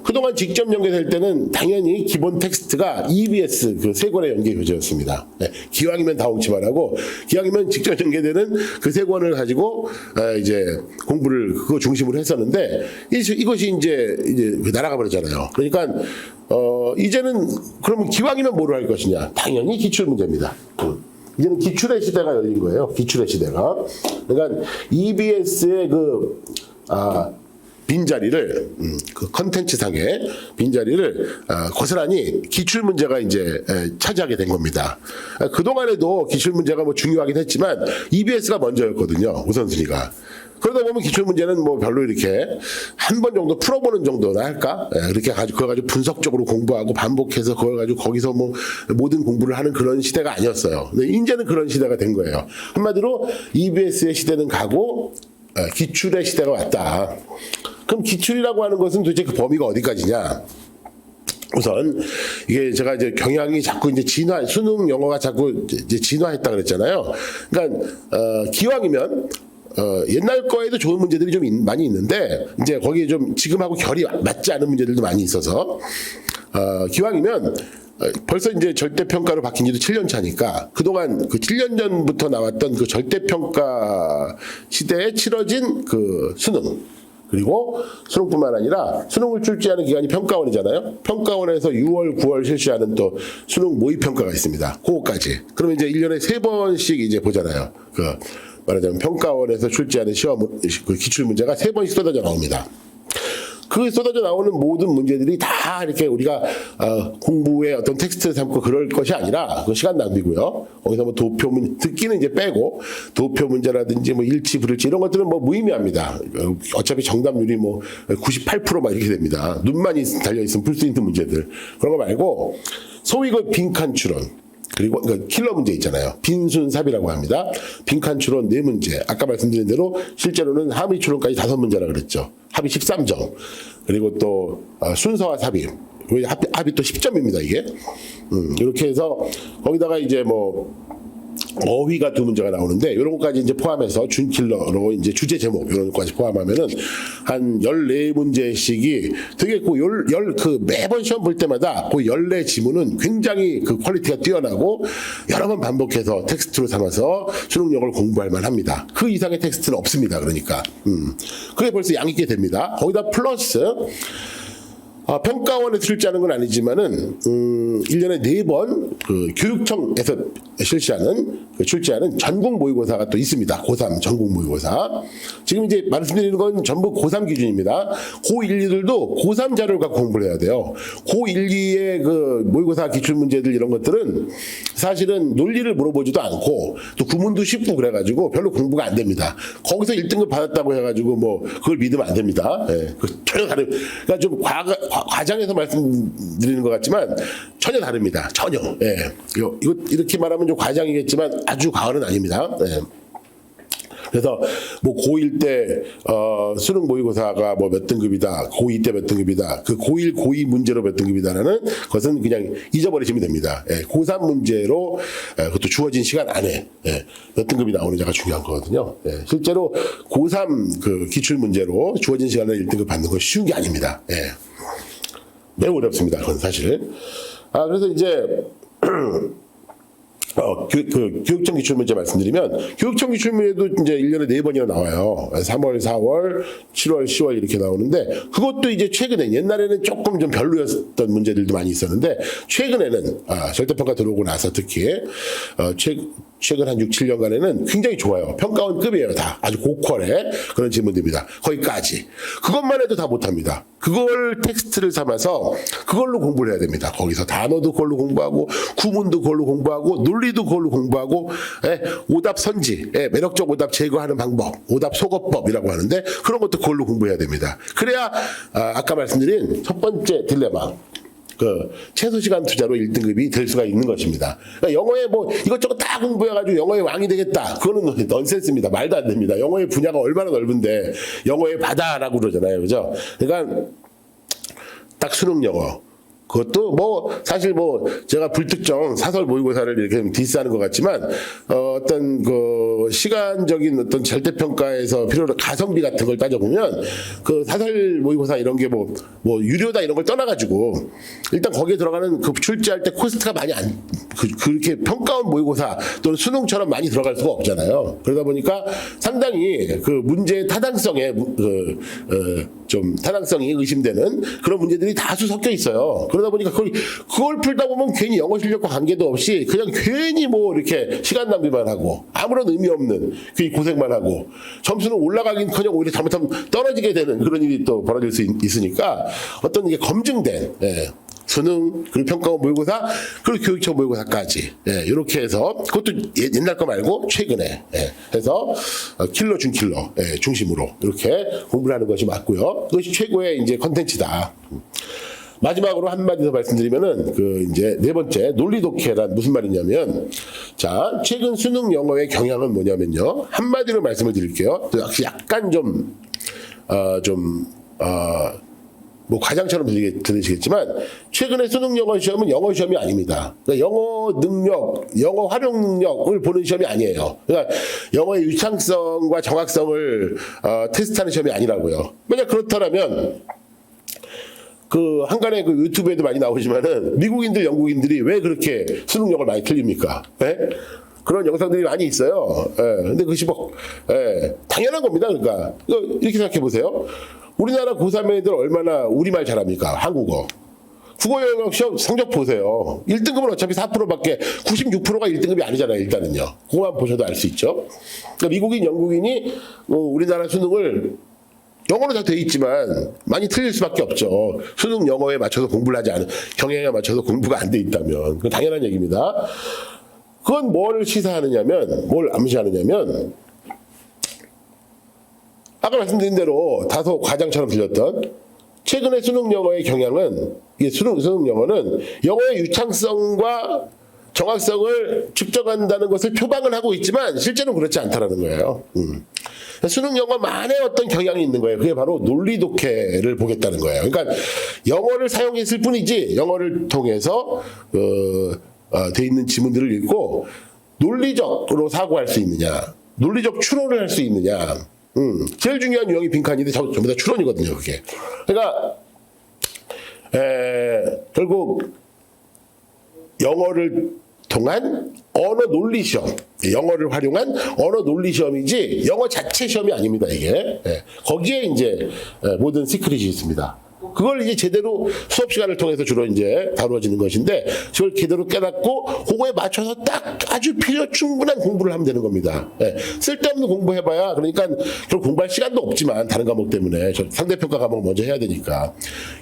그동안 직접 연계될 때는 당연히 기본 텍스트가 EBS 그 세 권의 연계 교재였습니다. 기왕이면 다홍치만 하고 기왕이면 직접 연계되는 그 세 권을 가지고 이제 공부를 그거 중심으로 했었는데 이것이 이제 날아가 버렸잖아요. 그러니까 이제는 그러면 기왕이면 뭐로 할 것이냐? 당연히 기출 문제입니다. 이제는 기출의 시대가 열린 거예요. 기출의 시대가. 그러니까 EBS의 빈자리를 그 컨텐츠상의 빈자리를 고스란히 기출 문제가 이제 차지하게 된 겁니다. 그동안에도 기출 문제가 뭐 중요하긴 했지만 EBS가 먼저였거든요. 우선순위가. 그러다 보면 기출 문제는 뭐 별로 이렇게 한 번 정도 풀어보는 정도나 할까? 이렇게 가지고 그걸 가지고 분석적으로 공부하고 반복해서 그걸 가지고 거기서 뭐 모든 공부를 하는 그런 시대가 아니었어요. 근데 이제는 그런 시대가 된 거예요. 한마디로 EBS의 시대는 가고 기출의 시대가 왔다. 그럼 기출이라고 하는 것은 도대체 그 범위가 어디까지냐? 우선 이게 제가 이제 경향이 자꾸 이제 수능 영어가 자꾸 이제 진화했다 그랬잖아요. 그러니까 기왕이면 옛날 거에도 좋은 문제들이 좀 많이 있는데 이제 거기에 좀 지금하고 결이 맞지 않은 문제들도 많이 있어서 기왕이면 벌써 이제 절대평가로 바뀐 지도 7년 차니까 그동안 그 7년 전부터 나왔던 그 절대평가 시대에 치러진 그 수능 그리고 수능뿐만 아니라 수능을 출제하는 기관이 평가원이잖아요. 평가원에서 6월, 9월 실시하는 또 수능 모의평가가 있습니다. 그거까지. 그러면 이제 1년에 3번씩 이제 보잖아요. 말하자면 평가원에서 출제하는 시험 그 기출 문제가 3번씩 쏟아져 나옵니다. 그 쏟아져 나오는 모든 문제들이 다 이렇게 우리가 공부의 어떤 텍스트를 삼고 그럴 것이 아니라 그 시간 낭비고요. 거기서 뭐 도표 문제 듣기는 이제 빼고 도표 문제라든지 뭐 일치 불일치 이런 것들은 뭐 무의미합니다. 어차피 정답률이 뭐 98%막 이렇게 됩니다. 눈만 달려 있으면 풀 수 있는 문제들 그런 거 말고 소위 그 빈칸 추론. 그리고 킬러 문제 있잖아요. 빈순삽이라고 합니다. 빈칸 추론 4문제. 아까 말씀드린 대로 실제로는 함의 추론까지 5문제라 그랬죠. 합이 13점. 그리고 또 순서와 삽입. 합이 또 10점입니다. 이게. 이렇게 해서 거기다가 이제 뭐 어휘가 2문제가 나오는데 이런 것까지 이제 포함해서 준킬러로 이제 주제 제목 이런 것까지 포함하면은 한 14문제씩이 되게 그 매번 시험 볼 때마다 그 14지문은 굉장히 그 퀄리티가 뛰어나고 여러 번 반복해서 텍스트로 삼아서 수능 영어를 공부할 만합니다. 그 이상의 텍스트는 없습니다. 그러니까 그게 벌써 양 있게 됩니다. 거기다 플러스 평가원에서 출제하는 건 아니지만은 1년에 4번 그 교육청에서 출제하는 전국 모의고사가 또 있습니다. 고3 전국 모의고사. 지금 이제 말씀드리는 건 전부 고3 기준입니다. 고1, 2들도 고3 자료를 갖고 공부를 해야 돼요. 고1, 2의 그 모의고사 기출 문제들 이런 것들은 사실은 논리를 물어보지도 않고 또 구문도 쉽고 그래가지고 별로 공부가 안 됩니다. 거기서 1등급 받았다고 해가지고 뭐 그걸 믿으면 안 됩니다. 전혀 다른. 그러니까 좀 과장해서 말씀드리는 것 같지만 전혀 다릅니다. 전혀. 이거 이렇게 말하면 좀 과장이겠지만 아주 과언은 아닙니다. 그래서 뭐 고1 때 수능 모의고사가 뭐 몇 등급이다, 고2 때 몇 등급이다, 그 고1, 고2 문제로 몇 등급이다라는 것은 그냥 잊어버리시면 됩니다. 고3 문제로 그것도 주어진 시간 안에 몇 등급이 나오느냐가 중요한 거거든요. 실제로 고3 그 기출 문제로 주어진 시간에 1등급 받는 건 쉬운 게 아닙니다. 매우 어렵습니다. 그건 사실. 그래서 이제 교육청 기출문제 말씀드리면 교육청 기출문제도 이제 1년에 4번이나 나와요. 3월, 4월, 7월, 10월 이렇게 나오는데 그것도 이제 최근에 옛날에는 조금 좀 별로였던 문제들도 많이 있었는데 최근에는 절대평가 들어오고 나서 특히 최근 한 6, 7년간에는 굉장히 좋아요. 평가원급이에요. 다 아주 고퀄의 그런 질문들입니다. 거기까지. 그것만 해도 다 못합니다. 그걸 텍스트를 삼아서 그걸로 공부를 해야 됩니다. 거기서 단어도 그걸로 공부하고 구문도 그걸로 공부하고 논리 논리도 그걸로 공부하고, 오답 선지, 매력적 오답 제거하는 방법, 오답 속어법이라고 하는데 그런 것도 그걸로 공부해야 됩니다. 그래야 아까 말씀드린 첫 번째 딜레마. 그 최소 시간 투자로 1등급이 될 수가 있는 것입니다. 그러니까 영어에 뭐 이것저것 다 공부해가지고 영어의 왕이 되겠다. 그거는 넌센스입니다. 말도 안 됩니다. 영어의 분야가 얼마나 넓은데 영어의 바다라고 그러잖아요, 그죠? 그러니까 딱 수능 영어. 그것도 뭐 사실 뭐 제가 불특정 사설 모의고사를 이렇게 디스하는 것 같지만 어떤 그 시간적인 어떤 절대평가에서 필요로 가성비 같은 걸 따져보면 그 사설 모의고사 이런 게 뭐 유료다 이런 걸 떠나가지고 일단 거기에 들어가는 그 출제할 때 코스트가 많이 그렇게 평가원 모의고사 또는 수능처럼 많이 들어갈 수가 없잖아요. 그러다 보니까 상당히 그 문제의 타당성에 좀 타당성이 의심되는 그런 문제들이 다수 섞여 있어요. 그러다 보니까 그걸 풀다 보면 괜히 영어 실력과 관계도 없이 그냥 괜히 뭐 이렇게 시간 낭비만 하고 아무런 의미 없는 괜히 고생만 하고 점수는 올라가긴커녕 오히려 잘못하면 떨어지게 되는 그런 일이 또 벌어질 수 있으니까 어떤 이게 검증된 수능 그리고 평가원 모의고사 그리고 교육청 모의고사까지 이렇게 해서 그것도 옛날 거 말고 최근에 해서 킬러 준킬러 중심으로 이렇게 공부를 하는 것이 맞고요. 그것이 최고의 이제 컨텐츠다. 마지막으로 한마디 더 말씀드리면은 그 이제 네 번째 논리 독해란 무슨 말이냐면 자 최근 수능 영어의 경향은 뭐냐면요. 한마디로 말씀을 드릴게요. 약간 뭐 과장처럼 들리시겠지만 최근에 수능 영어 시험은 영어 시험이 아닙니다. 그러니까 영어 능력, 영어 활용 능력을 보는 시험이 아니에요. 그러니까 영어의 유창성과 정확성을 테스트하는 시험이 아니라고요. 만약 그렇다면 그 한간에 그 유튜브에도 많이 나오지만은 미국인들, 영국인들이 왜 그렇게 수능 영어를 많이 틀립니까? 그런 영상들이 많이 있어요. 근데 그것이 뭐 당연한 겁니다. 그러니까 이렇게 생각해 보세요. 우리나라 고3 애들 얼마나 우리말 잘합니까? 한국어. 국어 영역 시험 성적 보세요. 1등급은 어차피 4%밖에 96%가 1등급이 아니잖아요. 일단은요. 그거만 보셔도 알 수 있죠. 그러니까 미국인, 영국인이 우리나라 수능을 영어로 다 돼 있지만 많이 틀릴 수밖에 없죠. 수능 영어에 맞춰서 공부를 하지 않은 경향에 맞춰서 공부가 안 돼 있다면 그건 당연한 얘기입니다. 그건 뭘 시사하느냐면 뭘 암시하느냐면 아까 말씀드린 대로 다소 과장처럼 들렸던 최근의 수능 영어의 경향은 이게 수능 영어는 영어의 유창성과 정확성을 측정한다는 것을 표방을 하고 있지만 실제로는 그렇지 않다라는 거예요. 수능 영어만의 어떤 경향이 있는 거예요. 그게 바로 논리 독해를 보겠다는 거예요. 그러니까 영어를 사용했을 뿐이지 영어를 통해서 돼 있는 지문들을 읽고 논리적으로 사고할 수 있느냐, 논리적 추론을 할 수 있느냐. 제일 중요한 유형이 빈칸인데 전부 다 추론이거든요. 그게. 그러니까 결국 영어를 통한 언어 논리 시험, 영어를 활용한 언어 논리 시험이지 영어 자체 시험이 아닙니다. 이게 거기에 이제 모든 시크릿이 있습니다. 그걸 이제 제대로 수업 시간을 통해서 주로 이제 다루어지는 것인데 그걸 제대로 깨닫고 그거에 맞춰서 딱 아주 충분한 공부를 하면 되는 겁니다. 쓸데없는 공부해봐야 그러니까 결국 공부할 시간도 없지만 다른 과목 때문에 상대평가 과목 먼저 해야 되니까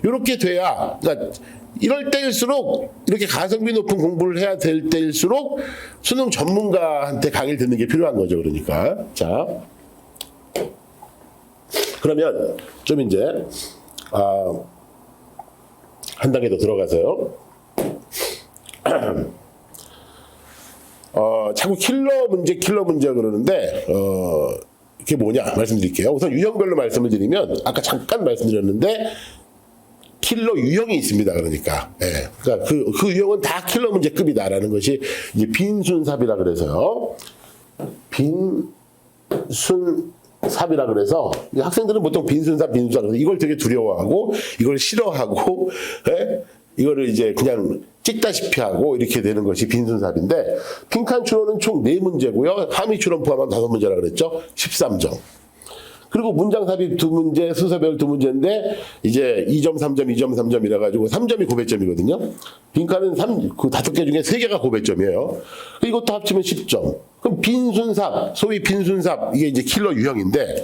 이렇게 돼야 그러니까 이럴 때일수록 이렇게 가성비 높은 공부를 해야 될 때일수록 수능 전문가한테 강의를 듣는 게 필요한 거죠. 그러니까 자 그러면 좀 이제 한 단계 더 들어가서요. 자꾸 킬러 문제 그러는데 이게 뭐냐 말씀드릴게요. 우선 유형별로 말씀을 드리면 아까 잠깐 말씀드렸는데 킬러 유형이 있습니다. 그러니까 그 유형은 다 킬러 문제급이다라는 것이 이제 빈순삽이라 그래서요. 빈순삽이라 그래서 학생들은 보통 빈순삽 그래서 이걸 되게 두려워하고 이걸 싫어하고 이거를 이제 그냥 찍다시피 하고 이렇게 되는 것이 빈순삽인데 빈칸 추론은 총 4문제고요. 함의 추론 포함하면 5문제라 그랬죠. 13점. 그리고 문장 삽입 2문제, 순서별 2문제인데 이제 2점, 3점, 2점, 3점 이래 가지고 3점이 고배점이거든요. 빈칸은 그 5개 중에 3개가 고배점이에요. 이것도 합치면 10점. 그럼 빈순삽, 소위 빈순삽 이게 이제 킬러 유형인데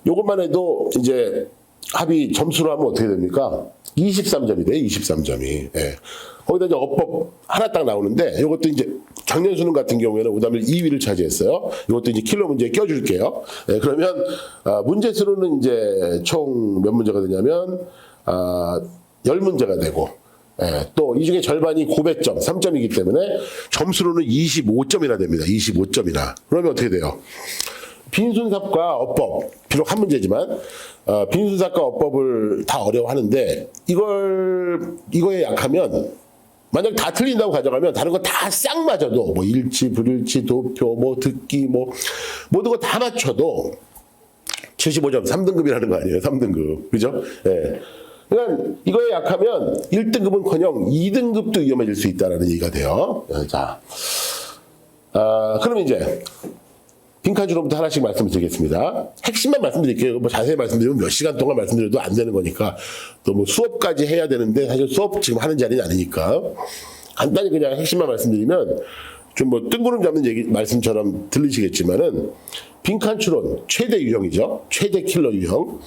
요것만 해도 이제 합의 점수로 하면 어떻게 됩니까? 23점이 돼요. 23점이. 거기다 이제 어법 하나 딱 나오는데 요것도 이제 작년 수능 같은 경우에는 오답률 2위를 차지했어요. 이것도 이제 킬러 문제에 껴줄게요. 네, 그러면 문제 수로는 이제 총 몇 문제가 되냐면 10문제가 되고, 또 이 중에 절반이 고배점 3점이기 때문에 점수로는 25점이나 됩니다. 25점이나. 그러면 어떻게 돼요? 빈순삽과 어법, 비록 한 문제지만 빈순삽과 어법을 다 어려워하는데 이거에 약하면 만약 다 틀린다고 가져가면 다른 거 다 싹 맞아도 뭐 일치, 불일치, 도표, 뭐 듣기, 뭐 모든 거 다 맞춰도 75점 3등급이라는 거 아니에요? 3등급. 그죠? 예. 그러니까 이거에 약하면 1등급은커녕 2등급도 위험해질 수 있다는 얘기가 돼요. 자, 그럼 이제 빈칸주로부터 하나씩 말씀을 드리겠습니다. 핵심만 말씀드릴게요. 뭐 자세히 말씀드리면 몇 시간 동안 말씀드려도 안 되는 거니까 또 뭐 수업까지 해야 되는데 사실 수업 지금 하는 자리는 아니니까 간단히 그냥 핵심만 말씀드리면 좀 뭐 뜬구름 잡는 얘기 말씀처럼 들리시겠지만은 빈칸추론 최대 유형이죠. 최대 킬러 유형.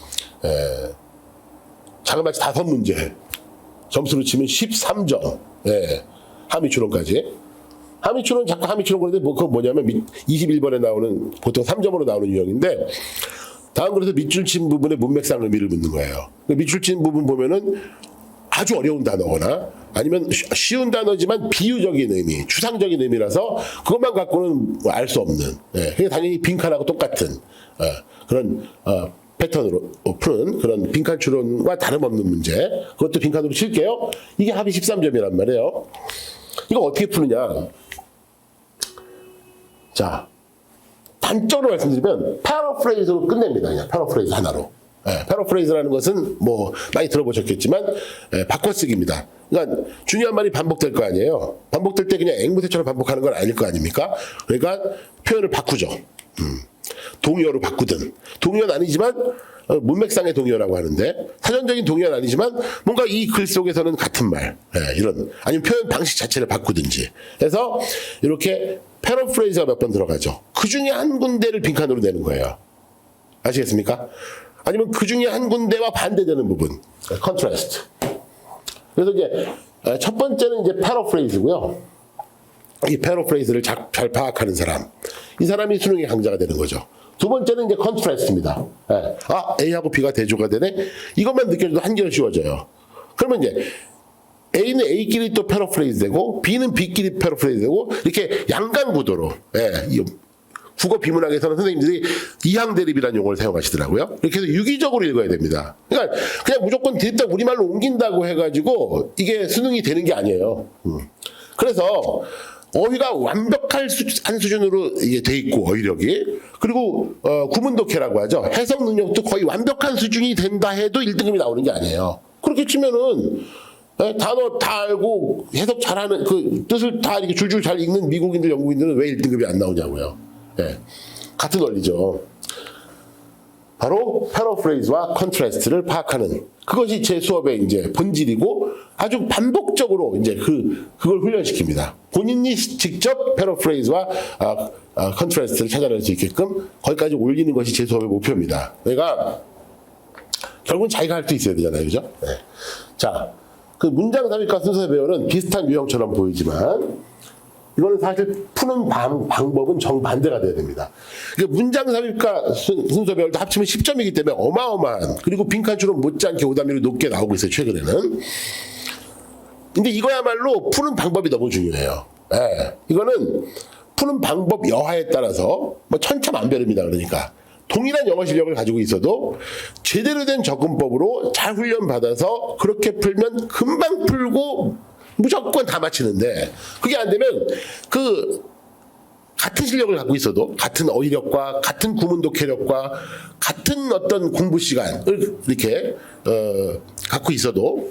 자그마치 5문제 점수로 치면 13점. 함의추론까지. 함의추론 자꾸 함의추론 그런데 뭐 그건 뭐냐면 21번에 나오는 보통 3점으로 나오는 유형인데 다음 그래서 밑줄 친 부분에 문맥상 의미를 묻는 거예요. 밑줄 친 부분 보면은 아주 어려운 단어거나 아니면 쉬운 단어지만 비유적인 의미, 추상적인 의미라서 그것만 갖고는 알 수 없는. 그게 당연히 빈칸하고 똑같은 그런 패턴으로 푸는 그런 빈칸 추론과 다름없는 문제. 그것도 빈칸으로 칠게요. 이게 합이 13점이란 말이에요. 이거 어떻게 푸느냐? 자, 단적으로 말씀드리면 패러프레이즈로 끝냅니다. 그냥 패러프레이즈 하나로. 패러프레이즈라는 것은 뭐 많이 들어보셨겠지만 바꿔쓰기입니다. 그러니까 중요한 말이 반복될 거 아니에요. 반복될 때 그냥 앵무새처럼 반복하는 건 아닐 거 아닙니까? 그러니까 표현을 바꾸죠. 동의어로 바꾸든 동의어는 아니지만 문맥상의 동의어라고 하는데 사전적인 동의어는 아니지만 뭔가 이 글 속에서는 같은 말 이런 아니면 표현 방식 자체를 바꾸든지 해서 이렇게 패러프레이즈가 몇 번 들어가죠. 그 중에 한 군데를 빈칸으로 내는 거예요. 아시겠습니까? 아니면 그 중에 한 군데와 반대되는 부분 컨트라스트. 그래서 이제 첫 번째는 이제 패러프레이즈고요. 이 패러프레이즈를 잘 파악하는 사람, 이 사람이 수능의 강자가 되는 거죠. 두 번째는 이제 컨트라스트입니다. A하고 B가 대조가 되네. 이것만 느껴져도 한결 쉬워져요. 그러면 이제 A는 A끼리 또 패러프레이즈 되고 B는 B끼리 패러프레이즈 되고 이렇게 양강 구도로 국어 비문학에서는 선생님들이 이항 대립이라는 용어를 사용하시더라고요. 이렇게 해서 유기적으로 읽어야 됩니다. 그러니까 그냥 무조건 대입다 우리말로 옮긴다고 해가지고 이게 수능이 되는 게 아니에요. 그래서 어휘가 완벽한 한 수준으로 이게 돼 있고 어휘력이 그리고 구문독해라고 하죠. 해석 능력도 거의 완벽한 수준이 된다 해도 1등급이 나오는 게 아니에요. 그렇게 치면은 단어 다 알고 해석 잘하는 그 뜻을 다 이렇게 줄줄 잘 읽는 미국인들 영국인들은 왜 1등급이 안 나오냐고요. 같은 원리죠. 바로 패러프레이즈와 컨트라스트를 파악하는 그것이 제 수업의 이제 본질이고 아주 반복적으로 이제 그걸 훈련시킵니다. 본인이 직접 패러프레이즈와 컨트라스트를 찾아낼 수 있게끔 거기까지 올리는 것이 제 수업의 목표입니다. 그러니까 결국은 자기가 할 수 있어야 되잖아요, 그죠? 자, 그 문장 삽입과 순서 배열은 비슷한 유형처럼 보이지만 이거는 사실 푸는 방법은 정반대가 돼야 됩니다. 그러니까 문장 삽입과 순서 배열도 합치면 10점이기 때문에 어마어마한 그리고 빈칸추론 못지않게 오답률이 높게 나오고 있어요, 최근에는. 근데 이거야말로 푸는 방법이 너무 중요해요. 이거는 푸는 방법 여하에 따라서 뭐 천차만별입니다. 그러니까 동일한 영어 실력을 가지고 있어도 제대로 된 접근법으로 잘 훈련받아서 그렇게 풀면 금방 풀고 무조건 다 맞히는데 그게 안 되면 그 같은 실력을 갖고 있어도 같은 어휘력과 같은 구문 독해력과 같은 어떤 공부 시간을 이렇게 갖고 있어도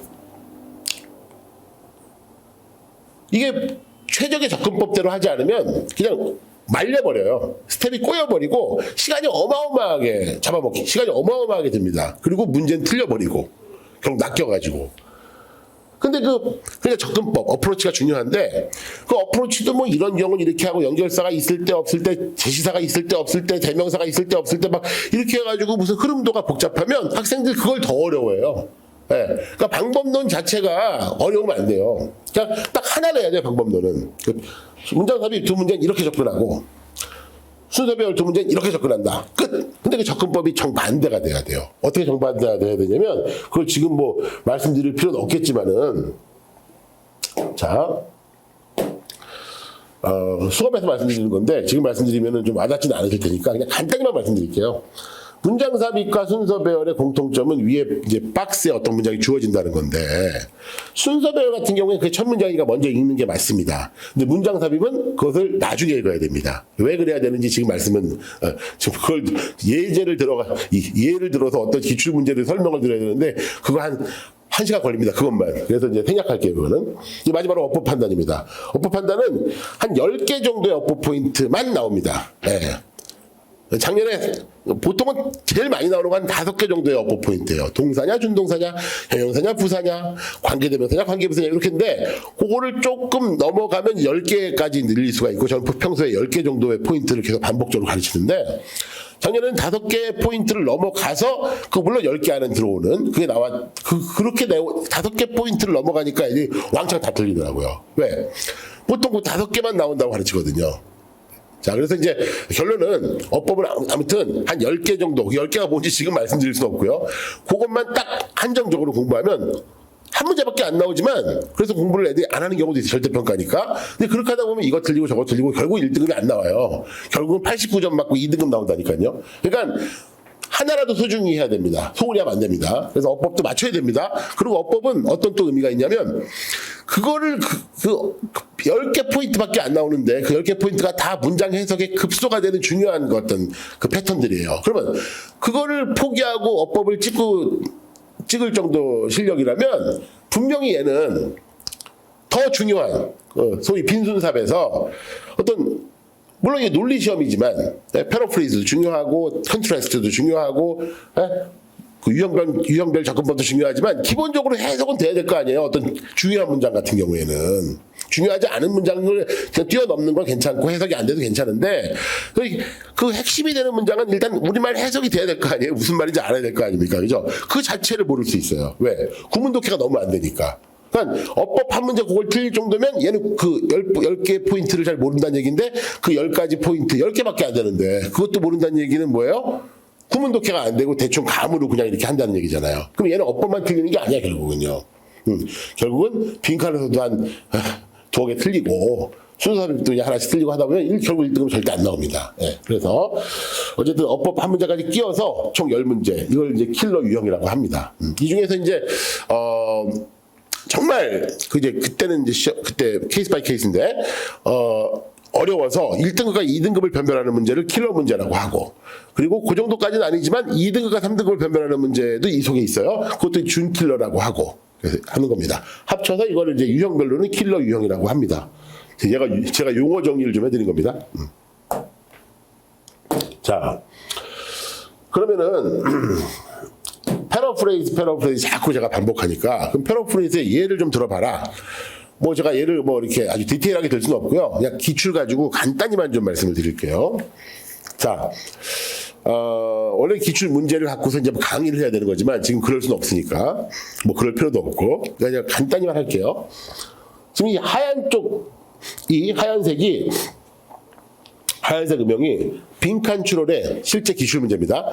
이게 최적의 접근법대로 하지 않으면 그냥 말려버려요. 스텝이 꼬여버리고 시간이 어마어마하게 잡아먹기 시간이 어마어마하게 듭니다. 그리고 문제는 틀려버리고 결국 낚여가지고 근데 그냥 접근법, 어프로치가 중요한데, 그 어프로치도 뭐 이런 경우는 이렇게 하고 연결사가 있을 때, 없을 때, 제시사가 있을 때, 없을 때, 대명사가 있을 때, 없을 때 막 이렇게 해가지고 무슨 흐름도가 복잡하면 학생들 그걸 더 어려워해요. 예. 그러니까 방법론 자체가 어려우면 안 돼요. 그냥 딱 하나를 해야 돼요, 방법론은. 문장 삽입 두 문제는 이렇게 접근하고, 순서 배열 두 문제는 이렇게 접근한다. 끝! 근데 그 접근법이 정반대가 돼야 돼요. 어떻게 정반대가 돼야 되냐면, 그걸 지금 뭐 말씀드릴 필요는 없겠지만은, 자, 수업에서 말씀드리는 건데, 지금 말씀드리면은 좀 와닿지는 않으실 테니까, 그냥 간단히만 말씀드릴게요. 문장 삽입과 순서 배열의 공통점은 위에 이제 박스에 어떤 문장이 주어진다는 건데, 순서 배열 같은 경우에 그 첫 문장이니까 먼저 읽는 게 맞습니다. 근데 문장 삽입은 그것을 나중에 읽어야 됩니다. 왜 그래야 되는지 지금 말씀은 지금 그걸 예를 들어서 어떤 기출 문제를 설명을 드려야 되는데 그거 한 시간 걸립니다. 그것만. 그래서 이제 생략할게요, 그거는. 마지막으로 어법 판단입니다. 어법 판단은 한 10개 정도의 어법 포인트만 나옵니다. 네. 작년에 보통은 제일 많이 나오는 건 5개 정도의 어법 포인트예요. 동사냐, 준동사냐, 형용사냐, 부사냐, 관계대명사냐, 관계부사냐 이렇게인데 그거를 조금 넘어가면 10개까지 늘릴 수가 있고 저는 평소에 10개 정도의 포인트를 계속 반복적으로 가르치는데 작년에는 5개 포인트를 넘어가서 그 물론 10개 안에 들어오는 그게 그렇게 5개 포인트를 넘어가니까 이제 왕창 다 틀리더라고요. 왜? 보통 그 5개만 나온다고 가르치거든요. 자, 그래서 이제 결론은 어법을 아무튼 한 10개 정도, 10개가 뭔지 지금 말씀드릴 수는 없고요. 그것만 딱 한정적으로 공부하면 한 문제밖에 안 나오지만 그래서 공부를 애들이 안 하는 경우도 있어요. 절대평가니까. 근데 그렇게 하다 보면 이거 틀리고 저거 틀리고 결국 1등급이 안 나와요. 결국은 89점 맞고 2등급 나온다니까요. 그러니까 하나라도 소중히 해야 됩니다. 소홀히 하면 안 됩니다. 그래서 어법도 맞춰야 됩니다. 그리고 어법은 어떤 또 의미가 있냐면 그거를 그 10개 포인트밖에 안 나오는데 그 10개 포인트가 다 문장 해석에 급소가 되는 중요한 어떤 그 패턴들이에요. 그러면 그거를 포기하고 어법을 찍을 정도 실력이라면 분명히 얘는 더 중요한 소위 빈순삽에서 어떤 물론 이게 논리 시험이지만 패러프레이즈도 중요하고 컨트라스트도 중요하고 그 유형별 접근법도 중요하지만 기본적으로 해석은 돼야 될 거 아니에요. 어떤 중요한 문장 같은 경우에는 중요하지 않은 문장을 그냥 뛰어넘는 건 괜찮고 해석이 안 돼도 괜찮은데 그 핵심이 되는 문장은 일단 우리말 해석이 돼야 될 거 아니에요. 무슨 말인지 알아야 될 거 아닙니까? 그죠? 그 자체를 모를 수 있어요. 왜? 구문 독해가 너무 안 되니까. 그러니까 어법 한 문제 그걸 틀릴 정도면 얘는 그 10개 포인트를 잘 모른다는 얘기인데 그 10가지 포인트 10개밖에 안 되는데 그것도 모른다는 얘기는 뭐예요? 구문 독해가 안 되고 대충 감으로 그냥 이렇게 한다는 얘기잖아요. 그럼 얘는 어법만 틀리는 게 아니야 결국은요. 결국은 빈칸에서도 한 두어 개 틀리고 순서삽입도 그냥 하나씩 틀리고 하다 보면 결국 1등은 절대 안 나옵니다. 네, 그래서 어쨌든 어법 한 문제까지 끼워서 총 10문제 이걸 이제 킬러 유형이라고 합니다. 이 중에서 이제 정말 그때는 이제 그때 케이스 바이 케이스인데 어려워서 1등급과 2등급을 변별하는 문제를 킬러 문제라고 하고 그리고 그 정도까지는 아니지만 2등급과 3등급을 변별하는 문제도 이 속에 있어요. 그것도 준킬러라고 하고 그래서 하는 겁니다. 합쳐서 이거를 이제 유형별로는 킬러 유형이라고 합니다. 제가 용어 정리를 좀 해드린 겁니다. 자, 그러면은 패러프레이즈 자꾸 제가 반복하니까 그럼 패러프레이즈의 예를 좀 들어봐라. 뭐 제가 예를 뭐 이렇게 아주 디테일하게 들 수는 없고요. 그냥 기출 가지고 간단히만 좀 말씀을 드릴게요. 자, 원래 기출 문제를 갖고서 이제 강의를 해야 되는 거지만 지금 그럴 수는 없으니까 뭐 그럴 필요도 없고 그냥 간단히만 할게요. 지금 이 하얀색 음영이 빈칸 출혈의 실제 기출 문제입니다.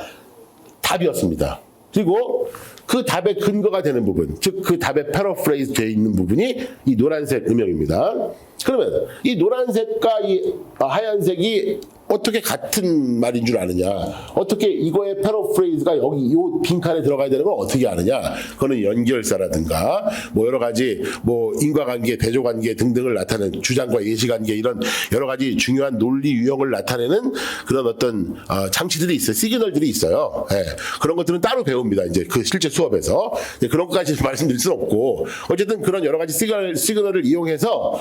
답이었습니다. 그리고 그 답의 근거가 되는 부분, 즉 그 답에 패러프레이즈 되어 있는 부분이 이 노란색 음영입니다. 그러면 이 노란색과 이 하얀색이 어떻게 같은 말인 줄 아느냐? 어떻게 이거의 패러프레이즈가 여기 이 빈칸에 들어가야 되는 걸 어떻게 아느냐? 그거는 연결사라든가 뭐 여러 가지 뭐 인과관계, 대조관계 등등을 나타내는 주장과 예시관계 이런 여러 가지 중요한 논리 유형을 나타내는 그런 어떤 장치들이 있어요. 시그널들이 있어요. 예. 그런 것들은 따로 배웁니다. 이제 그 실제 수업에서 그런 것까지 말씀드릴 수는 없고 어쨌든 그런 여러 가지 시그널을 이용해서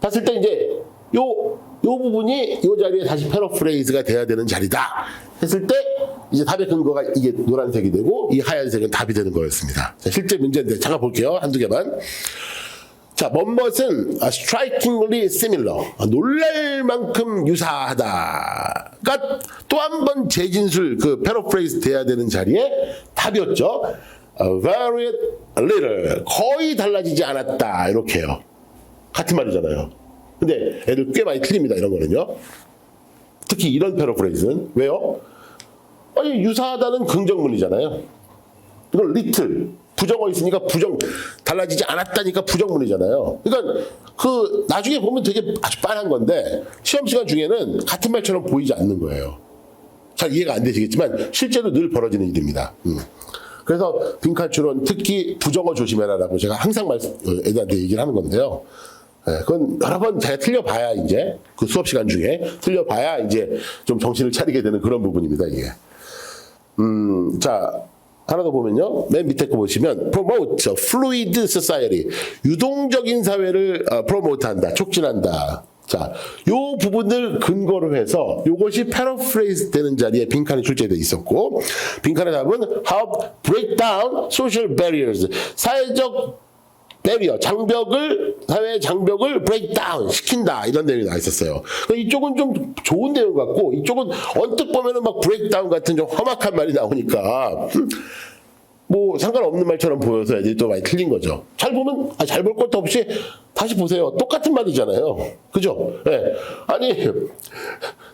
봤을 때 이제 요 부분이 요 자리에 다시 패러프레이즈가 돼야 되는 자리다 했을 때 이제 답의 근거가 이게 노란색이 되고 이 하얀색은 답이 되는 거였습니다. 자, 실제 문제인데 잠깐 볼게요. 한두 개만. 자, 뭐뭇은 strikingly similar. 놀랄 만큼 유사하다가 또 한 번 재진술 그 패러프레이즈 돼야 되는 자리에 답이었죠. very little. 거의 달라지지 않았다. 이렇게요. 같은 말이잖아요. 근데 애들 꽤 많이 틀립니다. 이런 거는요. 특히 이런 패러프레이즈는 왜요? 아니 유사하다는 긍정문이잖아요. 이건 little 부정어 있으니까 달라지지 않았다니까 부정문이잖아요. 그러니까 그 나중에 보면 되게 아주 빤한 건데 시험 시간 중에는 같은 말처럼 보이지 않는 거예요. 잘 이해가 안 되시겠지만 실제로 늘 벌어지는 일입니다. 그래서 빈칸 추론 특히 부정어 조심해라라고 제가 항상 애들한테 얘기를 하는 건데요. 그건 여러 번 제가 틀려봐야 이제 그 수업 시간 중에 틀려봐야 이제 좀 정신을 차리게 되는 그런 부분입니다. 이게. 자. 하나 더 보면요. 맨 밑에 거 보시면 promote fluid society. 유동적인 사회를 프로모트한다. 촉진한다. 자, 요 부분을 근거로 해서 요것이 패러프레이즈 되는 자리에 빈칸이 출제되어 있었고 빈칸의 답은 help break down social barriers. 사회적 배리어, 사회의 장벽을 break down 시킨다. 이런 내용이 나와 있었어요. 그러니까 이쪽은 좀 좋은 내용 같고, 이쪽은 언뜻 보면은 막 break down 같은 좀 험악한 말이 나오니까, 뭐 상관없는 말처럼 보여서 애들이 또 많이 틀린 거죠. 잘 보면 잘 볼 것도 없이 다시 보세요. 똑같은 말이잖아요. 그죠? 네. 아니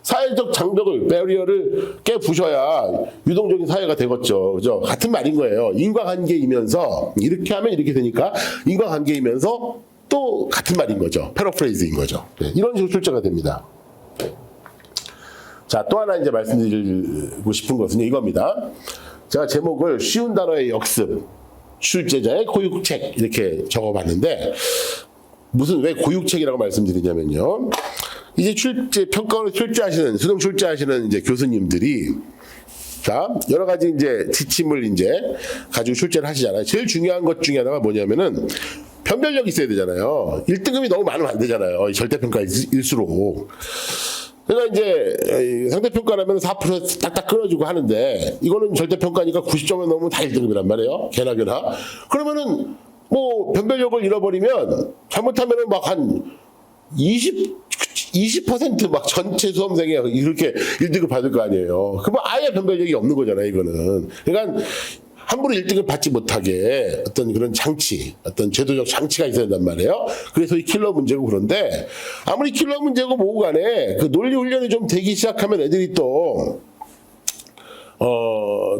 사회적 장벽을 배리어를 깨부셔야 유동적인 사회가 되겠죠. 그죠? 같은 말인 거예요. 인과관계이면서 이렇게 하면 이렇게 되니까 인과관계이면서 또 같은 말인 거죠. 패러프레이즈인 거죠. 네. 이런 식으로 출제가 됩니다. 자, 또 하나 이제 말씀드리고 싶은 것은 이겁니다. 제가 제목을 쉬운 단어의 역습, 출제자의 고육책 이렇게 적어봤는데 왜 고육책이라고 말씀드리냐면요. 이제 평가원을 출제하시는 수능 출제하시는 이제 교수님들이 자 여러 가지 이제 지침을 이제 가지고 출제를 하시잖아요. 제일 중요한 것 중에 하나가 뭐냐면은 변별력이 있어야 되잖아요. 1등급이 너무 많으면 안 되잖아요. 절대평가일수록. 그러니까 이제 상대평가라면 4% 딱딱 끊어주고 하는데 이거는 절대평가니까 90점을 넘으면 다 1등급이란 말이에요. 개나. 그러면은 뭐 변별력을 잃어버리면 잘못하면은 막 한 20% 막 전체 수험생이 이렇게 1등급 받을 거 아니에요. 그러면 아예 변별력이 없는 거잖아요. 이거는. 그러니까 함부로 1등을 받지 못하게 어떤 그런 어떤 제도적 장치가 있어야 된단 말이에요. 그래서 이 킬러 문제고 그런데 아무리 킬러 문제고 뭐고 간에 그 논리 훈련이 좀 되기 시작하면 애들이 또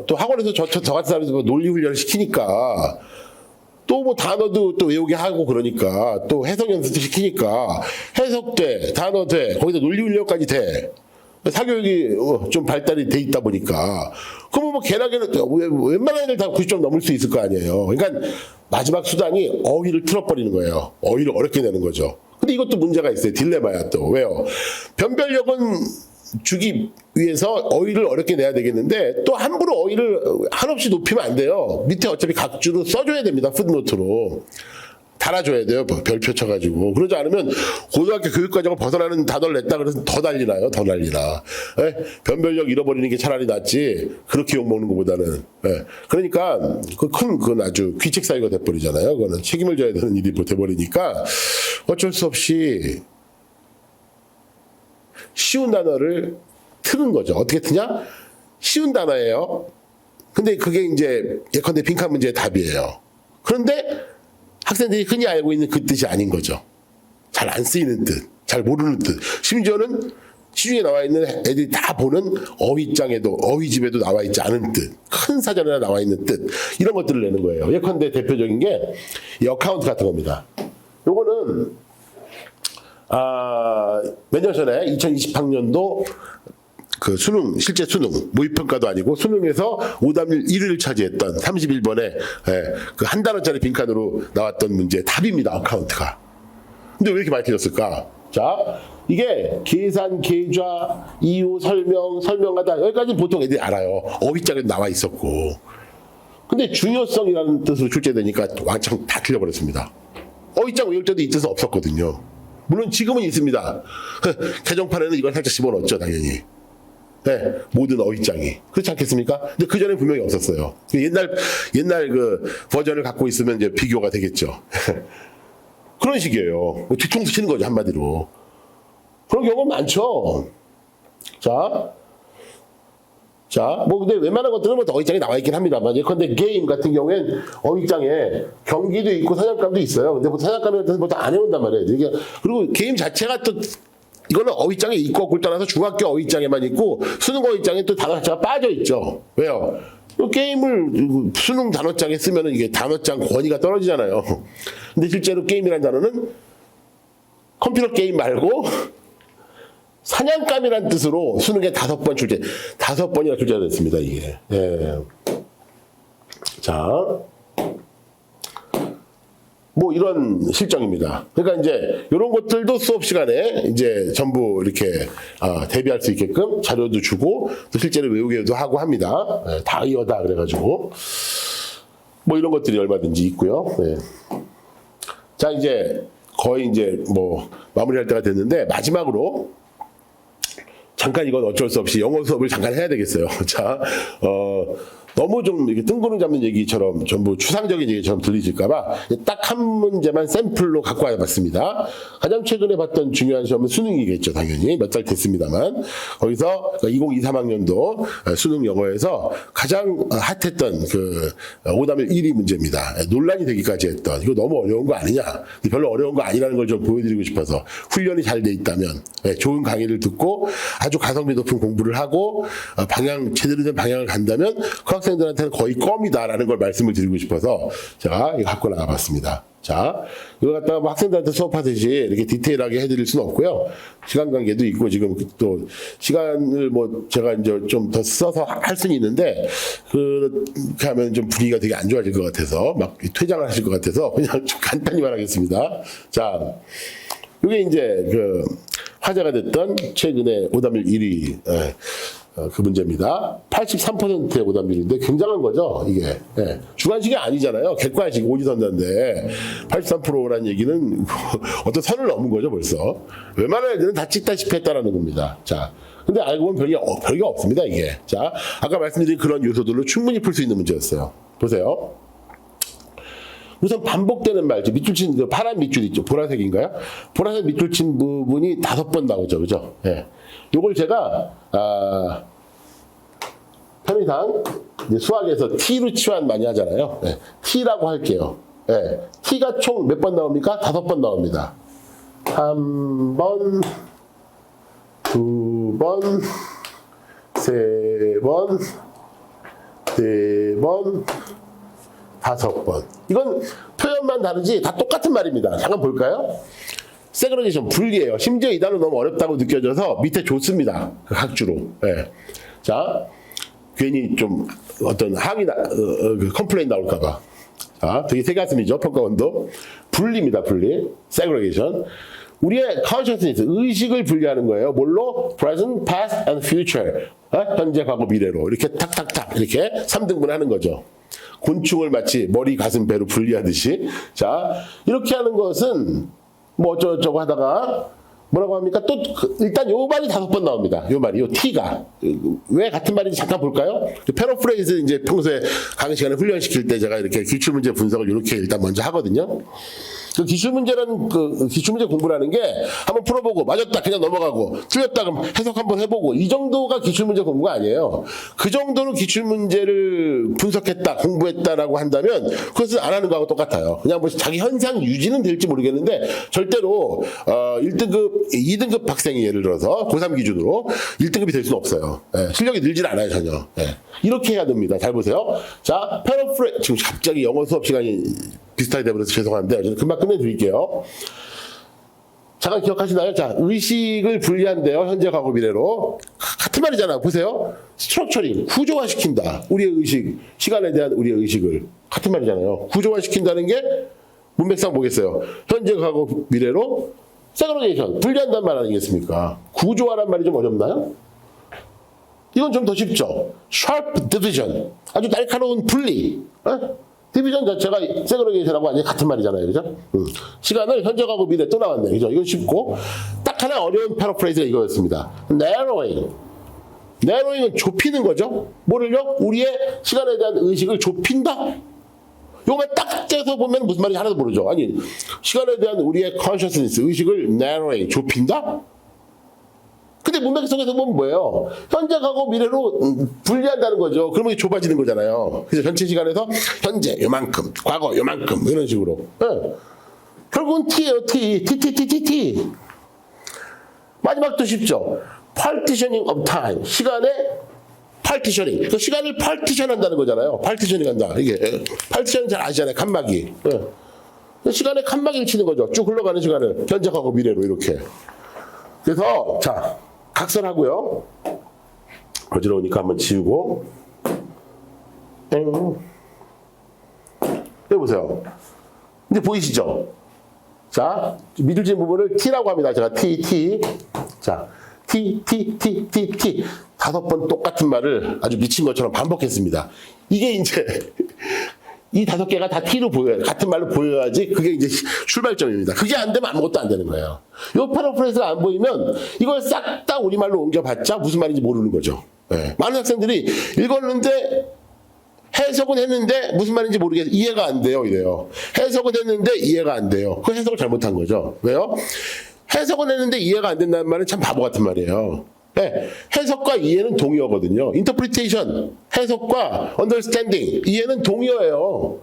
학원에서 저 같은 사람이 논리 훈련을 시키니까 또 뭐 단어도 또 외우게 하고 그러니까 또 해석 연습도 시키니까 해석돼, 단어돼, 거기다 논리 훈련까지 돼. 사교육이 좀 발달이 돼 있다 보니까 그러면 뭐 개나게는 웬만한 애들 다 90점 넘을 수 있을 거 아니에요. 그러니까 마지막 수단이 어휘를 틀어버리는 거예요. 어휘를 어렵게 내는 거죠. 근데 이것도 문제가 있어요. 딜레마야 또. 왜요? 변별력은 주기 위해서 어휘를 어렵게 내야 되겠는데 또 함부로 어휘를 한없이 높이면 안 돼요. 밑에 어차피 각주로 써줘야 됩니다. 풋노트로. 달아줘야 돼요. 별표 쳐가지고. 그러지 않으면 고등학교 교육과정을 벗어나는 단어를 냈다 그래서 더 난리나요. 더 난리나. 에? 변별력 잃어버리는 게 차라리 낫지. 그렇게 욕먹는 것보다는. 에. 그러니까 그건 아주 귀책 사유가 돼버리잖아요. 그거는 책임을 져야 되는 일이 돼버리니까 어쩔 수 없이 쉬운 단어를 트는 거죠. 어떻게 트냐? 쉬운 단어예요. 근데 그게 이제 예컨대 빈칸 문제의 답이에요. 그런데 학생들이 흔히 알고 있는 그 뜻이 아닌 거죠. 잘 안 쓰이는 뜻, 잘 모르는 뜻. 심지어는 시중에 나와 있는 애들이 다 보는 어휘장에도 어휘집에도 나와 있지 않은 뜻, 큰 사전에 나와 있는 뜻 이런 것들을 내는 거예요. 예컨대 대표적인 게 이 어카운트 같은 겁니다. 요거는 몇 년 전에 2020학년도 그 실제 수능, 모의평가도 아니고 수능에서 오답률 1위를 차지했던 31번에 그 한 단어짜리 빈칸으로 나왔던 문제 답입니다. 어카운트가. 근데 왜 이렇게 많이 틀렸을까? 자, 이게 계산, 계좌, 이유, 설명하다 여기까지는 보통 애들이 알아요. 어휘장에도 나와 있었고. 근데 중요성이라는 뜻으로 출제되니까 왕창 다 틀려버렸습니다. 어휘장 외울 때도 이 뜻은 없었거든요. 물론 지금은 있습니다. 개정판에는 이걸 살짝 집어넣었죠, 당연히. 네, 모든 어휘장이. 그렇지 않겠습니까? 근데 그 전에 분명히 없었어요. 옛날 그 버전을 갖고 있으면 이제 비교가 되겠죠. 그런 식이에요. 뒤통수 치는 거죠, 한마디로. 그런 경우가 많죠. 뭐 근데 웬만한 것들은 뭐 어휘장에 나와 있긴 합니다만, 예컨대 게임 같은 경우엔 어휘장에 경기도 있고 사냥감도 있어요. 근데 사냥감한테는 보통 안 해온단 말이에요. 이게 그리고 게임 자체가 또 이거는 어휘장에 있고 없고를 떠나서 중학교 어휘장에만 있고 수능 어휘장에 또 단어 자체가 빠져 있죠. 왜요? 게임을 수능 단어장에 쓰면은 이게 단어장 권위가 떨어지잖아요. 근데 실제로 게임이라는 단어는 컴퓨터 게임 말고 사냥감이란 뜻으로 수능에 5번 출제, 5번이나 출제가 됐습니다, 이게. 예. 뭐 이런 실정입니다. 그러니까 이제 이런 것들도 수업 시간에 이제 전부 이렇게 대비할 수 있게끔 자료도 주고 또 실제로 외우게도 하고 합니다. 예, 다 이어다 그래가지고 뭐 이런 것들이 얼마든지 있고요. 예. 자, 이제 거의 이제 뭐 마무리할 때가 됐는데 마지막으로 잠깐 이건 어쩔 수 없이 영어 수업을 잠깐 해야 되겠어요. 너무 좀 이렇게 뜬구름 잡는 얘기처럼 전부 추상적인 얘기처럼 들리실까봐 딱 한 문제만 샘플로 갖고 와봤습니다. 가장 최근에 봤던 중요한 시험은 수능이겠죠, 당연히. 몇 달 됐습니다만. 거기서 2023학년도 수능 영어에서 가장 핫했던 그 오답률 1위 문제입니다. 논란이 되기까지 했던, 이거 너무 어려운 거 아니냐. 별로 어려운 거 아니라는 걸 좀 보여드리고 싶어서 훈련이 잘 돼 있다면 좋은 강의를 듣고 아주 가성비 높은 공부를 하고 제대로 된 방향을 간다면 그 학생들한테는 거의 껌이다라는 걸 말씀을 드리고 싶어서 제가 이거 갖고 나가봤습니다. 자, 이거 갖다가 뭐 학생들한테 수업하듯이 이렇게 디테일하게 해드릴 수는 없고요. 시간 관계도 있고 지금 또 시간을 뭐 제가 이제 좀 더 써서 할 수는 있는데 그렇게 하면 좀 분위기가 되게 안 좋아질 것 같아서 막 퇴장을 하실 것 같아서 그냥 좀 간단히 말하겠습니다. 자, 이게 이제 그 화제가 됐던 최근에 오답률 1위 그 문제입니다. 83%의 오답률인데 굉장한 거죠, 이게. 예. 주관식이 아니잖아요. 객관식 오지선다인데 83%라는 얘기는 어떤 선을 넘은 거죠, 벌써. 웬만한 애들은 다 찍다시피 했다라는 겁니다. 자, 근데 알고 보면 별게 없습니다, 이게. 자, 아까 말씀드린 그런 요소들로 충분히 풀 수 있는 문제였어요. 보세요. 우선 반복되는 말, 밑줄 친 그 파란 밑줄 있죠. 보라색인가요? 보라색 밑줄 친 부분이 5번 나오죠. 그죠? 예. 요걸 제가, 편의상 수학에서 T로 치환 많이 하잖아요. 예. T라고 할게요. 예. T가 총 몇 번 나옵니까? 5번 나옵니다. 1번, 2번, 3번, 4번, 5번. 이건 표현만 다르지 다 똑같은 말입니다. 잠깐 볼까요? 세그레게이션 분리예요. 심지어 이 단어 너무 어렵다고 느껴져서 밑에 줬습니다. 그 각주로. 예. 자, 괜히 좀 어떤 컴플레인 나올까봐. 자, 되게 새가슴이죠. 평가원도. 분리입니다. 분리. 세그레게이션. 우리의 consciousness, 의식을 분리하는 거예요. 뭘로? present, past, and future. 현재, 과거, 미래로. 이렇게 탁탁탁 이렇게 3등분 하는 거죠. 곤충을 마치 머리, 가슴, 배로 분리하듯이. 자, 이렇게 하는 것은 뭐 어쩌고저쩌고 하다가 뭐라고 합니까? 또 일단 요 말이 5번 나옵니다. 요 말이, 요 T가. 왜 같은 말인지 잠깐 볼까요? 패러프레이즈 이제 평소에 강의 시간에 훈련시킬 때 제가 이렇게 기출문제 분석을 이렇게 일단 먼저 하거든요. 그 기출문제라는 그 기출문제 공부라는 게 한번 풀어보고 맞았다 그냥 넘어가고 틀렸다 그럼 해석 한번 해보고 이 정도가 기출문제 공부가 아니에요. 그 정도는 기출문제를 분석했다 공부했다라고 한다면 그것을 안 하는 거하고 똑같아요. 그냥 뭐 자기 현상 유지는 될지 모르겠는데 절대로 1등급 2등급 학생이 예를 들어서 고3 기준으로 1등급이 될 수는 없어요. 예, 실력이 늘질 않아요 전혀. 예, 이렇게 해야 됩니다. 잘 보세요. 자, 지금 갑자기 영어 수업 시간이 비슷하게 되버려서 죄송한데 저는 금방 끝내드릴게요. 잠깐 기억하시나요? 자, 의식을 분리한대요. 현재, 과거, 미래로. 같은 말이잖아요. 보세요. 스트럭처링, 구조화시킨다. 우리의 의식, 시간에 대한 우리의 의식을. 같은 말이잖아요. 구조화시킨다는 게 문맥상 뭐겠어요? 현재, 과거, 미래로 세그레게이션, 분리한다는 말 아니겠습니까? 구조화란 말이 좀 어렵나요? 이건 좀 더 쉽죠. sharp division, 아주 날카로운 분리. 디비전 자체가 세그레게이션하고 완전히 같은 말이잖아요. 그죠? 시간을 현재, 과거, 미래 또 나왔네. 그죠? 이건 쉽고. 딱 하나 어려운 패러프레이즈가 이거였습니다. narrowing. narrowing은 좁히는 거죠. 뭐를요? 우리의 시간에 대한 의식을 좁힌다? 요거만 딱 떼서 보면 무슨 말인지 하나도 모르죠. 아니, 시간에 대한 우리의 consciousness, 의식을 narrowing, 좁힌다? 근데 문맥 속에서 보면 뭐예요? 현재, 과거, 미래로 분리한다는 거죠. 그러면 좁아지는 거잖아요. 그래서 전체 시간에서 현재 요만큼, 과거 요만큼 이런 식으로. 네. 결국은 T예요. T. 마지막도 쉽죠. partitioning of time. 시간의 partitioning. 그 시간을 partition한다는 거잖아요. partitioning 한다. 이게 partition 잘 아시잖아요. 칸막이. 네. 시간에 칸막이를 치는 거죠. 쭉 흘러가는 시간을 현재, 과거, 미래로 이렇게. 그래서 자. 각설하고요. 어지러우니까 한번 지우고. 해보세요. 이제 보이시죠? 자, 미들진 부분을 T라고 합니다. 제가 T. 자, T. 5번 똑같은 말을 아주 미친 것처럼 반복했습니다. 이게 이제 이 5개가 다 T로 보여요. 같은 말로 보여야지 그게 이제 출발점입니다. 그게 안 되면 아무것도 안 되는 거예요. 요 패러프레이즈가 안 보이면 이걸 싹 다 우리말로 옮겨봤자 무슨 말인지 모르는 거죠. 네. 많은 학생들이 읽었는데 해석은 했는데 무슨 말인지 모르겠어요. 이해가 안 돼요. 이래요. 해석은 했는데 이해가 안 돼요. 그 해석을 잘못한 거죠. 왜요? 해석은 했는데 이해가 안 된다는 말은 참 바보 같은 말이에요. 네, 해석과 이해는 동의어거든요. interpretation, 해석과 understanding, 이해는 동의어예요.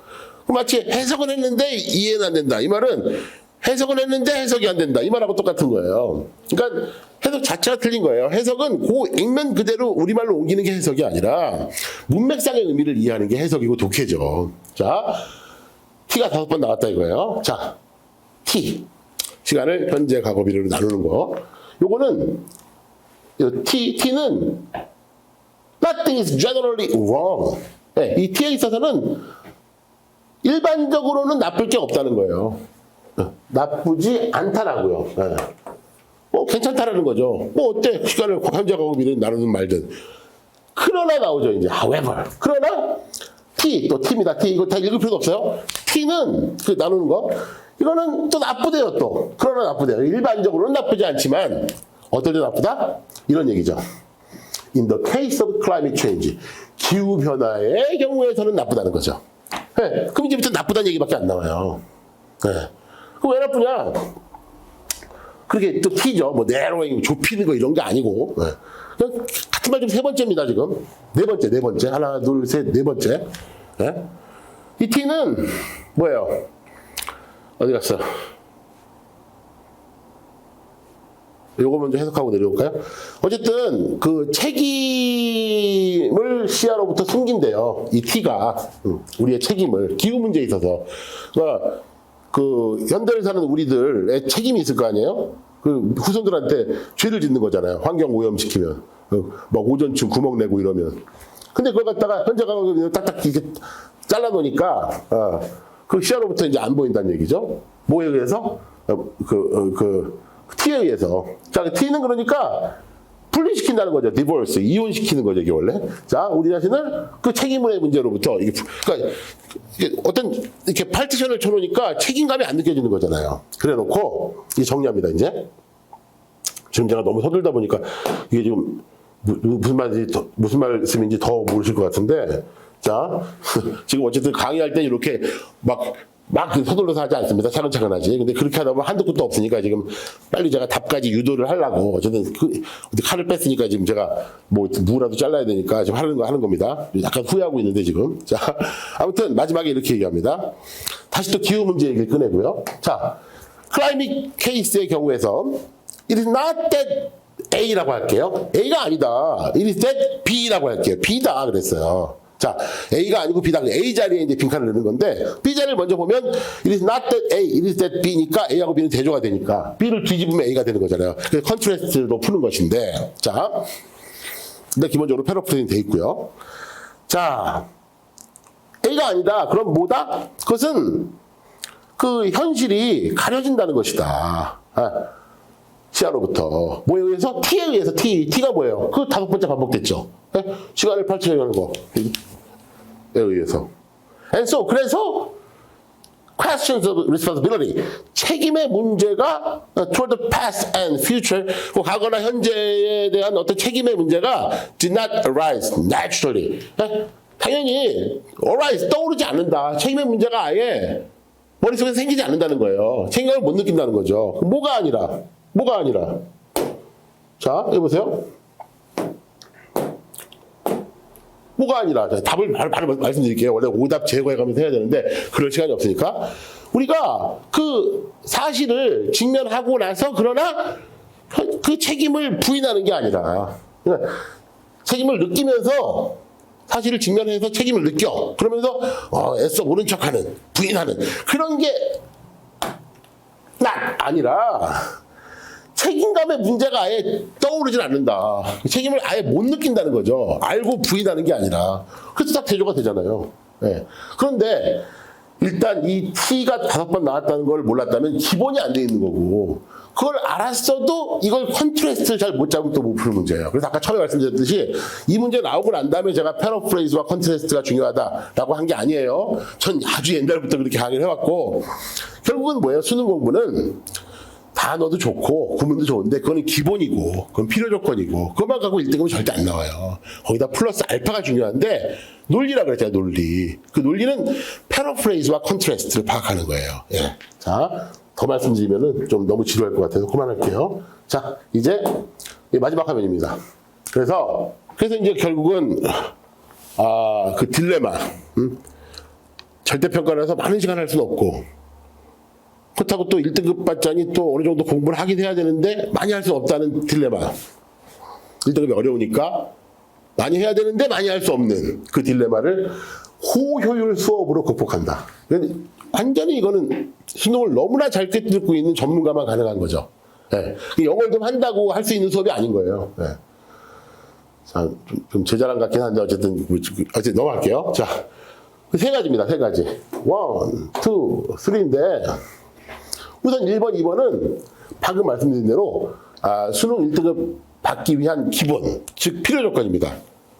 마치 해석은 했는데 이해는 안 된다. 이 말은 해석은 했는데 해석이 안 된다. 이 말하고 똑같은 거예요. 그러니까 해석 자체가 틀린 거예요. 해석은 그 읽는 그대로 우리말로 옮기는 게 해석이 아니라 문맥상의 의미를 이해하는 게 해석이고 독해죠. 자, T가 5번 나왔다 이거예요. 자, T. 시간을 현재, 과거, 미래로 나누는 거. 요거는 T는 nothing is generally wrong. 네, 이 T에 있어서는 일반적으로는 나쁠 게 없다는 거예요. 나쁘지 않다라고요. 네. 괜찮다라는 거죠. 어때? 시간을 현재, 과거, 미래로 나누는 말든. 그러나 나오죠, 이제. however. 그러나 T, 또 T입니다. T, 이거 다 읽을 필요도 없어요. T는 그 나누는 거. 이거는 또 나쁘대요, 또. 그러나 나쁘대요. 일반적으로는 나쁘지 않지만 어떨 때 나쁘다? 이런 얘기죠. In the case of climate change, 기후변화의 경우에서는 나쁘다는 거죠. 네, 그럼 이제부터 나쁘다는 얘기밖에 안 나와요. 네. 그럼 왜 나쁘냐? 그렇게 또 T죠. 뭐 narrowing, 좁히는 거 이런 게 아니고. 네. 그냥 같은 말 좀 3번째입니다, 지금. 4번째. 하나, 둘, 셋, 4번째. 네. 이 T는 뭐예요? 어디 갔어? 요거 먼저 해석하고 내려올까요? 어쨌든 그 책임을 시야로부터 숨긴대요. 이 T가 우리의 책임을 기후 문제에 있어서 그러니까 그 현대를 사는 우리들의 책임이 있을 거 아니에요? 그 후손들한테 죄를 짓는 거잖아요. 환경 오염시키면 막 오존층 구멍 내고 이러면. 근데 그걸 갖다가 현재 가서 딱딱 이렇게 잘라놓으니까 그 시야로부터 이제 안 보인다는 얘기죠. 뭐에 의해서? T에 의해서. 자, T는 그러니까 분리시킨다는 거죠. 디보스, 이혼시키는 거죠, 이게 원래. 자, 우리 자신을 그 책임의 문제로부터 그러니까 어떤 이렇게 파티션을 쳐놓으니까 책임감이 안 느껴지는 거잖아요. 그래놓고 이제 정리합니다. 이제 지금 제가 너무 서둘다 보니까 이게 지금 무슨 말씀인지 더 모르실 것 같은데, 자, 지금 어쨌든 강의할 때 이렇게 막 서둘러서 하지 않습니다. 차근차근 하지. 근데 그렇게 하다 보면 한두 끝도 없으니까 지금 빨리 제가 답까지 유도를 하려고 어쨌든 칼을 뺐으니까 지금 제가 뭐라도 잘라야 되니까 지금 하는 겁니다. 약간 후회하고 있는데 지금. 자, 아무튼 마지막에 이렇게 얘기합니다. 다시 또 기후 문제 얘기를 꺼내고요. 자, 클라이밋 케이스의 경우에서 it is not that A라고 할게요. A가 아니다. it is that B라고 할게요. B다 그랬어요. 자, A가 아니고 B다. A 자리에 이제 빈칸을 넣는 건데, B 자리를 먼저 보면, it is not that A, it is that B니까 A하고 B는 대조가 되니까, B를 뒤집으면 A가 되는 거잖아요. 그래서 컨트레스트로 푸는 것인데, 자, 근데 기본적으로 패러프레이징 돼 있고요. 자, A가 아니다. 그럼 뭐다? 그것은 그 현실이 가려진다는 것이다. 시야로부터. 뭐에 의해서? T에 의해서. T가 뭐예요? 그 5번째 반복됐죠. 네? 시간을 펼쳐가는 거에 의해서. And so, 그래서 questions of responsibility, 책임의 문제가 toward the past and future, 과거나 현재에 대한 어떤 책임의 문제가 did not arise naturally. 네? 당연히 alright 떠오르지 않는다. 책임의 문제가 아예 머릿속에 생기지 않는다는 거예요. 책임감을 못 느낀다는 거죠. 뭐가 아니라 자 여기 보세요. 뭐가 아니라 답을 바로 말씀드릴게요. 원래 오답 제거해가면서 해야 되는데 그럴 시간이 없으니까 우리가 그 사실을 직면하고 나서 그러나 그 책임을 부인하는 게 아니라 그러니까 책임을 느끼면서 사실을 직면해서 책임을 느껴 그러면서 애써 모른 척하는 부인하는 그런 게 아니라 책임감의 문제가 아예 떠오르질 않는다. 책임을 아예 못 느낀다는 거죠. 알고 부인하는 게 아니라. 그래서 딱 대조가 되잖아요. 네. 그런데 일단 이 T가 5번 나왔다는 걸 몰랐다면 기본이 안 돼 있는 거고 그걸 알았어도 이걸 컨트레스트를 잘 못 잡으면 또 못 푸는 문제예요. 그래서 아까 처음에 말씀드렸듯이 이 문제 나오고 난 다음에 제가 패러프레이즈와 컨트레스트가 중요하다라고 한 게 아니에요. 전 아주 옛날부터 그렇게 강의를 해왔고 결국은 뭐예요? 수능 공부는 단어도 좋고 구문도 좋은데 그거는 기본이고 그건 필요 조건이고 그것만 갖고 1등급은 절대 안 나와요. 거기다 플러스 알파가 중요한데 논리라 그랬잖아요. 논리. 그 논리는 패러프레이즈와 컨트레스트를 파악하는 거예요. 예. 자, 더 말씀드리면은 좀 너무 지루할 것 같아서 그만할게요. 자, 이제 마지막 화면입니다. 그래서 이제 결국은 그 딜레마. 절대평가라서 많은 시간 할 수는 없고 그렇다고 또 1등급 받자니 또 어느 정도 공부를 하긴 해야 되는데 많이 할 수 없다는 딜레마. 1등급이 어려우니까 많이 해야 되는데 많이 할 수 없는 그 딜레마를 고효율 수업으로 극복한다. 완전히 이거는 수능을 너무나 잘 꿰뚫고 있는 전문가만 가능한 거죠. 네. 영어를 좀 한다고 할 수 있는 수업이 아닌 거예요. 네. 자, 좀 제 자랑 같긴 한데 어쨌든 넘어갈게요. 자, 세 가지입니다. 세 가지. 1, 2, 3인데 우선 1번, 2번은 방금 말씀드린 대로 수능 1등급 받기 위한 기본, 즉 필요 조건입니다.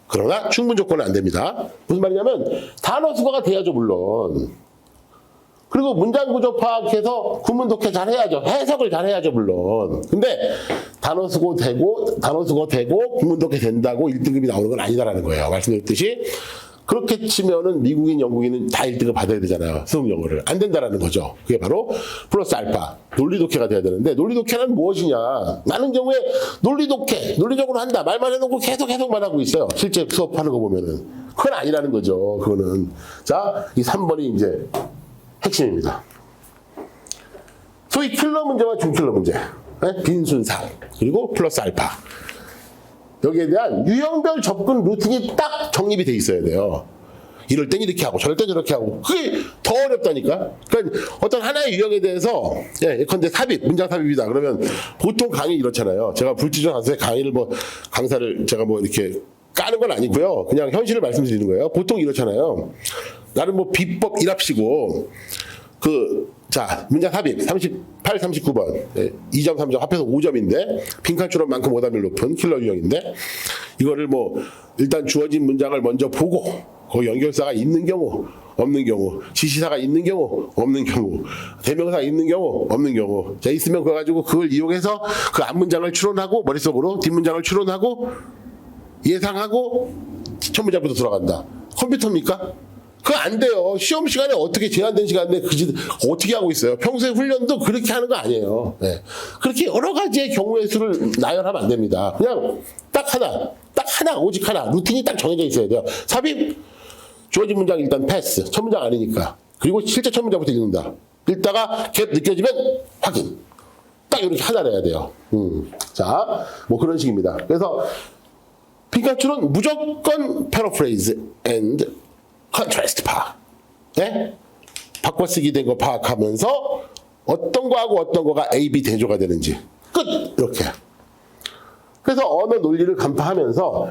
그러나 충분 조건은 안 됩니다. 무슨 말이냐면 단어 수거가 돼야죠, 물론. 그리고 문장 구조 파악해서 구문 독해 잘 해야죠. 해석을 잘 해야죠, 물론. 근데 단어 수거 되고 구문 독해 된다고 1등급이 나오는 건 아니다라는 거예요. 말씀드렸듯이 그렇게 치면은 미국인, 영국인은 다 1등급 받아야 되잖아요. 수능 영어를. 안 된다라는 거죠. 그게 바로 플러스 알파. 논리 독해가 돼야 되는데 논리 독해는 무엇이냐. 많은 경우에 논리 독해, 논리적으로 한다. 말만 해놓고 계속만 하고 있어요. 실제 수업하는 거 보면은. 그건 아니라는 거죠. 그거는. 자, 이 3번이 이제 핵심입니다. 소위 킬러 문제와 준킬러 문제. 네? 빈순상. 그리고 플러스 알파. 여기에 대한 유형별 접근 루틴이 딱 정립이 돼 있어야 돼요. 이럴 땐 이렇게 하고 저럴 땐 저렇게 하고 그게 더 어렵다니까. 그러니까 어떤 하나의 유형에 대해서 예컨대 삽입, 문장 삽입이다. 그러면 보통 강의 이렇잖아요. 제가 불지전 강사의 강의를 강사를 제가 이렇게 까는 건 아니고요. 그냥 현실을 말씀드리는 거예요. 보통 이렇잖아요. 나는 비법 1합시고 자, 문장 삽입 38, 39번 2점, 3점 합해서 5점인데 빈칸추론만큼 오답률 높은 킬러 유형인데 이거를 일단 주어진 문장을 먼저 보고 거기 연결사가 있는 경우 없는 경우 지시사가 있는 경우 없는 경우 대명사가 있는 경우 없는 경우 자 있으면 그거 가지고 그걸 이용해서 그 앞문장을 추론하고 머릿속으로 뒷문장을 추론하고 예상하고 첫 문장부터 들어간다. 컴퓨터입니까? 그거 안 돼요. 시험 시간에 어떻게 제한된 시간에 어떻게 하고 있어요? 평소에 훈련도 그렇게 하는 거 아니에요. 네. 그렇게 여러 가지의 경우의 수를 나열하면 안 됩니다. 그냥 딱 하나, 오직 하나. 루틴이 딱 정해져 있어야 돼요. 삽입, 주어진 문장 일단 패스. 첫 문장 아니니까. 그리고 실제 첫 문장부터 읽는다. 읽다가 갭 느껴지면 확인. 딱 이렇게 하나를 해야 돼요. 자, 그런 식입니다. 그래서 빈칸추론 무조건 패러프레이즈 앤드 컨트레스트 파악. 네? 바꿔쓰기 된 거 파악하면서 어떤 거하고 어떤 거가 A, B 대조가 되는지 끝! 이렇게. 그래서 언어 논리를 간파하면서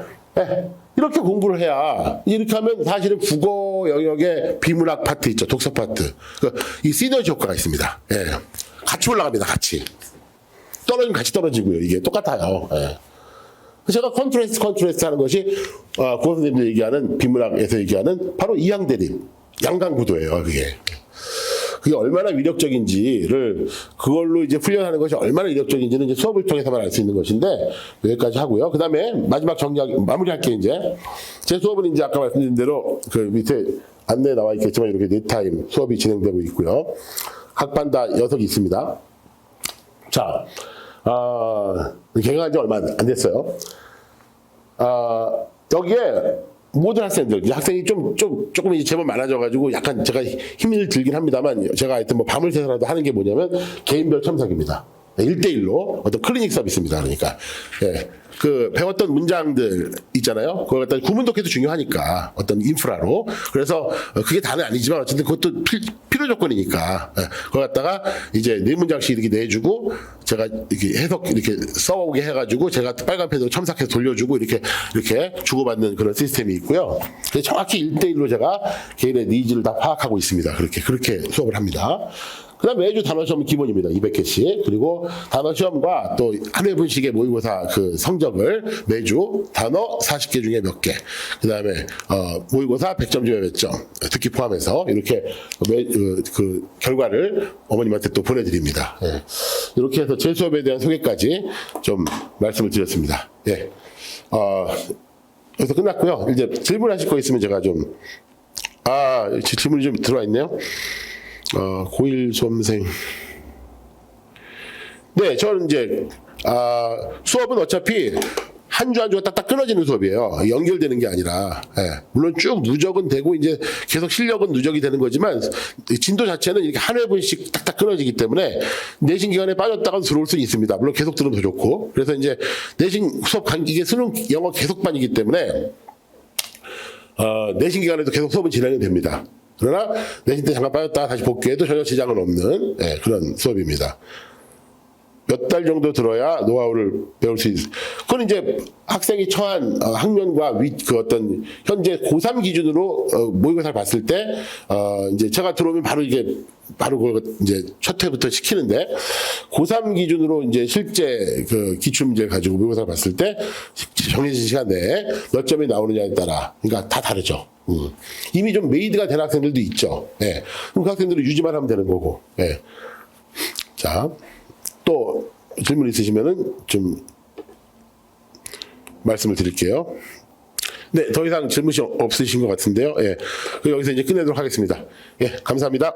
이렇게 공부를 해야 이렇게 하면 사실은 국어 영역의 비문학 파트 있죠. 독서 파트. 이 시너지 효과가 있습니다. 예. 같이 올라갑니다. 같이. 떨어지면 같이 떨어지고요. 이게 똑같아요. 예. 제가 컨트레스트 하는 것이 국어 선생님들 얘기하는 비문학에서 얘기하는 바로 이항대립, 양강구도예요. 그게 얼마나 위력적인지를 그걸로 이제 훈련하는 것이 얼마나 위력적인지는 이제 수업을 통해서만 알 수 있는 것인데 여기까지 하고요. 그 다음에 마지막 마무리할게요. 이제 제 수업은 이제 아까 말씀드린 대로 그 밑에 안내에 나와 있겠지만 이렇게 4타임 수업이 진행되고 있고요. 각 반 다 6이 있습니다. 자, 개강한 지 얼마 안 됐어요. 여기에 모든 학생들, 이제 학생이 조금 이제 제법 많아져가지고 약간 제가 힘을 들긴 합니다만 제가 하여튼 뭐 밤을 새서라도 하는 게 뭐냐면 개인별 첨삭입니다. 1대1로 어떤 클리닉 서비스입니다. 그러니까. 예. 그 배웠던 문장들 있잖아요. 그걸 갖다 구문독해도 중요하니까 어떤 인프라로. 그래서 그게 다는 아니지만 어쨌든 그것도 필요 조건이니까. 예. 그걸 갖다가 이제 4문장씩 이렇게 내주고 제가 이렇게 해석 이렇게 써오게 해가지고 제가 빨간 펜으로 첨삭해서 돌려주고 이렇게 주고받는 그런 시스템이 있고요. 그래서 정확히 1대1로 제가 개인의 니즈를 다 파악하고 있습니다. 그렇게 수업을 합니다. 그 다음 매주 단어 시험 기본입니다. 200개씩. 그리고 단어 시험과 또 한 회분씩의 모의고사 그 성적을 매주 단어 40개 중에 몇 개. 그 다음에, 모의고사 100점 중에 몇 점. 특히 포함해서 이렇게 그 결과를 어머님한테 또 보내드립니다. 예. 이렇게 해서 제 수업에 대한 소개까지 좀 말씀을 드렸습니다. 예. 여기서 끝났고요. 이제 질문하실 거 있으면 제가 좀, 질문이 좀 들어와 있네요. 고1 수험생. 네, 저는 이제, 수업은 어차피 한 주 한 주가 딱딱 끊어지는 수업이에요. 연결되는 게 아니라. 예. 물론 쭉 누적은 되고 이제 계속 실력은 누적이 되는 거지만 진도 자체는 이렇게 한 회분씩 딱딱 끊어지기 때문에 내신 기간에 빠졌다가 들어올 수는 있습니다. 물론 계속 들으면 더 좋고. 그래서 이제 내신 수업 이게 수능 영어 계속반이기 때문에 내신 기간에도 계속 수업은 진행이 됩니다. 그러나 내신 때 잠깐 빠졌다가 다시 복귀해도 전혀 지장은 없는 그런 수업입니다. 몇 달 정도 들어야 노하우를 배울 수 있어요. 그건 이제 학생이 처한 학년과 그 어떤 현재 고3 기준으로 모의고사를 봤을 때 이제 제가 들어오면 바로 그걸 이제 첫 회부터 시키는데 고3 기준으로 이제 실제 그 기출문제 가지고 모의고사를 봤을 때 정해진 시간 내에 몇 점이 나오느냐에 따라 그러니까 다 다르죠. 이미 좀 메이드가 된 학생들도 있죠. 예. 그럼 그 학생들은 유지만 하면 되는 거고. 예. 자, 또 질문 있으시면은 좀 말씀을 드릴게요. 네, 더 이상 질문이 없으신 것 같은데요. 예. 여기서 이제 끝내도록 하겠습니다. 예, 감사합니다.